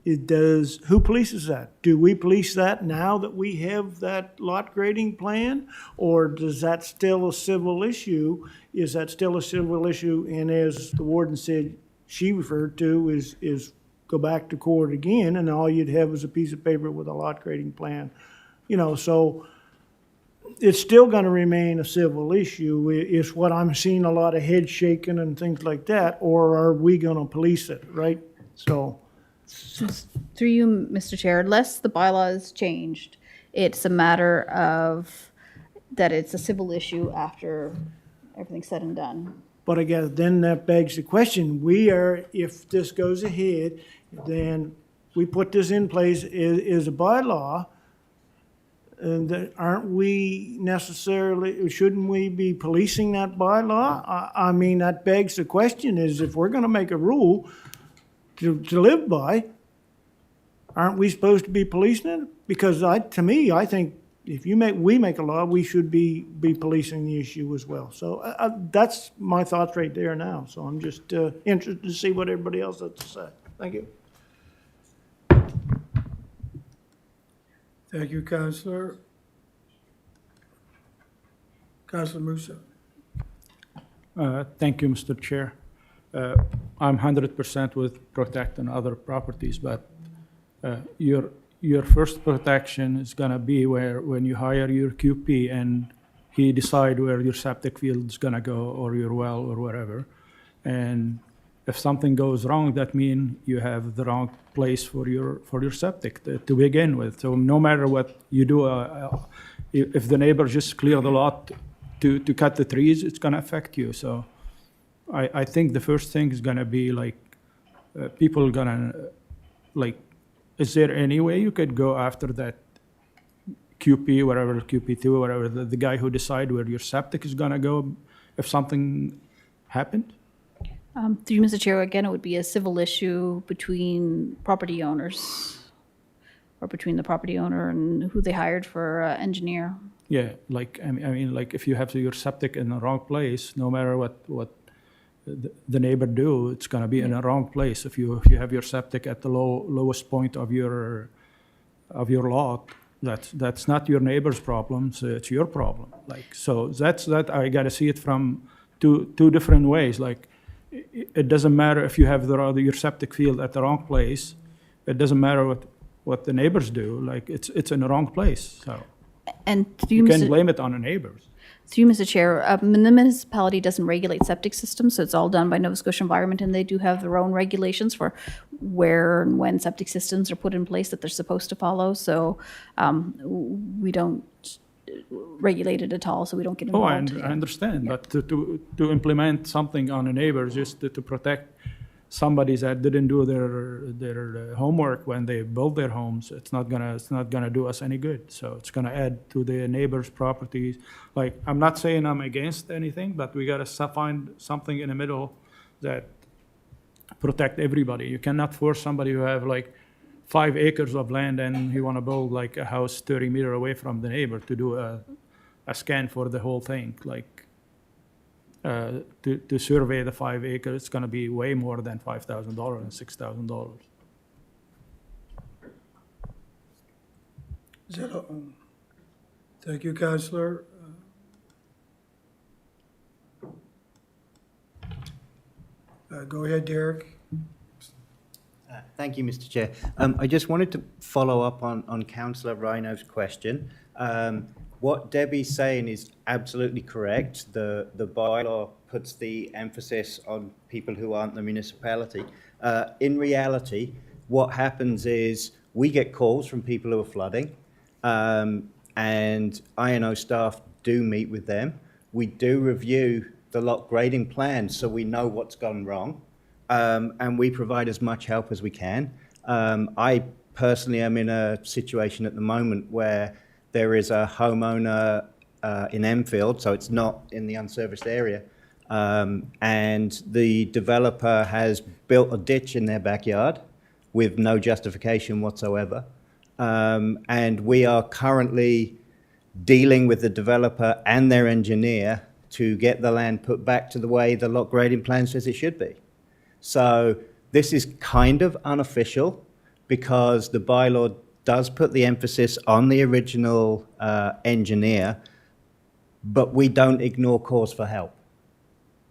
Who polices that? Do we police that now that we have that lot grading plan? Or does that still a civil issue? Is that still a civil issue? And as the warden said, she referred to is go back to court again, and all you'd have is a piece of paper with a lot grading plan. You know, so it's still gonna remain a civil issue, is what I'm seeing, a lot of head shaking and things like that, or are we gonna police it, right? So. Through you, Mr. Chair, unless the bylaw is changed, it's a matter of that it's a civil issue after everything's said and done. But again, then that begs the question, if this goes ahead, then we put this in place as a bylaw, and that aren't we necessarily, shouldn't we be policing that bylaw? I mean, that begs the question is, if we're gonna make a rule to live by, aren't we supposed to be policing it? Because to me, I think if we make a law, we should be policing the issue as well. So that's my thoughts right there now. So I'm just interested to see what everybody else has to say. Thank you. Thank you, Counselor. Counselor Musa. Thank you, Mr. Chair. I'm 100% with protecting other properties, but your first protection is gonna be when you hire your QP and he decide where your septic field is gonna go, or your well, or whatever. And if something goes wrong, that means you have the wrong place for your septic to begin with. So no matter what you do, if the neighbor just clear the lot to cut the trees, it's gonna affect you. So I think the first thing is gonna be like, people gonna, like, is there any way you could go after that QP, whatever, QP2, whatever, the guy who decide where your septic is gonna go if something happened? Through you, Mr. Chair, again, it would be a civil issue between property owners, or between the property owner and who they hired for engineer. Yeah, like, I mean, like if you have your septic in the wrong place, no matter what the neighbor do, it's gonna be in the wrong place. If you have your septic at the lowest point of your lot, that's not your neighbor's problem, so it's your problem. Like, so that I gotta see it from two different ways. Like, it doesn't matter if you have your septic field at the wrong place. It doesn't matter what the neighbors do. Like, it's in the wrong place. So And you can blame it on the neighbors. Through you, Mr. Chair, the municipality doesn't regulate septic systems, so it's all done by Nova Scotia Environment, and they do have their own regulations for where and when septic systems are put in place that they're supposed to follow. So we don't regulate it at all, so we don't get involved. I understand, but to implement something on a neighbor just to protect somebody that didn't do their homework when they built their homes, it's not gonna do us any good. So it's gonna add to the neighbors' properties. Like, I'm not saying I'm against anything, but we gotta find something in the middle that protect everybody. You cannot force somebody who have like 5 acres of land and he wanna build like a house 30 meters away from the neighbor to do a scan for the whole thing. Like, to survey the 5 acres, it's gonna be way more than $5,000 and $6,000. Is that thank you, Counselor. Go ahead, Derek. Thank you, Mr. Chair. I just wanted to follow up on Councillor Rhino's question. What Debbie's saying is absolutely correct. The bylaw puts the emphasis on people who aren't the municipality. In reality, what happens is we get calls from people who are flooding, and I&O staff do meet with them. We do review the lot grading plan so we know what's gone wrong. And we provide as much help as we can. I personally am in a situation at the moment where there is a homeowner in Enfield, so it's not in the unserviced area, and the developer has built a ditch in their backyard with no justification whatsoever. And we are currently dealing with the developer and their engineer to get the land put back to the way the lot grading plan says it should be. So this is kind of unofficial because the bylaw does put the emphasis on the original engineer, but we don't ignore calls for help.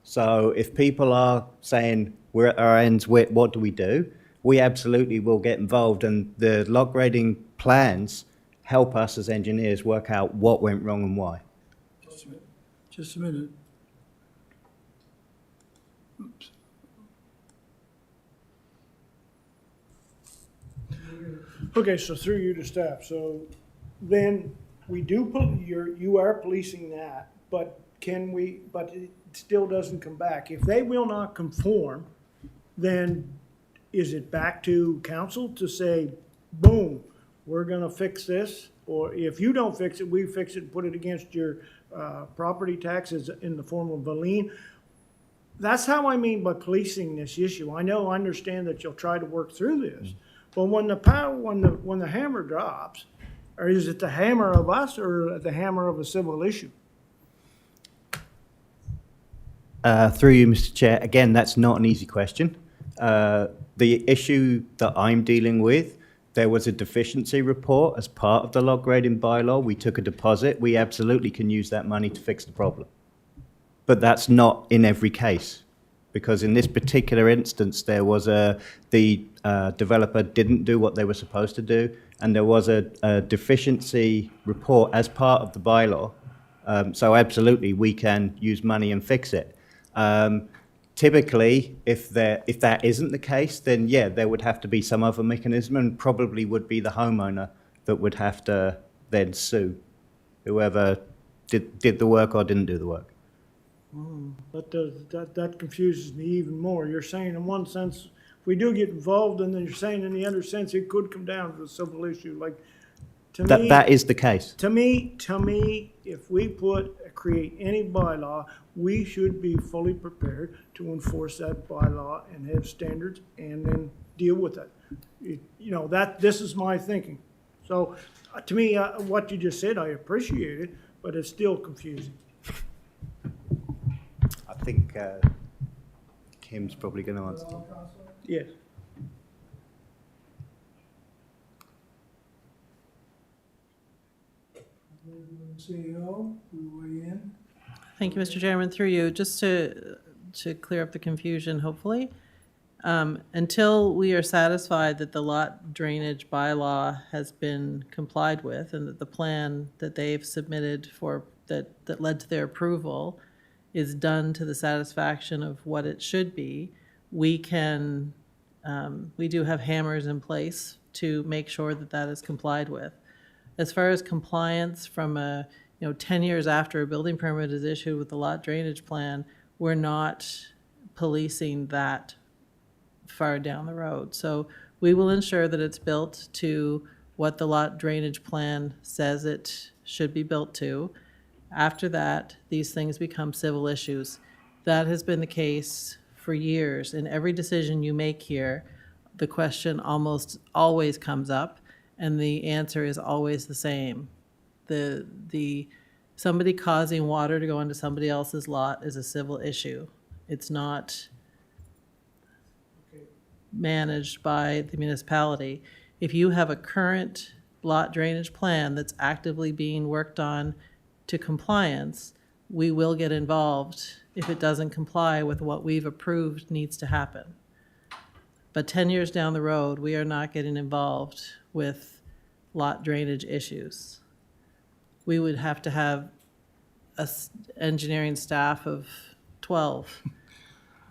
So if people are saying we're at our ends, what do? We absolutely will get involved, and the lot grading plans help us as engineers work out what went wrong and why. Just a minute. Oops. Okay, so through you to staff, so then we do, you are policing that, but but it still doesn't come back. If they will not conform, then is it back to council to say, boom, we're gonna fix this? Or if you don't fix it, we fix it and put it against your property taxes in the form of a lien? That's how I mean by policing this issue. I understand that you'll try to work through this. But when the hammer drops, or is it the hammer of us or the hammer of a civil issue? Through you, Mr. Chair, again, that's not an easy question. The issue that I'm dealing with, there was a deficiency report as part of the lot grading bylaw. We took a deposit. We absolutely can use that money to fix the problem. But that's not in every case, because in this particular instance, there was the developer didn't do what they were supposed to do, and there was a deficiency report as part of the bylaw. So absolutely, we can use money and fix it. Typically, if that isn't the case, then yeah, there would have to be some other mechanism, and probably would be the homeowner that would have to then sue whoever did the work or didn't do the work. But that confuses me even more. You're saying in one sense, if we do get involved, and then you're saying in the other sense, it could come down to a civil issue. Like, to me, That is the case. To me, if we create any bylaw, we should be fully prepared to enforce that bylaw and have standards and then deal with it. This is my thinking. So, to me, what you just said, I appreciate it, but it's still confusing. I think Kim's probably going to answer. Yes. CEO, you weigh in. Thank you, Mr. Chairman. Through you, just to clear up the confusion, hopefully. Until we are satisfied that the lot drainage bylaw has been complied with and that the plan that they've submitted that led to their approval is done to the satisfaction of what it should be, we do have hammers in place to make sure that that is complied with. As far as compliance from 10 years after a building permit is issued with the lot drainage plan, we're not policing that far down the road. So we will ensure that it's built to what the lot drainage plan says it should be built to. After that, these things become civil issues. That has been the case for years. In every decision you make here, the question almost always comes up, and the answer is always the same. Somebody causing water to go into somebody else's lot is a civil issue. It's not managed by the municipality. If you have a current lot drainage plan that's actively being worked on to compliance, we will get involved if it doesn't comply with what we've approved needs to happen. But 10 years down the road, we are not getting involved with lot drainage issues. We would have to have a engineering staff of 12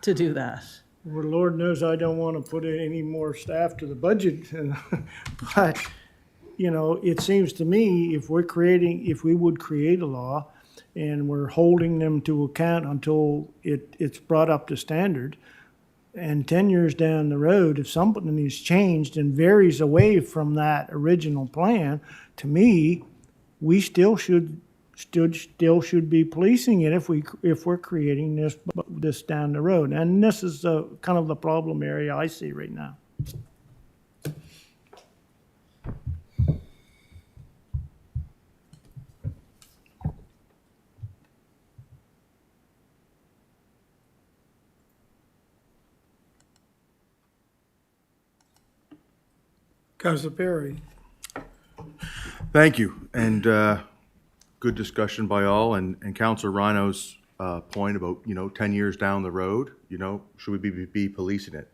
to do that. Well, Lord knows I don't want to put in any more staff to the budget, but, you know, it seems to me if we would create a law and we're holding them to account until it's brought up to standard, and 10 years down the road, if something is changed and varies away from that original plan, to me, we still should be policing it if we're creating this down the road. And this is kind of the problem area I see right now. Councilor Perry. Thank you, and good discussion by all, and Councilor Rhino's point about, 10 years down the road, should we be policing it?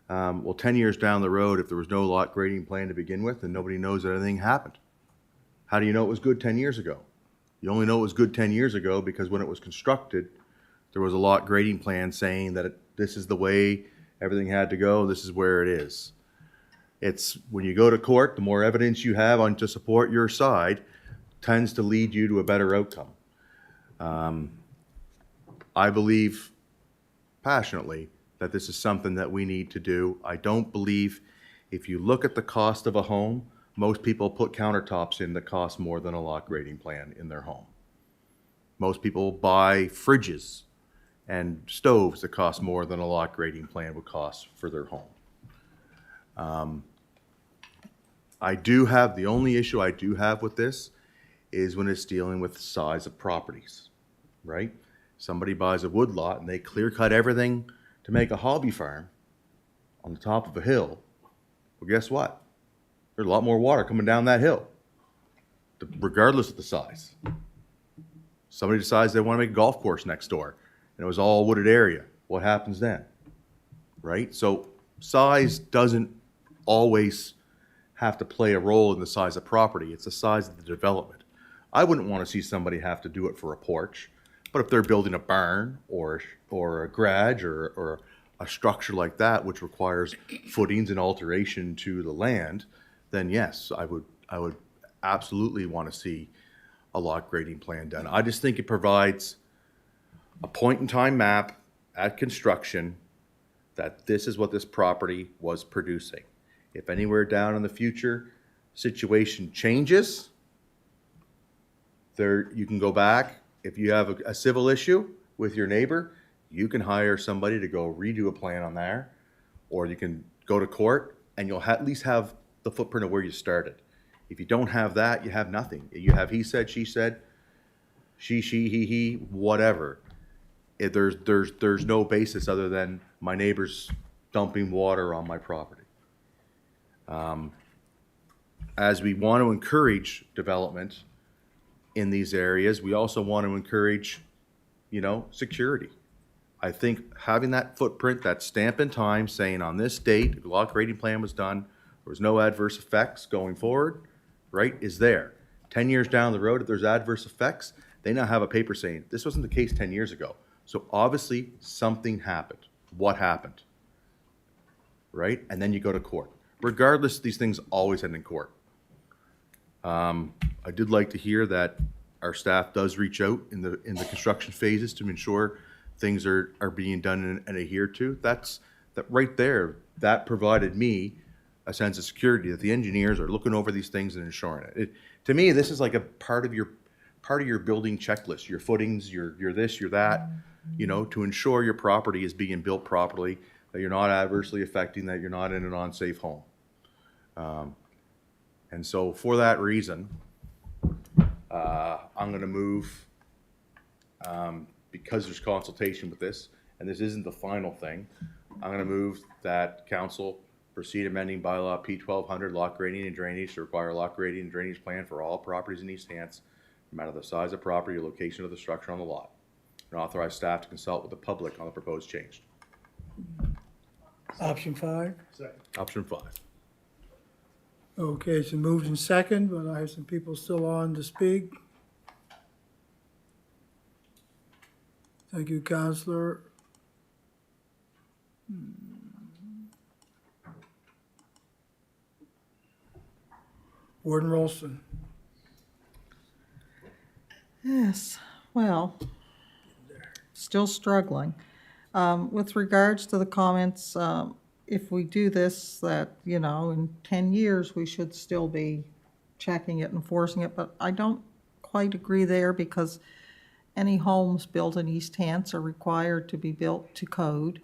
Well, 10 years down the road, if there was no lot grading plan to begin with, then nobody knows that anything happened. How do you know it was good 10 years ago? You only know it was good 10 years ago because when it was constructed, there was a lot grading plan saying that this is the way everything had to go, this is where it is. It's when you go to court, the more evidence you have on to support your side tends to lead you to a better outcome. I believe passionately that this is something that we need to do. I don't believe if you look at the cost of a home, most people put countertops in that cost more than a lot grading plan in their home. Most people buy fridges and stoves that cost more than a lot grading plan would cost for their home. The only issue I do have with this is when it's dealing with the size of properties, right? Somebody buys a wood lot and they clear cut everything to make a hobby farm on the top of a hill. Well, guess what? There's a lot more water coming down that hill, regardless of the size. Somebody decides they want to make a golf course next door and it was all wooded area. What happens then, right? So size doesn't always have to play a role in the size of property. It's the size of the development. I wouldn't want to see somebody have to do it for a porch, but if they're building a barn or a garage or a structure like that, which requires footings and alteration to the land, then yes, I would absolutely want to see a lot grading plan done. I just think it provides a point in time map at construction that this is what this property was producing. If anywhere down in the future situation changes, you can go back. If you have a civil issue with your neighbor, you can hire somebody to go redo a plan on there, or you can go to court and you'll at least have the footprint of where you started. If you don't have that, you have nothing. You have he said, she said, she, he, whatever. There's no basis other than my neighbor's dumping water on my property. As we want to encourage development in these areas, we also want to encourage, security. I think having that footprint, that stamp in time saying on this date, the lot grading plan was done, there was no adverse effects going forward, right, is there. 10 years down the road, if there's adverse effects, they now have a paper saying, this wasn't the case 10 years ago. So obviously something happened. What happened? Right? And then you go to court. Regardless, these things always end in court. I did like to hear that our staff does reach out in the construction phases to ensure things are being done and adhered to. That right there, that provided me a sense of security that the engineers are looking over these things and ensuring it. To me, this is like a part of your building checklist, your footings, your this, your that, to ensure your property is being built properly, that you're not adversely affecting, that you're not in an unsafe home. And so for that reason, I'm going to move, because there's consultation with this, and this isn't the final thing, I'm going to move that council proceed amending bylaw P1200 lot grading and drainage to require a lot grading and drainage plan for all properties in East Hants no matter the size of property or location of the structure on the lot, and authorize staff to consult with the public on the proposed change. Option 5. Option 5. Okay, so moved in second, but I have some people still on to speak. Thank you, Counselor. Warden Rolston. Yes, well, still struggling. With regards to the comments, if we do this, that, you know, in 10 years, we should still be checking it, enforcing it, but I don't quite agree there because any homes built in East Hants are required to be built to code,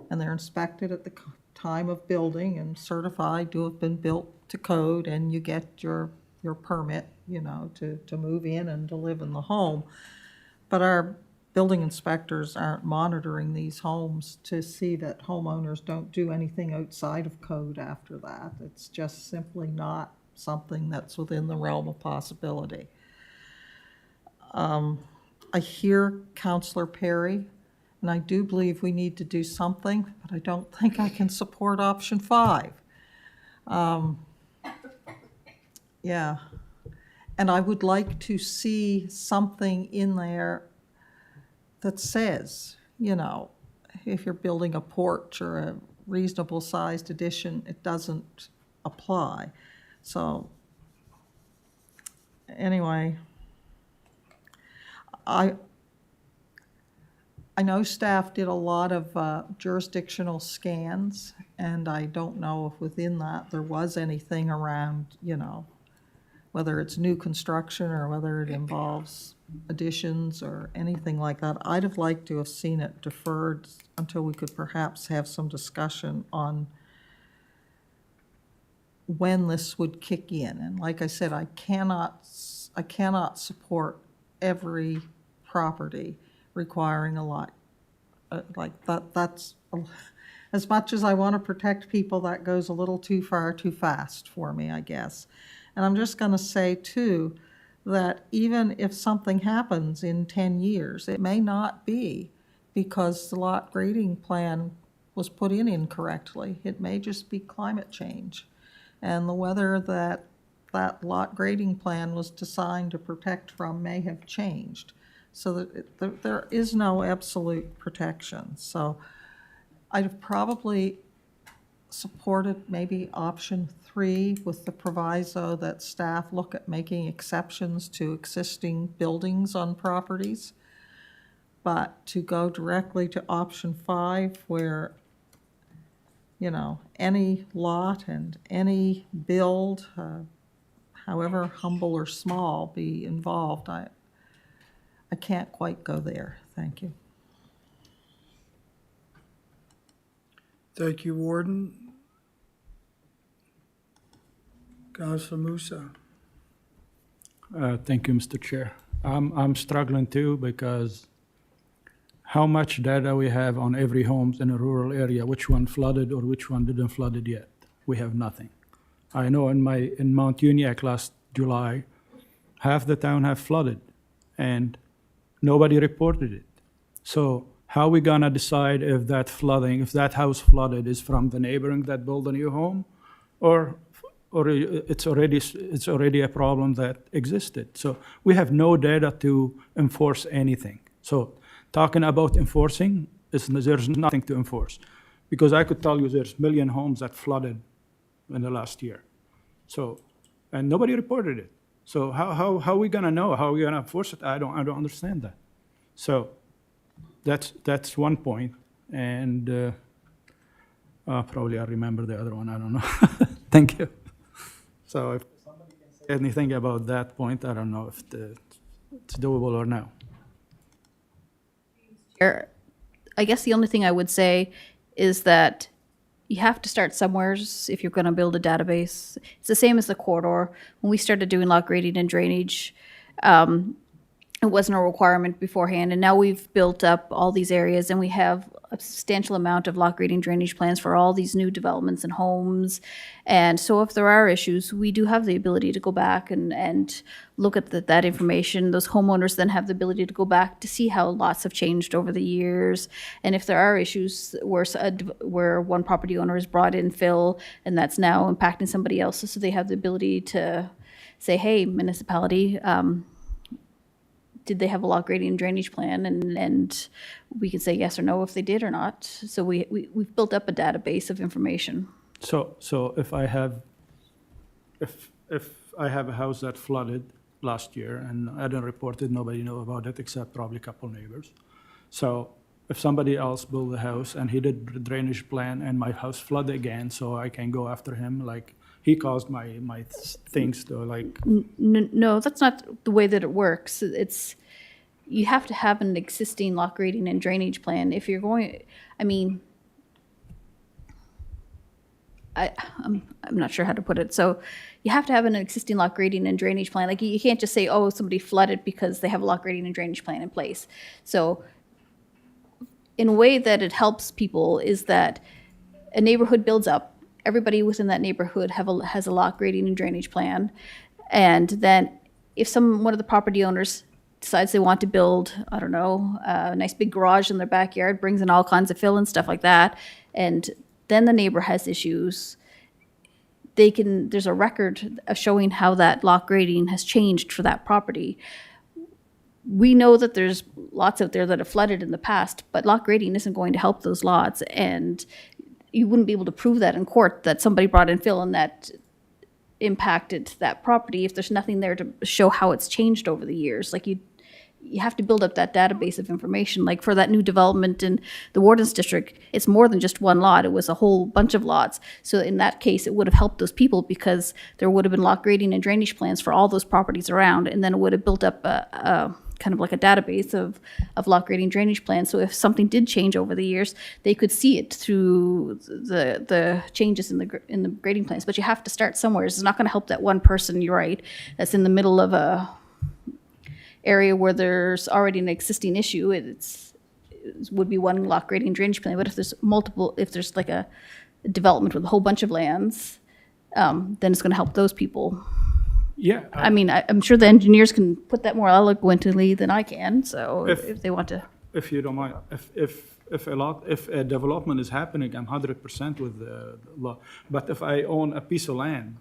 and they're inspected at the time of building and certified to have been built to code, and you get your permit, you know, to move in and to live in the home. But our building inspectors aren't monitoring these homes to see that homeowners don't do anything outside of code after that. It's just simply not something that's within the realm of possibility. I hear Councillor Perry, and I do believe we need to do something, but I don't think I can support option 5. Yeah, and I would like to see something in there that says, you know, if you're building a porch or a reasonable sized addition, it doesn't apply. So anyway, I know staff did a lot of jurisdictional scans, and I don't know if within that there was anything around, you know, whether it's new construction or whether it involves additions or anything like that. I'd have liked to have seen it deferred until we could perhaps have some discussion on when this would kick in. And like I said, I cannot support every property requiring a lot like that. That's as much as I want to protect people, that goes a little too far, too fast for me, I guess. And I'm just going to say too that even if something happens in 10 years, it may not be because the lot grading plan was put in incorrectly. It may just be climate change, and the weather that lot grading plan was designed to protect from may have changed. So that there is no absolute protection. So I'd have probably supported maybe option 3 with the proviso that staff look at making exceptions to existing buildings on properties. But to go directly to option 5 where, you know, any lot and any build, however humble or small, be involved, I can't quite go there. Thank you. Thank you, Warden. Councilor Musa. Thank you, Mr. Chair. I'm struggling too because how much data we have on every home in a rural area, which one flooded or which one didn't flooded yet? We have nothing. I know in Mount Uniacke last July, half the town have flooded and nobody reported it. So how are we gonna decide if that flooding, if that house flooded is from the neighboring that built a new home or it's already a problem that existed? So we have no data to enforce anything. So talking about enforcing, there's nothing to enforce. Because I could tell you there's 1 million homes that flooded in the last year. So, and nobody reported it. So how are we gonna know? How are we gonna enforce it? I don't understand that. So that's one point. And probably I'll remember the other one, I don't know. Thank you. So if somebody can say anything about that point, I don't know if it's doable or no. I guess the only thing I would say is that you have to start somewhere if you're going to build a database. It's the same as the corridor. When we started doing lot grading and drainage, it wasn't a requirement beforehand, and now we've built up all these areas, and we have a substantial amount of lot grading drainage plans for all these new developments and homes. And so if there are issues, we do have the ability to go back and look at that information. Those homeowners then have the ability to go back to see how lots have changed over the years. And if there are issues where one property owner has brought in fill and that's now impacting somebody else, so they have the ability to say, hey, municipality, did they have a lot grading and drainage plan? And we can say yes or no if they did or not. So we've built up a database of information. So if I have a house that flooded last year and I didn't report it, nobody knew about it except probably a couple neighbors. So if somebody else built a house and he did the drainage plan and my house flooded again, so I can go after him, like he caused my things to like. No, that's not the way that it works. It's, you have to have an existing lot grading and drainage plan. If you're going, I mean, I'm not sure how to put it. So you have to have an existing lot grading and drainage plan. Like you can't just say, oh, somebody flooded because they have a lot grading and drainage plan in place. So in a way that it helps people is that a neighborhood builds up. Everybody within that neighborhood has a lot grading and drainage plan. And then if one of the property owners decides they want to build, I don't know, a nice big garage in their backyard, brings in all kinds of fill and stuff like that, and then the neighbor has issues, there's a record of showing how that lot grading has changed for that property. We know that there's lots out there that have flooded in the past, but lot grading isn't going to help those lots, and you wouldn't be able to prove that in court that somebody brought in fill and that impacted that property if there's nothing there to show how it's changed over the years. Like you have to build up that database of information. Like for that new development in the Warden's District, it's more than just one lot. It was a whole bunch of lots. So in that case, it would have helped those people because there would have been lot grading and drainage plans for all those properties around, and then it would have built up a kind of like a database of lot grading drainage plans. So if something did change over the years, they could see it through the changes in the grading plans. But you have to start somewhere. It's not going to help that one person, you're right, that's in the middle of a area where there's already an existing issue. It would be one lot grading drainage plan. But if there's multiple, if there's like a development with a whole bunch of lands, then it's going to help those people. Yeah. I mean, I'm sure the engineers can put that more eloquently than I can, so if they want to. If you don't mind, if a development is happening, I'm 100% with the law. But if I own a piece of land,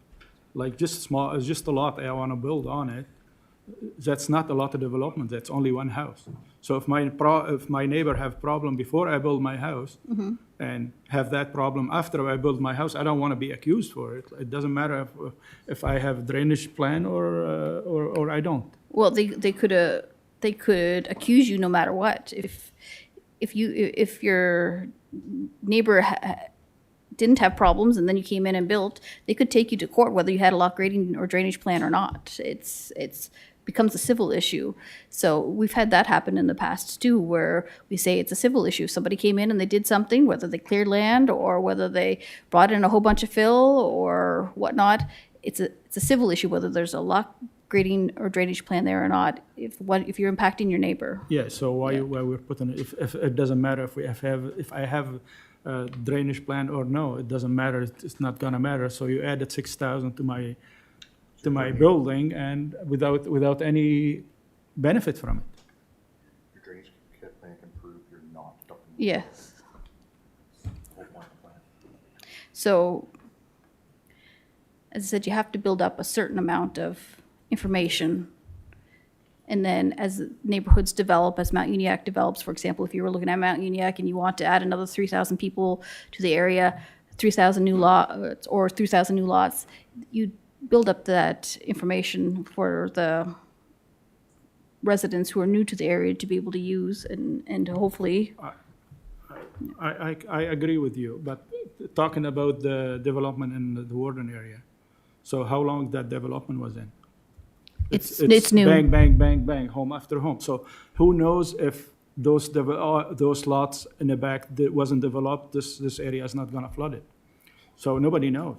like just a lot I want to build on it, that's not a lot of development. That's only one house. So if my neighbor have problem before I build my house, and have that problem after I build my house, I don't want to be accused for it. It doesn't matter if I have drainage plan or I don't. Well, they could accuse you no matter what. If your neighbor didn't have problems and then you came in and built, they could take you to court whether you had a lot grading or drainage plan or not. It's becomes a civil issue. So we've had that happen in the past too, where we say it's a civil issue. Somebody came in and they did something, whether they cleared land or whether they brought in a whole bunch of fill or whatnot. It's a civil issue whether there's a lot grading or drainage plan there or not, if you're impacting your neighbor. Yeah, so why we're putting it, if it doesn't matter if I have a drainage plan or no, it doesn't matter, it's not gonna matter. So you added 6,000 to my building and without any benefit from it. Your drainage plan can prove you're not dumping. Yes. Whole point of the plan. So, as I said, you have to build up a certain amount of information. And then as neighborhoods develop, as Mount Uniacke develops, for example, if you were looking at Mount Uniacke and you want to add another 3,000 people to the area, 3,000 new lots, or 3,000 new lots, you build up that information for the residents who are new to the area to be able to use and to hopefully. I agree with you, but talking about the development in the Warden area, so how long that development was in? It's new. Bang, bang, bang, bang, home after home. So who knows if those lots in the back that wasn't developed, this area is not gonna flood it. So nobody knows.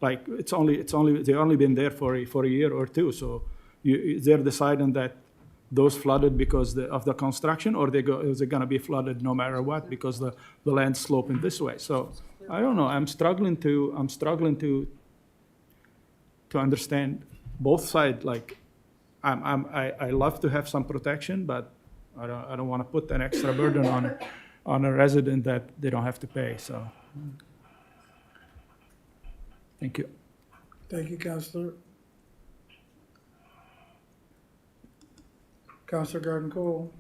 Like they only been there for a year or two. So they're deciding that those flooded because of the construction, or is it gonna be flooded no matter what because the land's sloping this way? So I don't know. I'm struggling to understand both sides. Like, I love to have some protection, but I don't want to put an extra burden on a resident that they don't have to pay. So, thank you. Thank you, Counselor. Counselor Garden-Cole.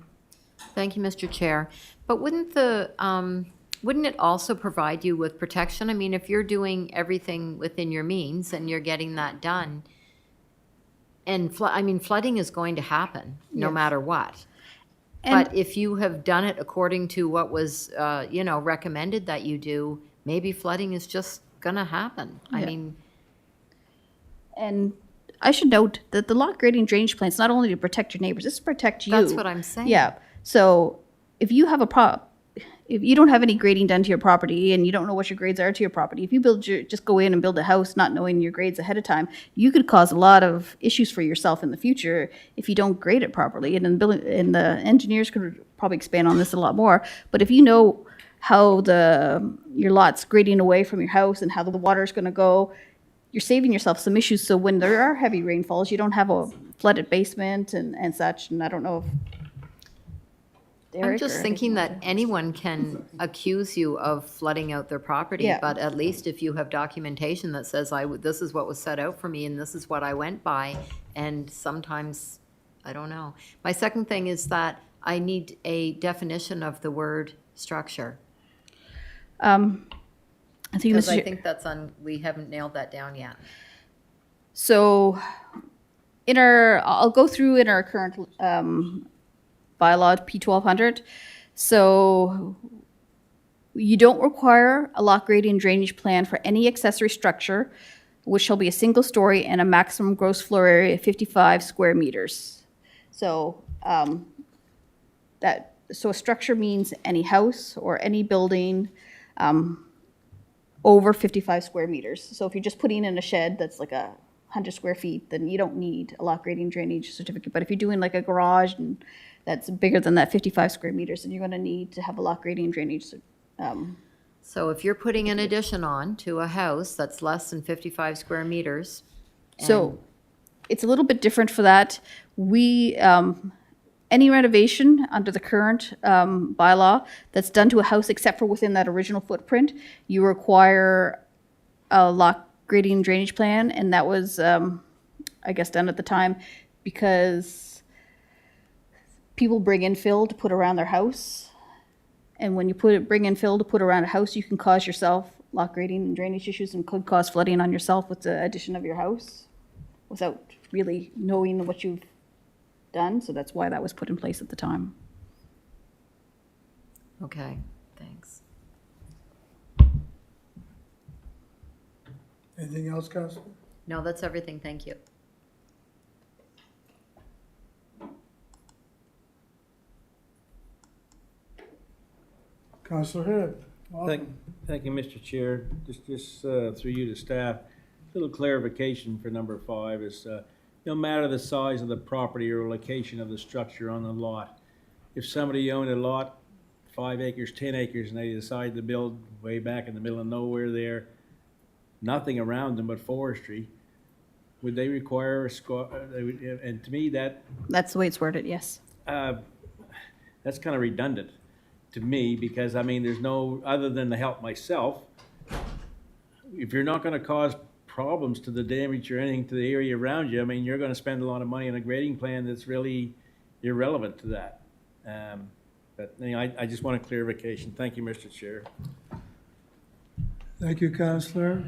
Thank you, Mr. Chair. But wouldn't it also provide you with protection? I mean, if you're doing everything within your means and you're getting that done, and flooding is going to happen no Yes. matter what. And- But if you have done it according to what was, recommended that you do, maybe flooding is just gonna happen. I Yeah. mean, And I should note that the lot grading drainage plan is not only to protect your neighbors, it's to protect you. That's what I'm saying. Yeah. So if you have if you don't have any grading done to your property and you don't know what your grades are to your property, if you just go in and build a house not knowing your grades ahead of time, you could cause a lot of issues for yourself in the future if you don't grade it properly. And then the engineers could probably expand on this a lot more. But if you know how your lot's grading away from your house and how the water's going to go, you're saving yourself some issues. So when there are heavy rainfalls, you don't have a flooded basement and such. And I don't know if I'm Derek just or thinking anything that anyone can accuse you of flooding out their property, Yeah. but at least if you have documentation that says, this is what was set out for me and this is what I went by, and sometimes, I don't know. My second thing is that I need a definition of the word structure. I think Because Mr. I think we haven't nailed that down yet. So I'll go through in our current bylaw P1200. So you don't require a lot grading drainage plan for any accessory structure, which shall be a single story and a maximum gross floor area of 55 square meters. So so a structure means any house or any building over 55 square meters. So if you're just putting in a shed that's like 100 square feet, then you don't need a lot grading drainage certificate. But if you're doing like a garage and that's bigger than that 55 square meters, then you're going to need to have a lot grading drainage. So if you're putting an addition on to a house that's less than 55 square meters. So it's a little bit different for that. Any renovation under the current bylaw that's done to a house except for within that original footprint, you require a lot grading drainage plan, and that was, I guess, done at the time because people bring in fill to put around their house, and when you bring in fill to put around a house, you can cause yourself lot grading and drainage issues and could cause flooding on yourself with the addition of your house without really knowing what you've done. So that's why that was put in place at the time. Okay, thanks. Anything else, Counselor? No, that's everything, thank you. Counselor Hibb. Thank you, Mr. Chair. Just through you to staff, little clarification for number 5 is, no matter the size of the property or location of the structure on the lot, if somebody owned a lot, 5 acres, 10 acres, and they decide to build way back in the middle of nowhere there, nothing around them but forestry, would they require and to me That's the way it's worded, yes. that's kind of redundant to me, because I mean, there's no, other than to help myself, if you're not going to cause problems to the damage or anything to the area around you, I mean, you're going to spend a lot of money on a grading plan that's really irrelevant to that. But anyway, I just want a clarification. Thank you, Mr. Chair. Thank you, Counselor.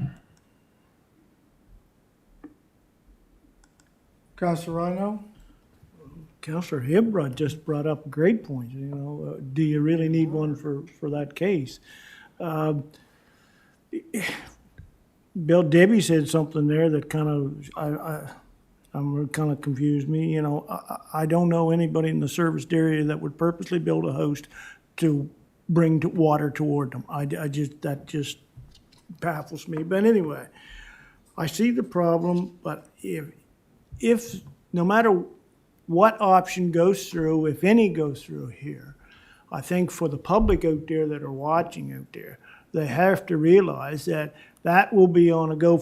Counselor Rhino? Counselor Hibb just brought up a great point, do you really need one for that case? Bill, Debbie said something there that kind of confused me, I don't know anybody in the serviced area that would purposely build a house to bring water toward them. That just baffles me, but anyway, I see the problem, but if no matter what option goes through, if any goes through here. I think for the public out there that are watching out there, they have to realize that that will be on a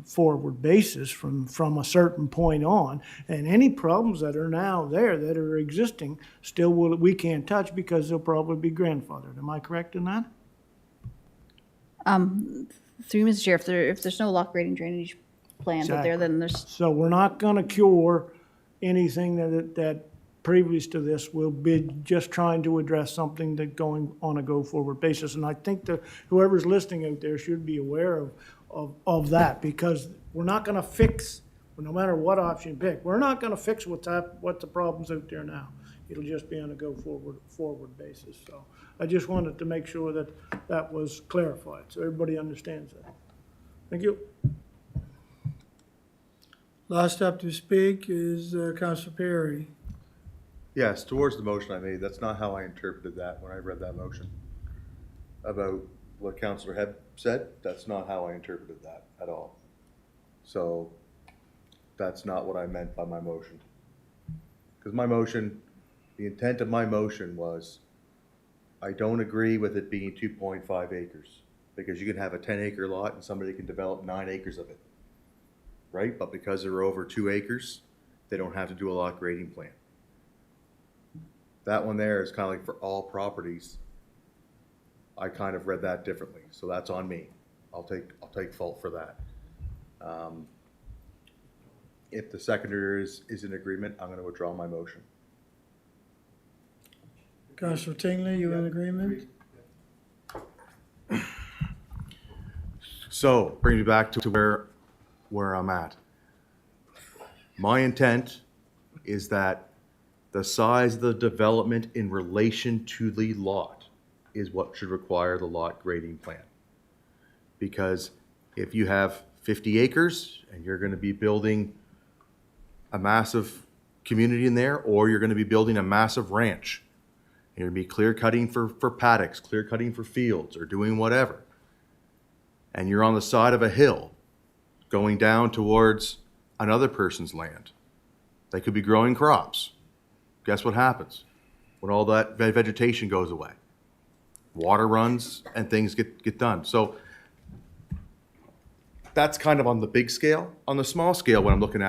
forward basis from a certain point on. And any problems that are now there that are existing still we can't touch because they'll probably be grandfathered. Am I correct in that? Through Mr. Chair, if there's no lock grading drainage plan out there, then there's, So we're not gonna cure anything that previous to this. We'll be just trying to address something that going on a go-forward basis. And I think that whoever's listening out there should be aware of that, because we're not gonna fix, no matter what option you pick, we're not gonna fix what the problems out there now. It'll just be on a forward basis. So I just wanted to make sure that that was clarified, so everybody understands that. Thank you. Last up to speak is Councilor Perry. Yes, towards the motion I made, that's not how I interpreted that when I read that motion. About what Councilor Hebb said, that's not how I interpreted that at all. So that's not what I meant by my motion. Because my motion, the intent of my motion was, I don't agree with it being 2.5 acres. Because you can have a 10-acre lot and somebody can develop 9 acres of it. Right? But because they're over 2 acres, they don't have to do a lot grading plan. That one there is kind of like for all properties. I kind of read that differently, so that's on me. I'll take fault for that. If the seconder is in agreement, I'm going to withdraw my motion. Councilor Tingley, you in agreement? So, bring me back to where I'm at. My intent is that the size of the development in relation to the lot is what should require the lot grading plan. Because if you have 50 acres and you're going to be building a massive community in there, or you're going to be building a massive ranch, and you're going to be clear cutting for paddocks, clear cutting for fields, or doing whatever, and you're on the side of a hill going down towards another person's land, they could be growing crops. Guess what happens when all that vegetation goes away? Water runs and things get done. So that's kind of on the big scale. On the small scale, what I'm looking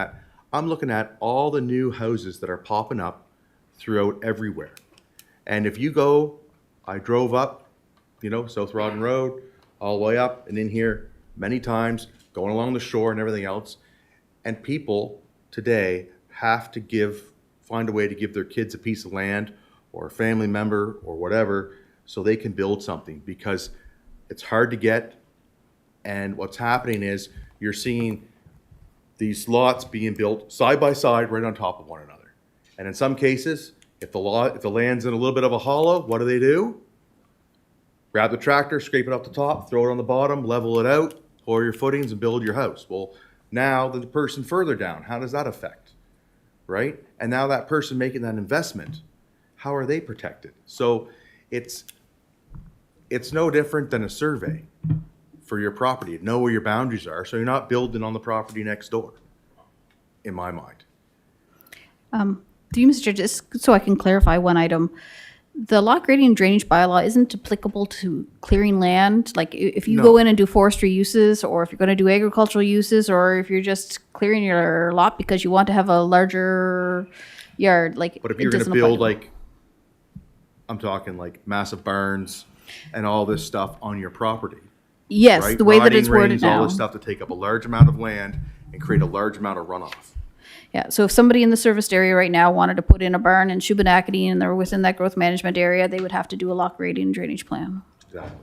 at all the new houses that are popping up throughout everywhere. And if you go, I drove up, South Rawdon Road, all the way up and in here many times, going along the shore and everything else. And people today have to find a way to give their kids a piece of land or a family member or whatever so they can build something, because it's hard to get. And what's happening is you're seeing these lots being built side by side right on top of one another. And in some cases, if the land's in a little bit of a hollow, what do? Grab the tractor, scrape it up the top, throw it on the bottom, level it out, pour your footings and build your house. Well, now the person further down, how does that affect? Right? And now that person making that investment, how are they protected? So it's no different than a survey for your property. Know where your boundaries are, so you're not building on the property next door, in my mind. through you, Mr. Chair, just so I can clarify one item. The lot grading and drainage bylaw isn't applicable to clearing land. Like if you go in and do forestry uses, or if you're going to do agricultural uses, or if you're just clearing your lot because you want to have a larger yard, like. But if you're going to build I'm talking like massive barns and all this stuff on your property. Yes, right? the way that it's Rotting worded rings, now. all this stuff to take up a large amount of land and create a large amount of runoff. Yeah, so if somebody in the serviced area right now wanted to put in a barn in Shubenacadie and they're within that growth management area, they would have to do a lot grading and drainage plan. Exactly.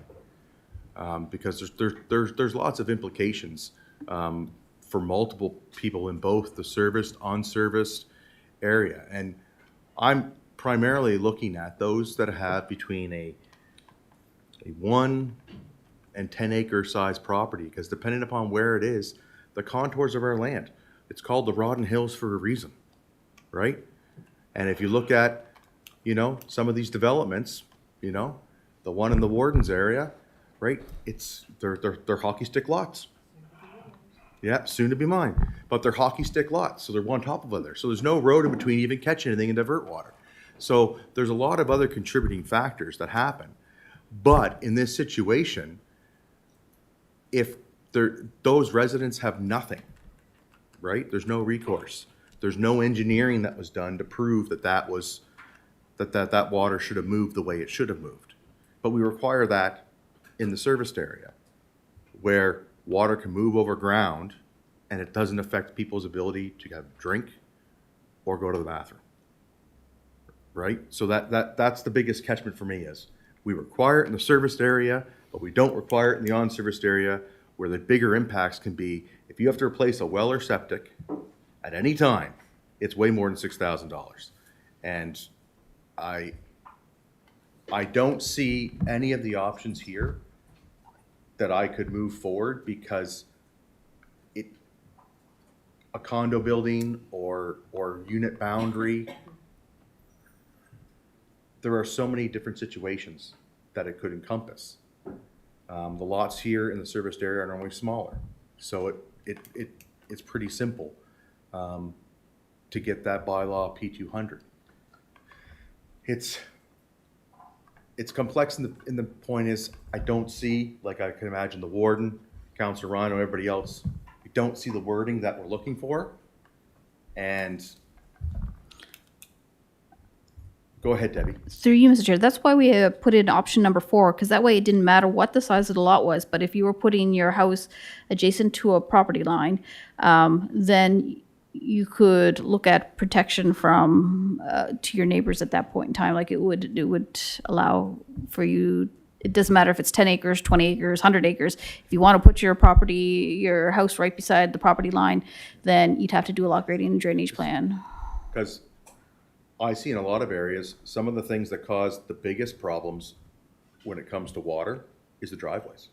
Because there's lots of implications for multiple people in both the serviced, unserviced area. And I'm primarily looking at those that have between a 1 and 10 acre size property, because depending upon where it is, the contours of our land, it's called the Rawdon Hills for a reason, right? And if you look at, some of these developments, the one in the Wardens area, right? They're hockey stick lots. Yeah, soon to be mine. But they're hockey stick lots, so they're one top of other. So there's no road in between to even catch anything and divert water. So there's a lot of other contributing factors that happen. But in this situation, if those residents have nothing, right? There's no recourse. There's no engineering that was done to prove that that water should have moved the way it should have moved. But we require that in the serviced area, where water can move over ground and it doesn't affect people's ability to have drink or go to the bathroom. Right? So that's the biggest catchment for me is we require it in the serviced area, but we don't require it in the unserviced area, where the bigger impacts can be if you have to replace a well or septic at any time, it's way more than $6,000. And I don't see any of the options here that I could move forward because a condo building or unit boundary, there are so many different situations that it could encompass. The lots here in the serviced area are normally smaller, so it's pretty simple to get that bylaw P200. It's complex, and the point is, I don't see, like I can imagine the warden, Councillor Rhino, everybody else, we don't see the wording that we're looking for. And go ahead, Debbie. Through you, Mr. Chair, that's why we put in option number 4, because that way it didn't matter what the size of the lot was, but if you were putting your house adjacent to a property line, then you could look at protection from to your neighbors at that point in time. Like it would allow for you. It doesn't matter if it's 10 acres, 20 acres, 100 acres. If you want to put your house right beside the property line, then you'd have to do a lot grading and drainage plan. Because I see in a lot of areas, some of the things that cause the biggest problems when it comes to water is the driveways.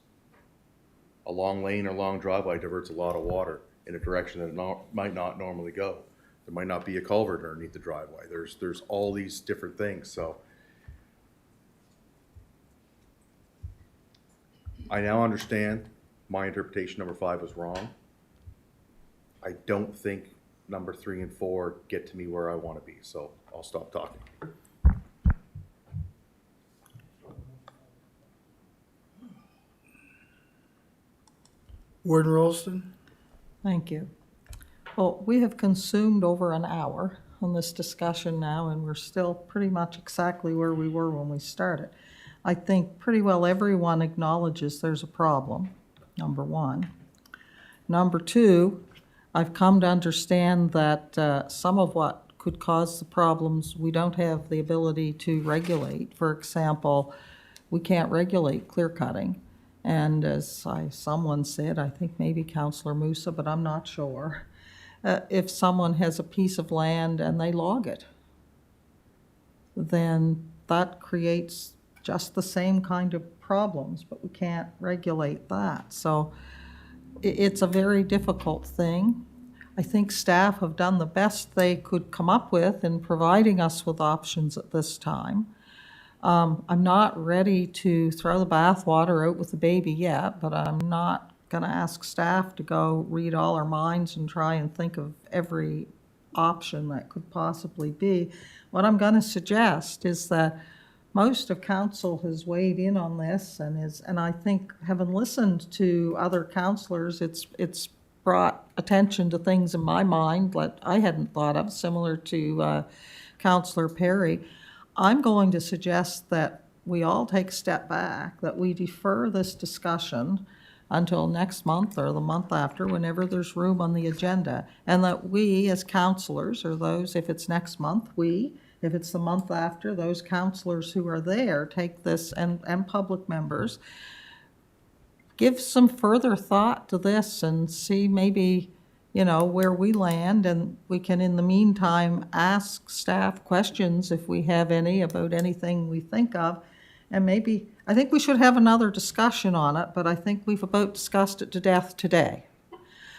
A long lane or long driveway diverts a lot of water in a direction that it might not normally go. There might not be a culvert underneath the driveway. There's all these different things. So I now understand my interpretation number 5 was wrong. I don't think number 3 and 4 get to me where I want to be. So I'll stop talking. Warden Rolston? Thank you. Well, we have consumed over an hour on this discussion now, and we're still pretty much exactly where we were when we started. I think pretty well everyone acknowledges there's a problem, number 1. Number 2, I've come to understand that some of what could cause the problems we don't have the ability to regulate. For example, we can't regulate clear cutting. And as someone said, I think maybe Councillor Musa, but I'm not sure, if someone has a piece of land and they log it, then that creates just the same kind of problems, but we can't regulate that. So it's a very difficult thing. I think staff have done the best they could come up with in providing us with options at this time. I'm not ready to throw the bathwater out with the baby yet, but I'm not going to ask staff to go read all our minds and try and think of every option that could possibly be. What I'm going to suggest is that most of council has weighed in on this, and I think, having listened to other councillors, it's brought attention to things in my mind that I hadn't thought of, similar to Councillor Perry. I'm going to suggest that we all take a step back, that we defer this discussion until next month or the month after, whenever there's room on the agenda, and that we as councillors, or those, if it's next month, if it's the month after, those councillors who are there take this, and public members, give some further thought to this and see maybe, where we land, and we can, in the meantime, ask staff questions if we have any about anything we think of. And maybe, I think we should have another discussion on it, but I think we've about discussed it to death today.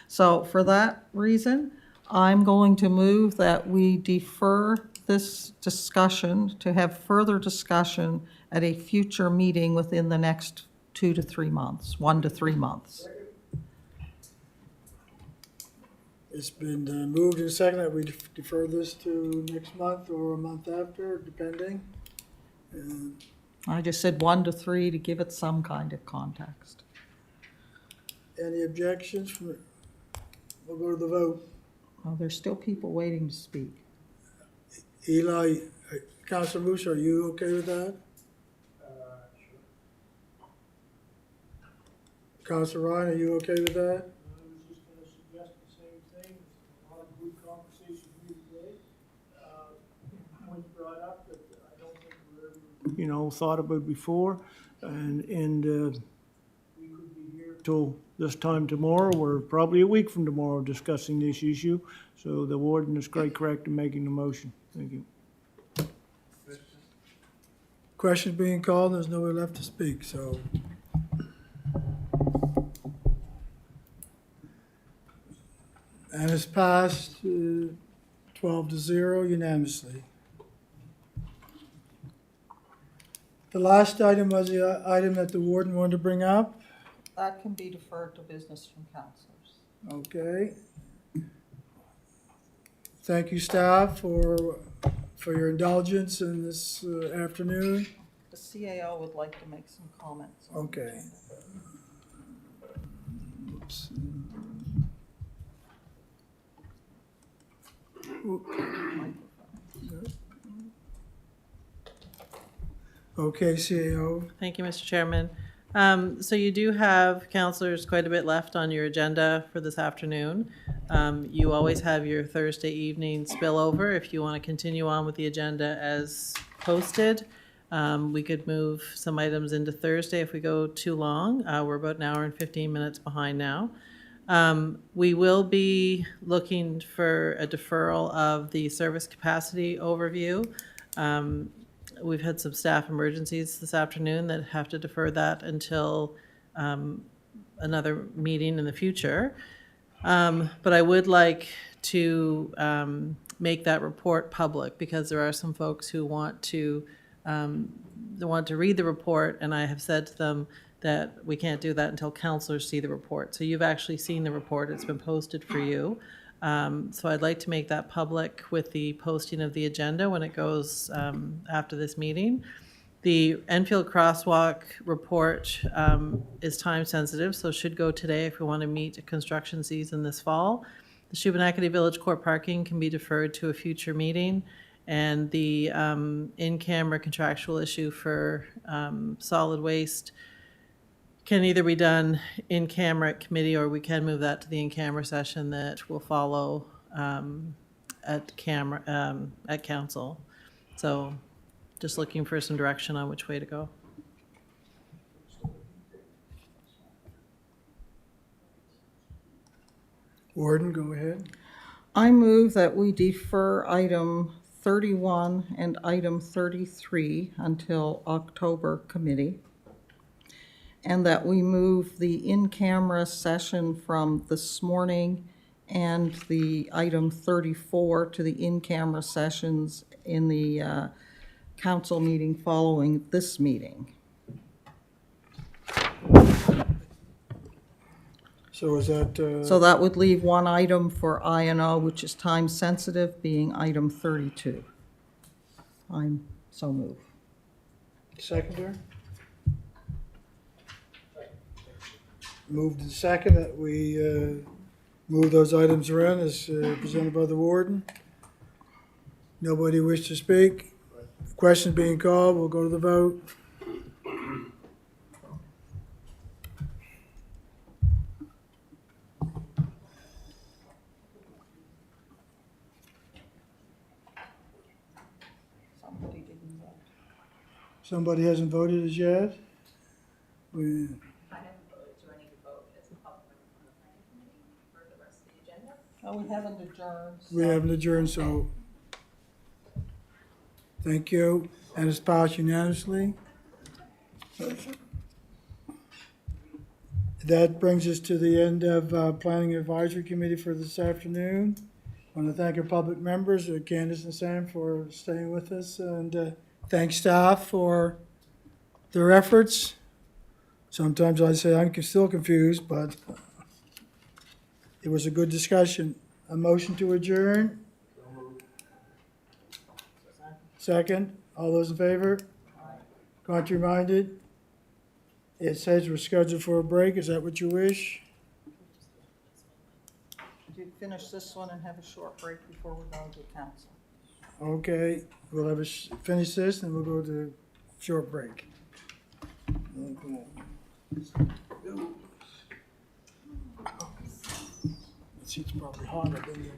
So for that reason, I'm going to move that we defer this discussion to have further discussion at a future meeting within the next 2 to 3 months, 1 to 3 months. It's been moved and seconded that we defer this to next month or a month after, depending. And I just said 1 to 3 to give it some kind of context. any objections from, we'll go to the vote. Oh, there's still people waiting to speak. Eli, Councilor Moose, are you okay with that? Councilor Ryan, are you okay with that? I was just gonna suggest the same thing, a lot of good conversation here today. Points brought up that I don't think were ever, you know, thought about before, and we could be here till this time tomorrow, or probably a week from tomorrow, discussing this issue. So the warden is quite correct in making the motion. Thank you. Questions being called, there's nobody left to speak, so. And it's passed 12-0 unanimously. The last item was the item that the warden wanted to bring up. That can be deferred to business from councilors. Okay. Thank you, staff, for your indulgence in this afternoon. The CAO would like to make some comments. Okay. Oops. Okay, CAO. Thank you, Mr. Chairman. So you do have, councillors, quite a bit left on your agenda for this afternoon. You always have your Thursday evening spillover if you want to continue on with the agenda as posted. We could move some items into Thursday if we go too long. We're about an hour and 15 minutes behind now. We will be looking for a deferral of the service capacity overview. We've had some staff emergencies this afternoon that have to defer that until another meeting in the future. But I would like to make that report public because there are some folks who want to read the report, and I have said to them that we can't do that until councillors see the report. So you've actually seen the report, it's been posted for you. So I'd like to make that public with the posting of the agenda when it goes after this meeting. The Enfield Crosswalk report is time sensitive, so should go today if we want to meet a construction season this fall. The Shubenacadie Village Court parking can be deferred to a future meeting, and the in-camera contractual issue for solid waste can either be done in camera at committee, or we can move that to the in-camera session that will follow at council. So just looking for some direction on which way to go. Warden, go ahead. I move that we defer item 31 and item 33 until October committee, and that we move the in-camera session from this morning and the item 34 to the in-camera sessions in the council meeting following this meeting. So is that, So that would leave one item for I&O, which is time sensitive, being item 32. I'm so move. seconder? Moved and second that we move those items around as presented by the warden. Nobody wish to speak? Question being called, we'll go to the vote. Somebody didn't vote. Somebody hasn't voted as yet? We- Oh, we haven't adjourned. We haven't adjourned, so thank you, and it's passed unanimously. That brings us to the end of Planning Advisory Committee for this afternoon. I want to thank our public members, Candace and Sam, for staying with us, and thank staff for their efforts. Sometimes I say I'm still confused, but it was a good discussion. A motion to adjourn? Second, all those in favor? Contrary-minded? It says we're scheduled for a break, is that what you wish? Do finish this one and have a short break before we go to council. Okay, we'll have finish this, and we'll go to short break. It's probably hotter than the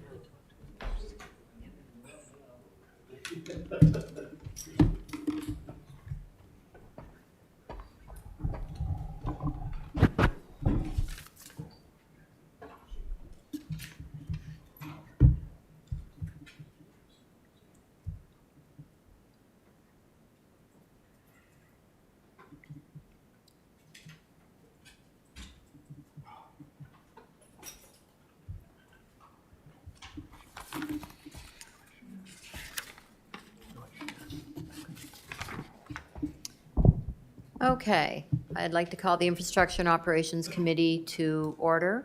Okay, I'd like to call the Infrastructure and Operations Committee to order.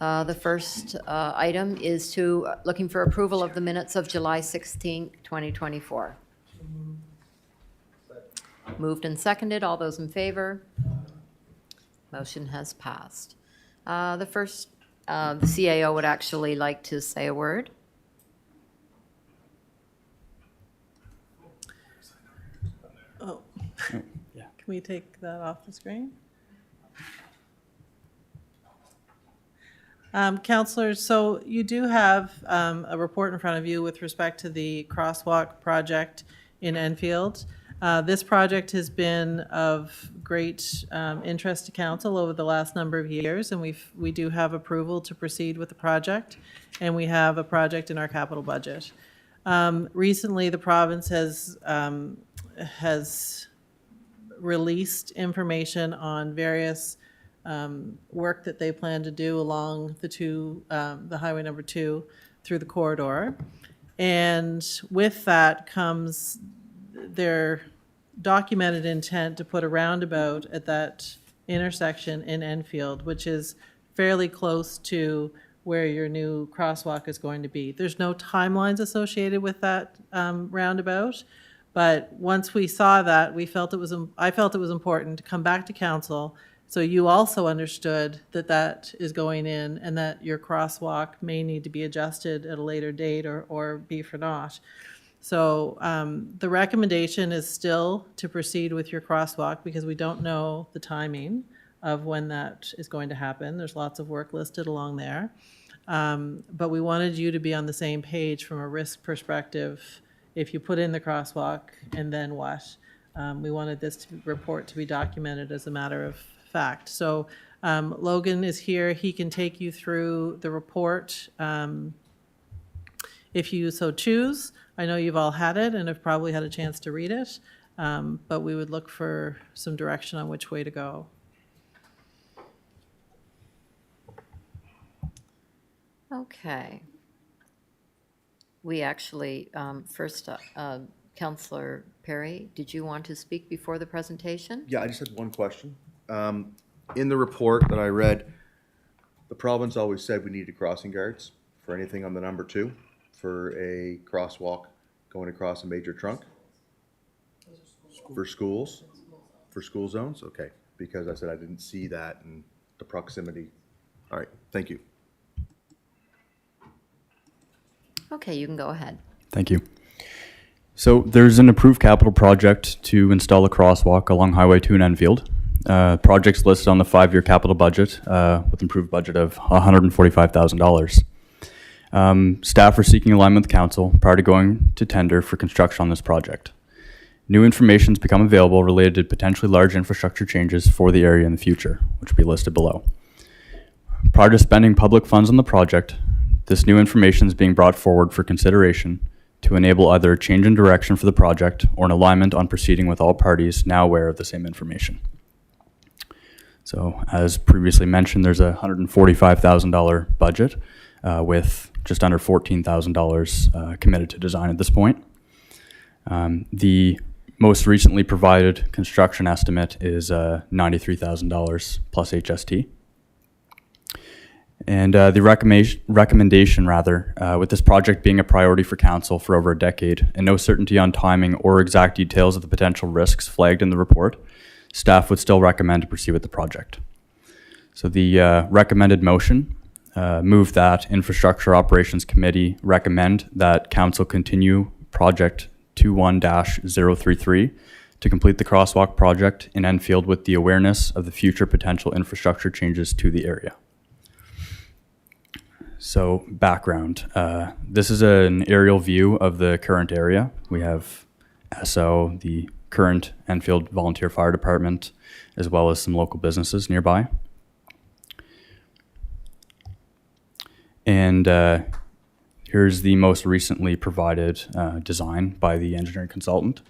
The first item is looking for approval of the minutes of July 16, 2024. Moved and seconded. All those in favor? Motion has passed. The CAO would actually like to say a word. Oh. Can we take that off the screen? Councillors, so you do have a report in front of you with respect to the crosswalk project in Enfield. This project has been of great interest to council over the last number of years, and we do have approval to proceed with the project, and we have a project in our capital budget. Recently, the province has released information on various work that they plan to do along the highway number 2 through the corridor. And with that comes their documented intent to put a roundabout at that intersection in Enfield, which is fairly close to where your new crosswalk is going to be. There's no timelines associated with that roundabout. But once we saw that, I felt it was important to come back to council so you also understood that that is going in and that your crosswalk may need to be adjusted at a later date or be for naught. So the recommendation is still to proceed with your crosswalk because we don't know the timing of when that is going to happen. There's lots of work listed along there. But we wanted you to be on the same page from a risk perspective. If you put in the crosswalk, and then what? We wanted this report to be documented as a matter of fact. So Logan is here. He can take you through the report if you so choose. I know you've all had it and have probably had a chance to read it, but we would look for some direction on which way to go. Okay. We actually, first, Councillor Perry, did you want to speak before the presentation? Yeah, I just had one question. In the report that I read, the province always said we needed crossing guards for anything on the number 2 for a crosswalk going across a major trunk. For schools? For school zones? Okay, because I said I didn't see that in the proximity. All right, thank you. Okay, you can go ahead. Thank you. So there's an approved capital project to install a crosswalk along Highway 2 in Enfield. Project's listed on the 5-year capital budget with improved budget of $145,000. Staff are seeking alignment with council prior to going to tender for construction on this project. New information has become available related to potentially large infrastructure changes for the area in the future, which will be listed below. Prior to spending public funds on the project, this new information is being brought forward for consideration to enable either a change in direction for the project or an alignment on proceeding with all parties now aware of the same information. So as previously mentioned, there's a $145,000 budget with just under $14,000 committed to design at this point. The most recently provided construction estimate is $93,000 plus HST. And the recommendation, with this project being a priority for council for over a decade and no certainty on timing or exact details of the potential risks flagged in the report, staff would still recommend to proceed with the project. So the recommended motion, move that Infrastructure Operations Committee recommend that council continue project 21-033 to complete the crosswalk project in Enfield with the awareness of the future potential infrastructure changes to the area. So background, this is an aerial view of the current area. We have SO, the current Enfield Volunteer Fire Department, as well as some local businesses nearby. And here's the most recently provided design by the engineering consultant.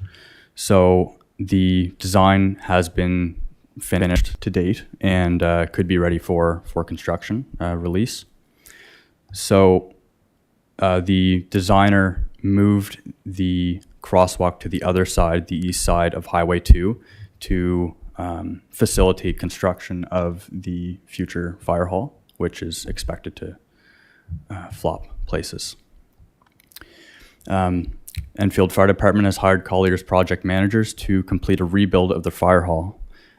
So the design has been finished to date and could be ready for construction release. So the designer moved the crosswalk to the other side, the east side of Highway 2, to facilitate construction of the future fire hall, which is expected to flop places. Enfield Fire Department has hired Colliers project managers to complete a rebuild of the fire hall.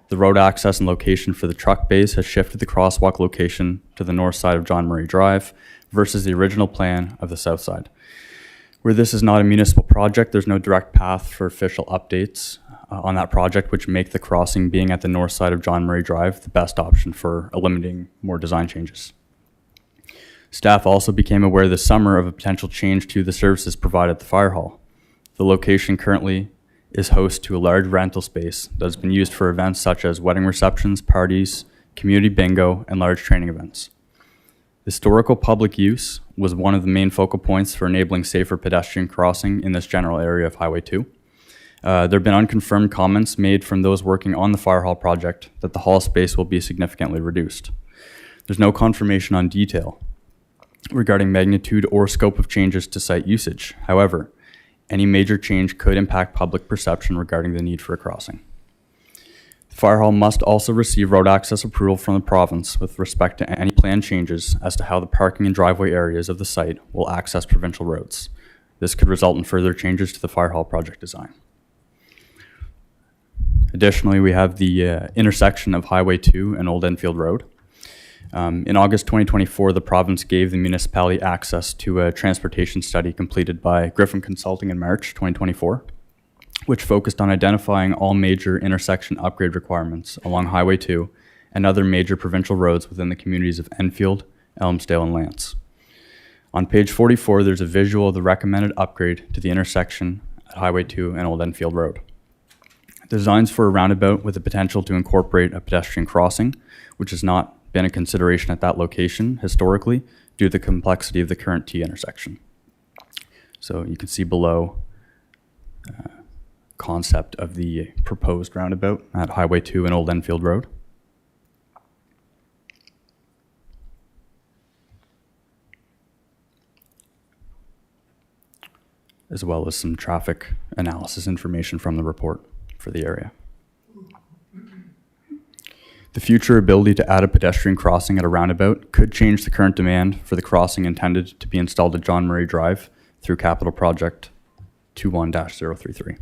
The road access and location for the truck bays has shifted the crosswalk location to the north side of John Murray Drive versus the original plan of the south side. Where this is not a municipal project, there's no direct path for official updates on that project, which make the crossing being at the north side of John Murray Drive the best option for eliminating more design changes. Staff also became aware this summer of a potential change to the services provided at the fire hall. The location currently is host to a large rental space that has been used for events such as wedding receptions, parties, community bingo, and large training events. Historical public use was one of the main focal points for enabling safer pedestrian crossing in this general area of Highway 2. There have been unconfirmed comments made from those working on the fire hall project that the hall space will be significantly reduced. There's no confirmation on detail regarding magnitude or scope of changes to site usage. However, any major change could impact public perception regarding the need for a crossing. The fire hall must also receive road access approval from the province with respect to any planned changes as to how the parking and driveway areas of the site will access provincial roads. This could result in further changes to the fire hall project design. Additionally, we have the intersection of Highway 2 and Old Enfield Road. In August 2024, the province gave the municipality access to a transportation study completed by Griffin Consulting in March 2024, which focused on identifying all major intersection upgrade requirements along Highway 2 and other major provincial roads within the communities of Enfield, Elmsdale, and Lance. On page 44, there's a visual of the recommended upgrade to the intersection at Highway 2 and Old Enfield Road. Designs for a roundabout with the potential to incorporate a pedestrian crossing, which has not been a consideration at that location historically due to the complexity of the current T intersection. So you can see below concept of the proposed roundabout at Highway 2 and Old Enfield Road. As well as some traffic analysis information from the report for the area. The future ability to add a pedestrian crossing at a roundabout could change the current demand for the crossing intended to be installed at John Murray Drive through Capital Project 21-033.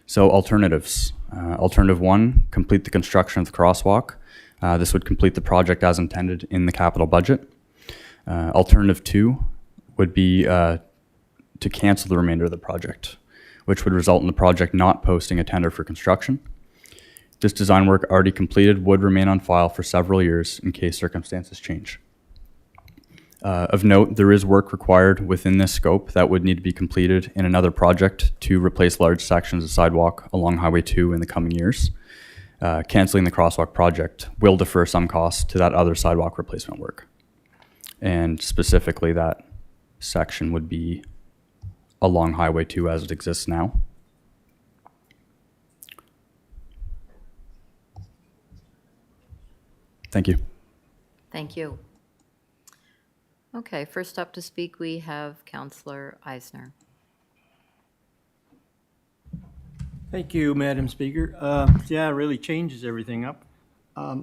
So alternatives. Alternative 1, complete the construction of the crosswalk. This would complete the project as intended in the capital budget. Alternative 2 would be to cancel the remainder of the project, which would result in the project not posting a tender for construction. This design work already completed would remain on file for several years in case circumstances change. Of note, there is work required within this scope that would need to be completed in another project to replace large sections of sidewalk along Highway 2 in the coming years. Canceling the crosswalk project will defer some costs to that other sidewalk replacement work. And specifically, that section would be along Highway 2 as it exists now. Thank you. Thank you. Okay, first up to speak, we have Councillor Eisner. Thank you, Madam Speaker. Yeah, it really changes everything up. I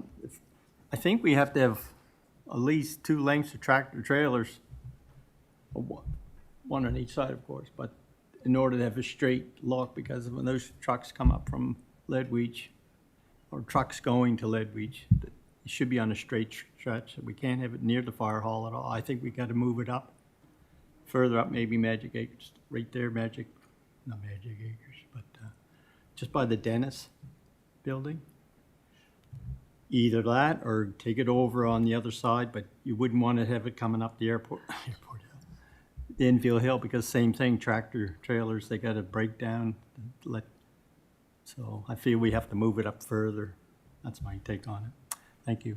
think we have to have at least 2 lengths of tractor trailers, one on each side, of course, but in order to have a straight look, because when those trucks come up from Leadweech, or trucks going to Leadweech, it should be on a straight stretch. We can't have it near the fire hall at all. I think we got to move it up, further up, maybe Magic Acres, right there, not Magic Acres, but just by the Dennis building. Either that or take it over on the other side, but you wouldn't want to have it coming up the airport hill, the infield hill, because same thing, tractor trailers, they got to break down. So I feel we have to move it up further. That's my take on it. Thank you.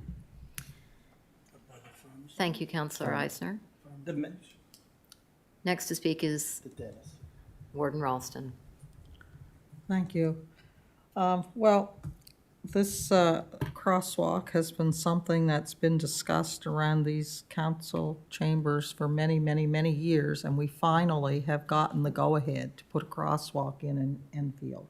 Thank you, Councillor Eisner. Next to speak is Warden Ralston. Thank you. Well, this crosswalk has been something that's been discussed around these council chambers for many, many, many years, and we finally have gotten the go-ahead to put a crosswalk in Enfield.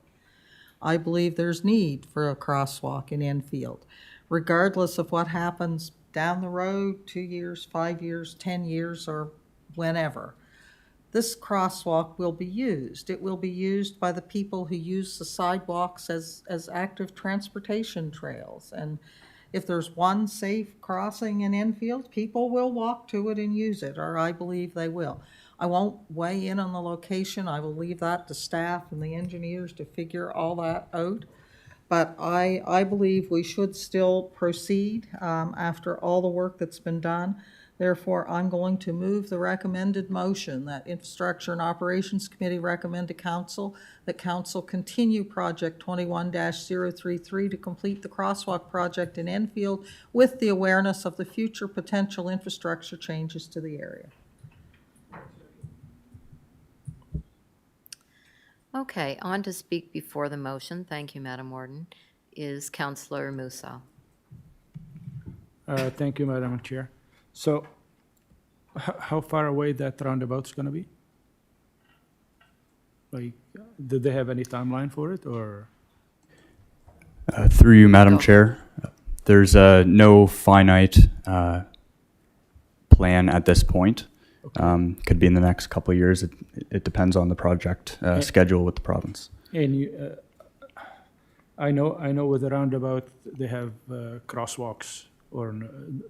I believe there's need for a crosswalk in Enfield, regardless of what happens down the road, 2 years, 5 years, 10 years, or whenever. This crosswalk will be used. It will be used by the people who use the sidewalks as active transportation trails. And if there's one safe crossing in Enfield, people will walk to it and use it, or I believe they will. I won't weigh in on the location. I will leave that to staff and the engineers to figure all that out. But I believe we should still proceed after all the work that's been done. Therefore, I'm going to move the recommended motion that Infrastructure and Operations Committee recommend to Council that Council continue Project 21-033 to complete the crosswalk project in Enfield with the awareness of the future potential infrastructure changes to the area. Okay, on to speak before the motion, thank you, Madam Warden, is Councillor Musa. Thank you, Madam Chair. So how far away that roundabout's going to be? Like, did they have any timeline for it, or? Through you, Madam Chair, there's no finite plan at this point. Could be in the next couple of years. It depends on the project schedule with the province. And I know with the roundabout they have crosswalks, or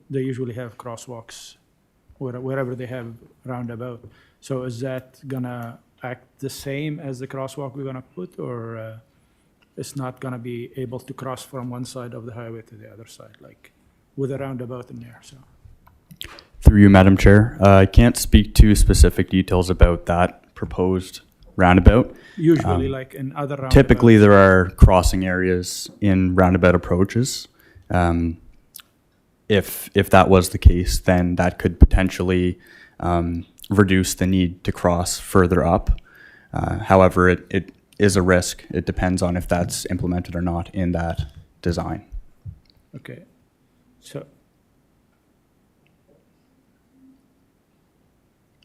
they usually have crosswalks wherever they have roundabout. So is that gonna act the same as the crosswalk we're gonna put, or it's not gonna be able to cross from one side of the highway to the other side, like with a roundabout in there? So. Through you, Madam Chair, I can't speak to specific details about that proposed roundabout. Usually, like in other roundabouts. Typically, there are crossing areas in roundabout approaches. If that was the case, then that could potentially reduce the need to cross further up. However, it is a risk. It depends on if that's implemented or not in that design. Okay. So.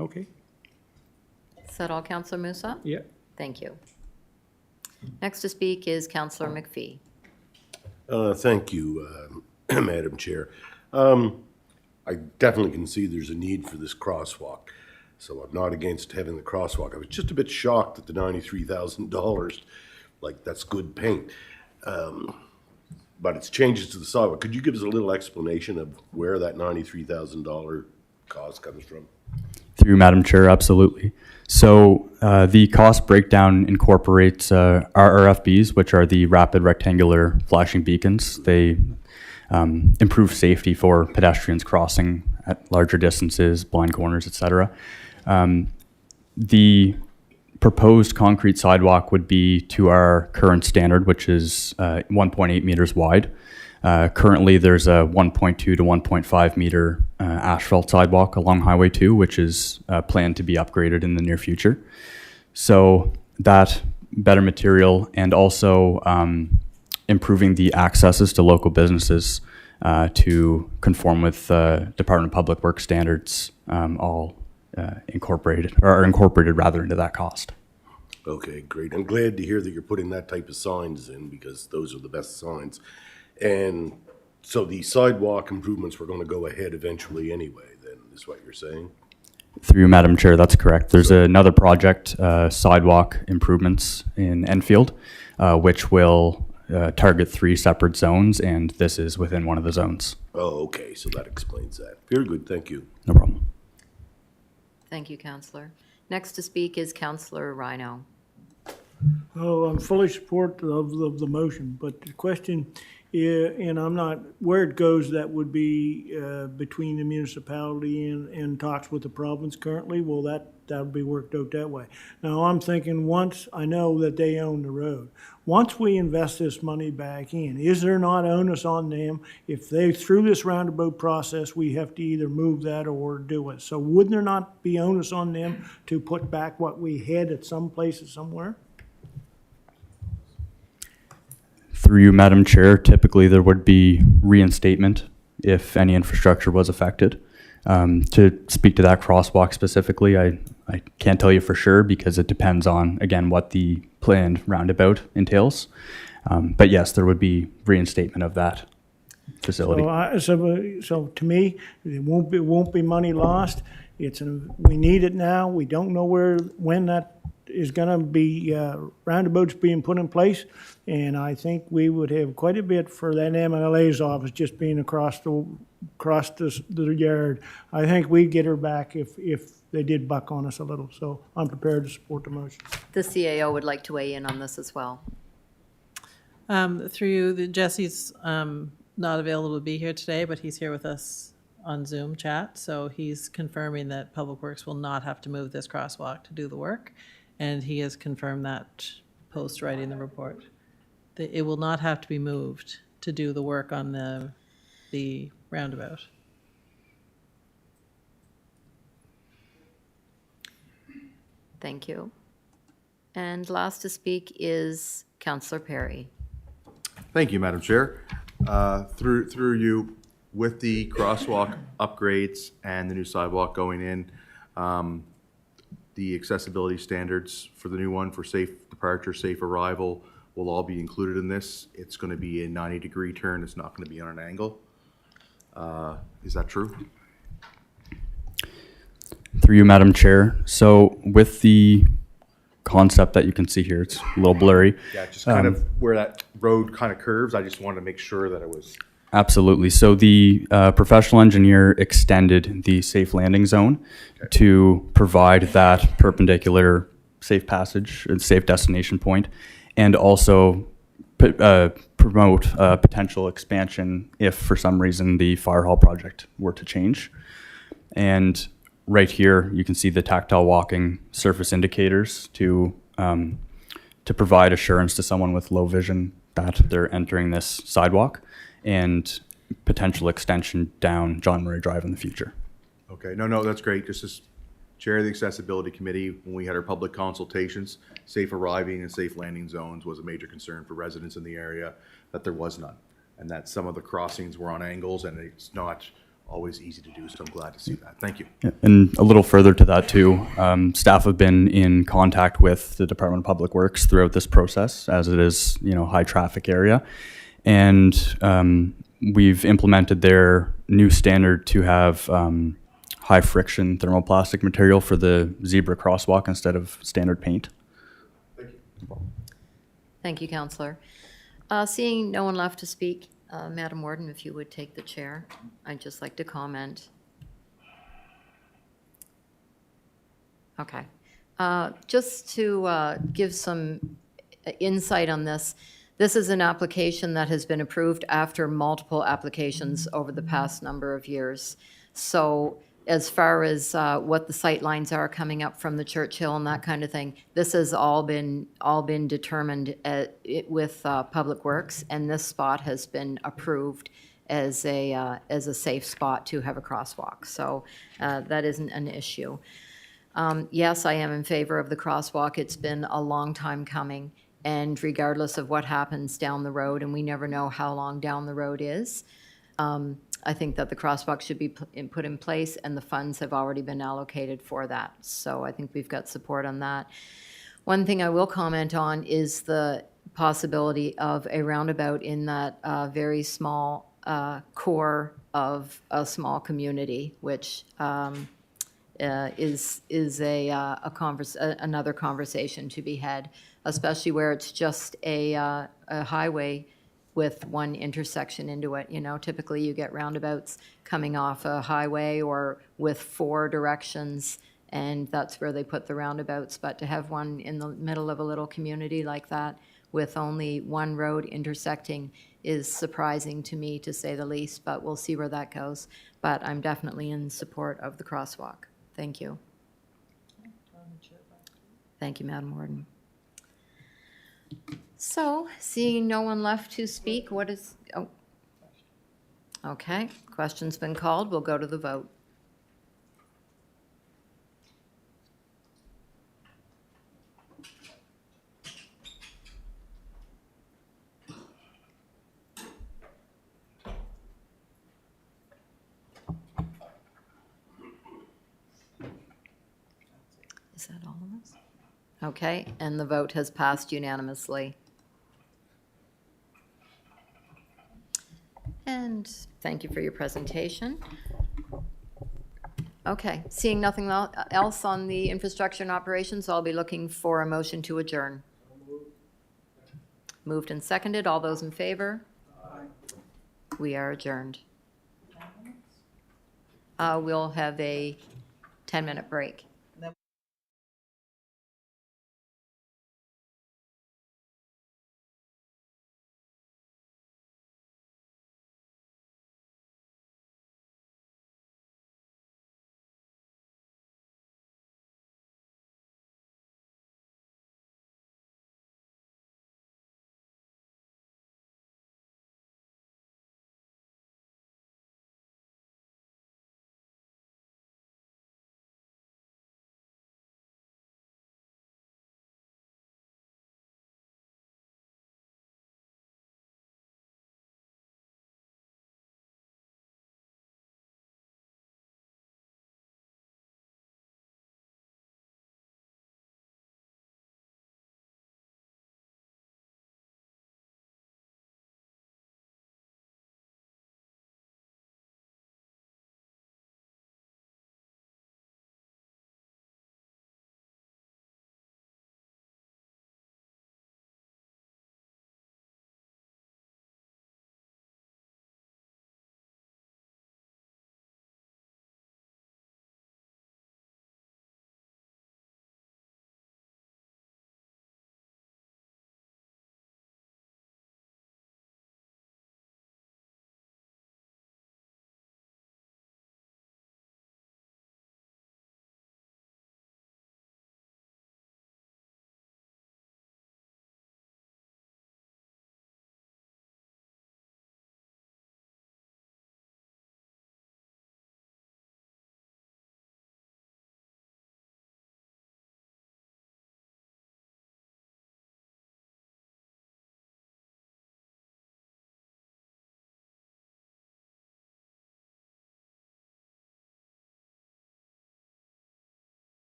Okay. Is that all, Councillor Musa? Yeah. Thank you. Next to speak is Councillor McPhee. Thank you, Madam Chair. I definitely can see there's a need for this crosswalk, so I'm not against having the crosswalk. I was just a bit shocked at the $93,000. Like, that's good paint. But it's changes to the sidewalk. Could you give us a little explanation of where that $93,000 cost comes from? Through Madam Chair, absolutely. So the cost breakdown incorporates RRFBs, which are the rapid rectangular flashing beacons. They improve safety for pedestrians crossing at larger distances, blind corners, etc. The proposed concrete sidewalk would be to our current standard, which is 1.8 meters wide. Currently, there's a 1.2 to 1.5 meter asphalt sidewalk along Highway 2, which is planned to be upgraded in the near future. So that better material and also improving the accesses to local businesses to conform with Department of Public Works standards, all incorporated rather into that cost. Okay, great. I'm glad to hear that you're putting that type of signs in, because those are the best signs. And So the sidewalk improvements were gonna go ahead eventually anyway, then, is what you're saying? Through you, Madam Chair, that's correct. There's another project, sidewalk improvements in Enfield, which will target 3 separate zones, and this is within one of the zones. Oh, okay, so that explains that. Very good, thank you. No problem. Thank you, Councillor. Next to speak is Councillor Rhino. Oh, I'm fully support of the motion, but the question, and I'm not, where it goes, that would be between the municipality and talks with the province currently, well, that would be worked out that way. Now, I'm thinking, once, I know that they own the road, once we invest this money back in, is there not onus on them? If they, through this roundabout process, we have to either move that or do it. So wouldn't there not be onus on them to put back what we had at some places somewhere? Through you, Madam Chair, typically there would be reinstatement if any infrastructure was affected. To speak to that crosswalk specifically, I can't tell you for sure because it depends on, again, what the planned roundabout entails. But yes, there would be reinstatement of that facility. So to me, it won't be money lost. We need it now. We don't know when that is gonna be, roundabouts being put in place. And I think we would have quite a bit for that MLA's office just being across the yard. I think we'd get her back if they did buck on us a little. So I'm prepared to support the motion. The CAO would like to weigh in on this as well. Through you, Jesse's not available to be here today, but he's here with us on Zoom chat. So he's confirming that Public Works will not have to move this crosswalk to do the work. And he has confirmed that post writing the report. That it will not have to be moved to do the work on the roundabout. Thank you. And last to speak is Councillor Perry. Thank you, Madam Chair. Through you, with the crosswalk upgrades and the new sidewalk going in, the accessibility standards for the new one for safe departure, safe arrival will all be included in this. It's going to be a 90-degree turn. It's not going to be on an angle. Is that true? Through you, Madam Chair. So with the concept that you can see here, it's a little blurry. Yeah, just kind of where that road kind of curves. I just wanted to make sure that it was. Absolutely. So the professional engineer extended the safe landing zone to provide that perpendicular safe passage and safe destination point, and also promote potential expansion if for some reason the fire hall project were to change. And right here, you can see the tactile walking surface indicators to provide assurance to someone with low vision that they're entering this sidewalk, and potential extension down John Murray Drive in the future. Okay, no, that's great. Just as chair of the accessibility committee, when we had our public consultations, safe arriving and safe landing zones was a major concern for residents in the area, that there was none. And that some of the crossings were on angles and it's not always easy to do, so I'm glad to see that. Thank you. Yeah, and a little further to that too, staff have been in contact with the Department of Public Works throughout this process, as it is, high traffic area. And we've implemented their new standard to have high friction thermoplastic material for the zebra crosswalk instead of standard paint. Thank you, Councillor. Seeing no one left to speak, Madam Warden, if you would take the chair, I'd just like to comment. Okay. Just to give some insight on this, this is an application that has been approved after multiple applications over the past number of years. So as far as what the sight lines are coming up from the Churchill and that kind of thing, this has all been determined with Public Works, and this spot has been approved as a safe spot to have a crosswalk. So that isn't an issue. Yes, I am in favor of the crosswalk. It's been a long time coming. And regardless of what happens down the road, and we never know how long down the road is, I think that the crosswalk should be put in place, and the funds have already been allocated for that. So I think we've got support on that. One thing I will comment on is the possibility of a roundabout in that very small core of a small community, which is another conversation to be had, especially where it's just a highway with one intersection into it. You know, typically you get roundabouts coming off a highway or with 4 directions, and that's where they put the roundabouts. But to have one in the middle of a little community like that with only one road intersecting is surprising to me, to say the least, but we'll see where that goes. But I'm definitely in support of the crosswalk. Thank you. Thank you, Madam Warden. So, seeing no one left to speak, okay, question's been called, we'll go to the vote. Is that all of us? Okay, and the vote has passed unanimously. And thank you for your presentation. Okay, seeing nothing else on the infrastructure and operations, I'll be looking for a motion to adjourn. Moved and seconded. All those in favor? We are adjourned. We'll have a 10-minute break.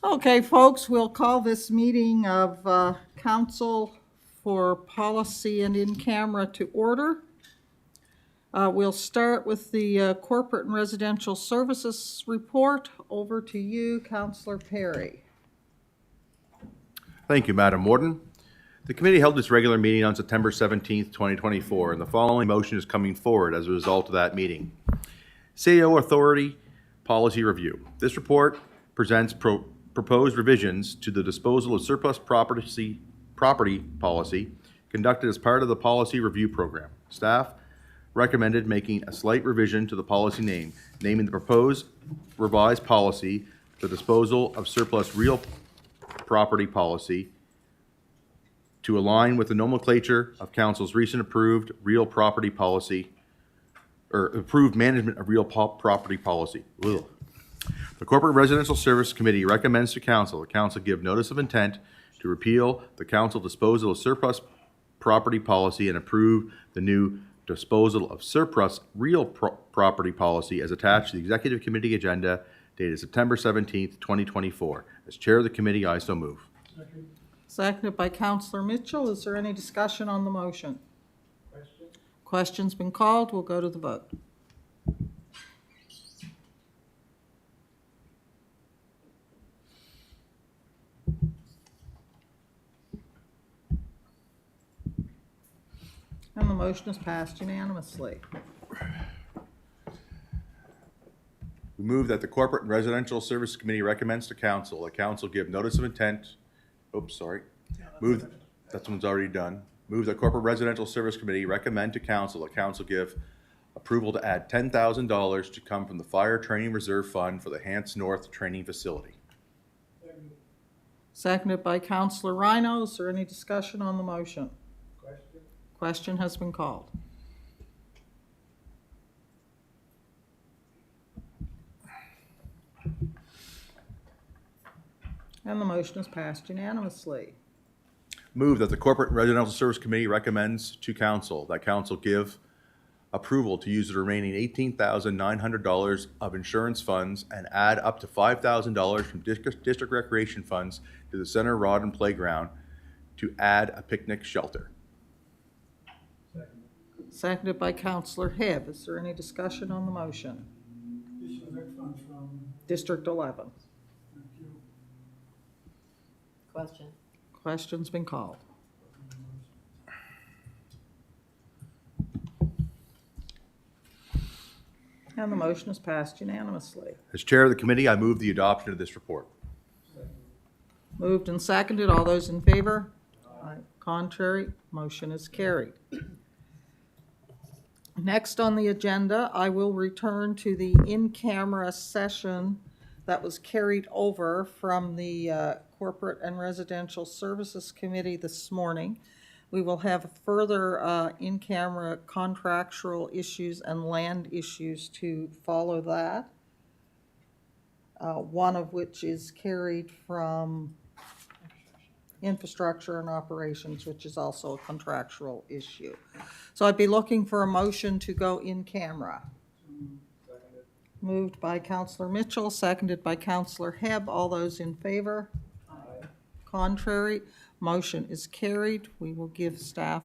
Okay, folks, we'll call this meeting of Council for Policy and in-camera to order. We'll start with the Corporate and Residential Services Report. Over to you, Councillor Perry. Thank you, Madam Warden. The committee held its regular meeting on September 17th, 2024, and the following motion is coming forward as a result of that meeting. CEO Authority Policy Review. This report presents proposed revisions to the disposal of surplus property policy conducted as part of the policy review program. Staff recommended making a slight revision to the policy name, naming the proposed revised policy the disposal of surplus real property policy to align with the nomenclature of Council's recent approved real property policy, or approved management of real property policy. Ugh. The Corporate Residential Service Committee recommends to Council the Council give notice of intent to repeal the Council disposal of surplus property policy and approve the new disposal of surplus real property policy as attached to the Executive Committee agenda dated September 17th, 2024. As Chair of the Committee, I so move. Seconded by Councillor Mitchell. Is there any discussion on the motion? Question's been called. We'll go to the vote. And the motion is passed unanimously. We move that the Corporate and Residential Service Committee recommends to Council that Council give notice of intent. Oops, sorry. Move, that one's already done. Move that Corporate Residential Service Committee recommend to Council that Council give approval to add $10,000 to come from the Fire Training Reserve Fund for the Hants North Training Facility. Seconded by Councillor Rhino. Is there any discussion on the motion? Question has been called. And the motion is passed unanimously. Move that the Corporate and Residential Service Committee recommends to Council that Council give approval to use the remaining $18,900 of insurance funds and add up to $5,000 from district recreation funds to the Center Rod and Playground to add a picnic shelter. Seconded by Councillor Hebb. Is there any discussion on the motion? District 11. Question. Question's been called. And the motion is passed unanimously. As Chair of the Committee, I move the adoption of this report. Moved and seconded. All those in favor? Aye. Contrary? Motion is carried. Next on the agenda, I will return to the in-camera session that was carried over from the Corporate and Residential Services Committee this morning. We will have further in-camera contractual issues and land issues to follow that, one of which is carried from Infrastructure and Operations, which is also a contractual issue. So I'd be looking for a motion to go in camera. Moved by Councillor Mitchell, seconded by Councillor Hebb. All those in favor? Aye. Contrary? Motion is carried. We will give staff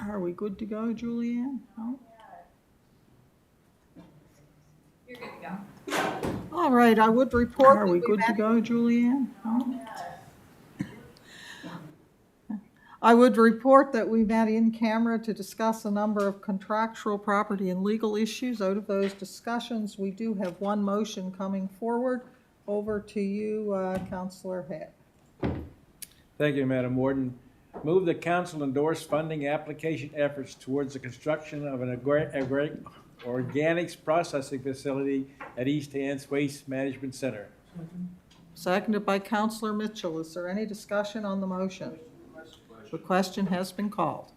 Are we good to go, Julianne? No? You're good to go. All right, I would report. Are we good to go, Julianne? No? I would report that we met in camera to discuss a number of contractual, property, and legal issues. Out of those discussions, we do have one motion coming forward. Over to you, Councillor Head. Thank you, Madam Warden. Move the council endorse funding application efforts towards the construction of an organics processing facility at East Hants Waste Management Center. Seconded by Councillor Mitchell. Is there any discussion on the motion? The question has been called.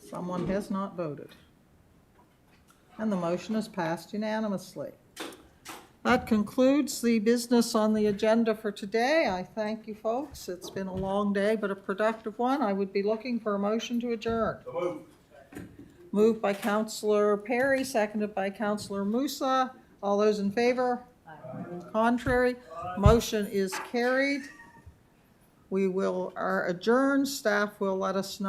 Someone has not voted. And the motion is passed unanimously. That concludes the business on the agenda for today. I thank you, folks. It's been a long day, but a productive one. I would be looking for a motion to adjourn. Moved by Councillor Perry, seconded by Councillor Musa. All those in favor? Contrary? Motion is carried. We are adjourned. Staff will let us know